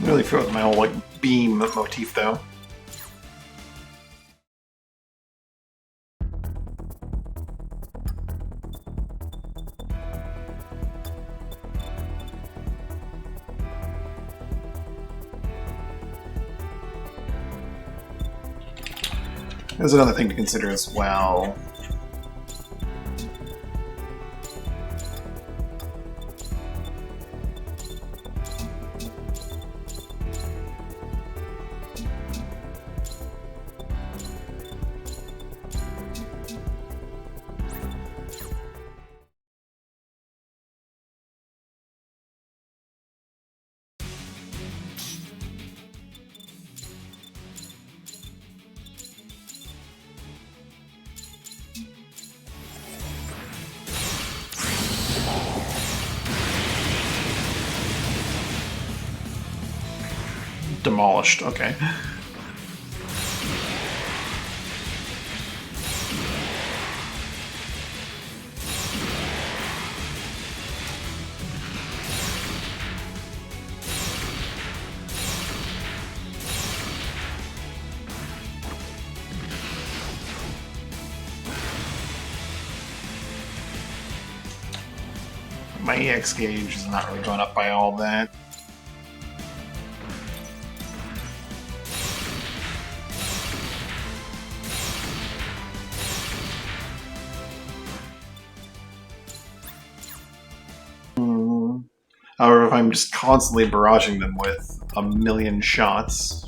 Really throw out my whole, like, beam motif, though. There's another thing to consider as well. Demolished, okay. My EX gauge is not really going up by all that. However, if I'm just constantly barraging them with a million shots...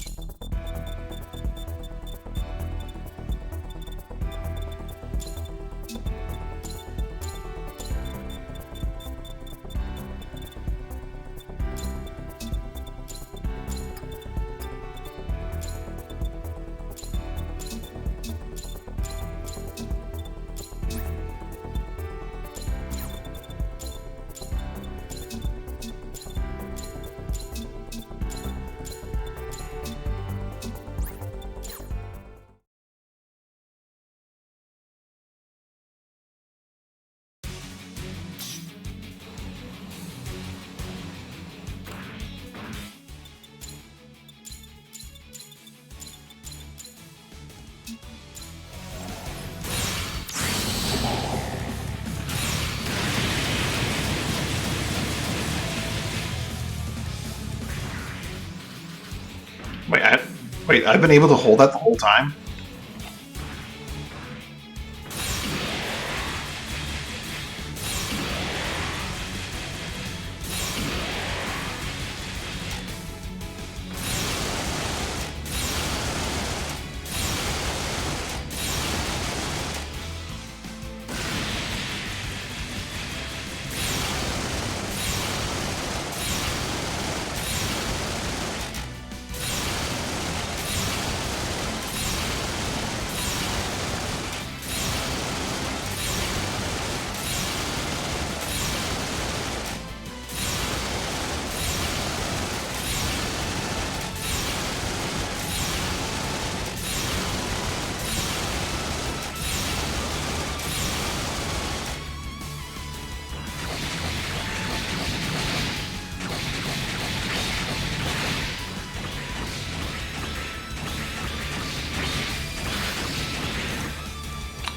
Wait, I've been able to hold that the whole time?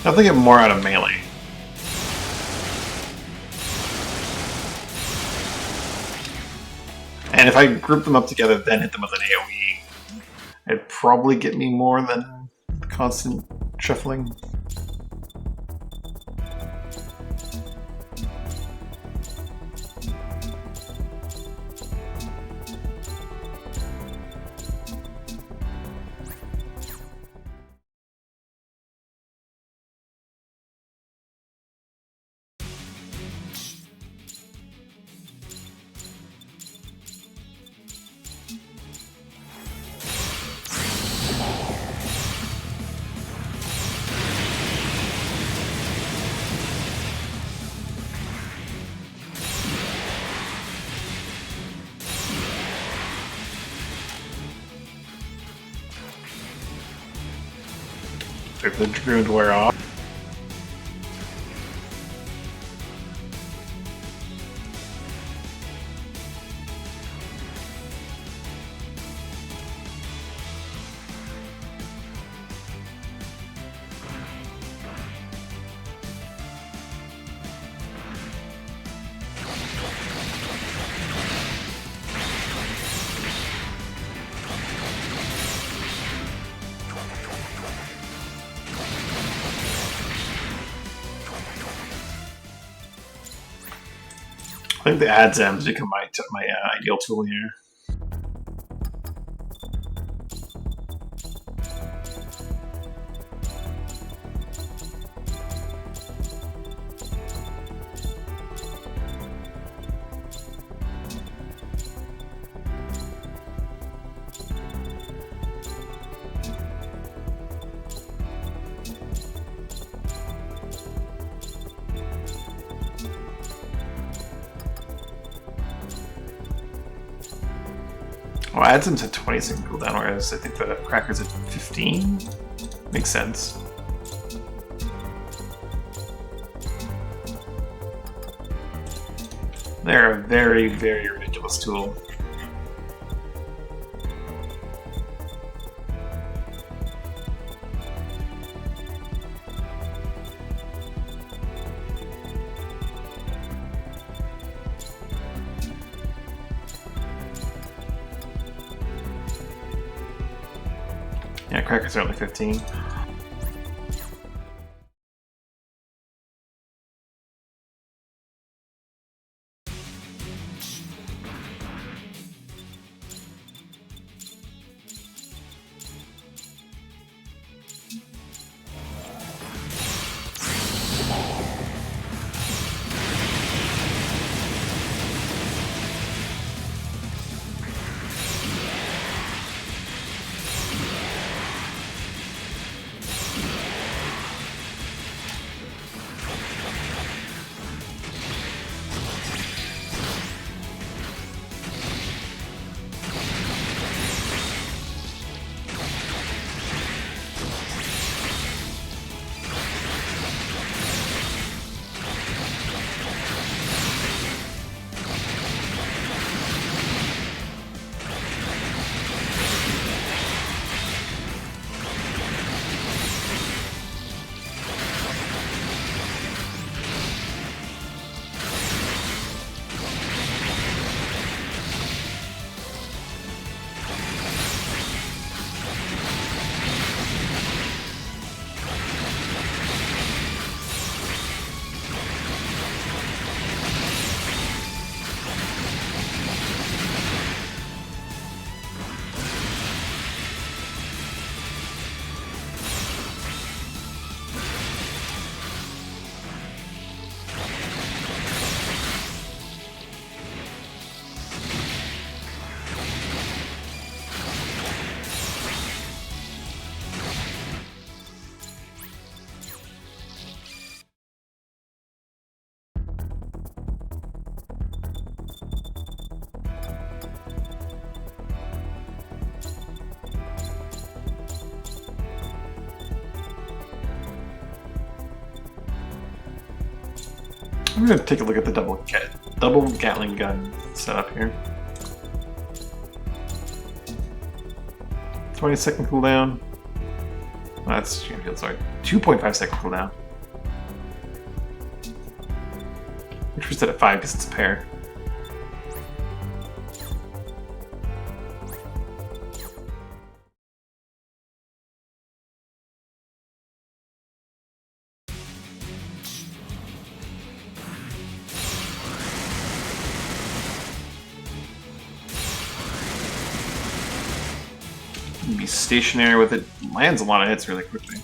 I think I'm more out of melee. And if I group them up together, then hit them with an AoE, it'd probably get me more than constant shuffling. If the Dragoon wear off. I think the ADZEMs become my ideal tool here. Well, ADZEM's at 20 second cooldown, whereas I think the Cracker's at 15. Makes sense. They're a very, very ridiculous tool. Yeah, Crackers are only 15. I'm gonna take a look at the double Gatling gun setup here. 20 second cooldown. That's sorry, 2.5-second cooldown. Which was set at 5 because it's a pair. Be stationary with it, lands a lot of hits really quickly.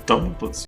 Double blitz.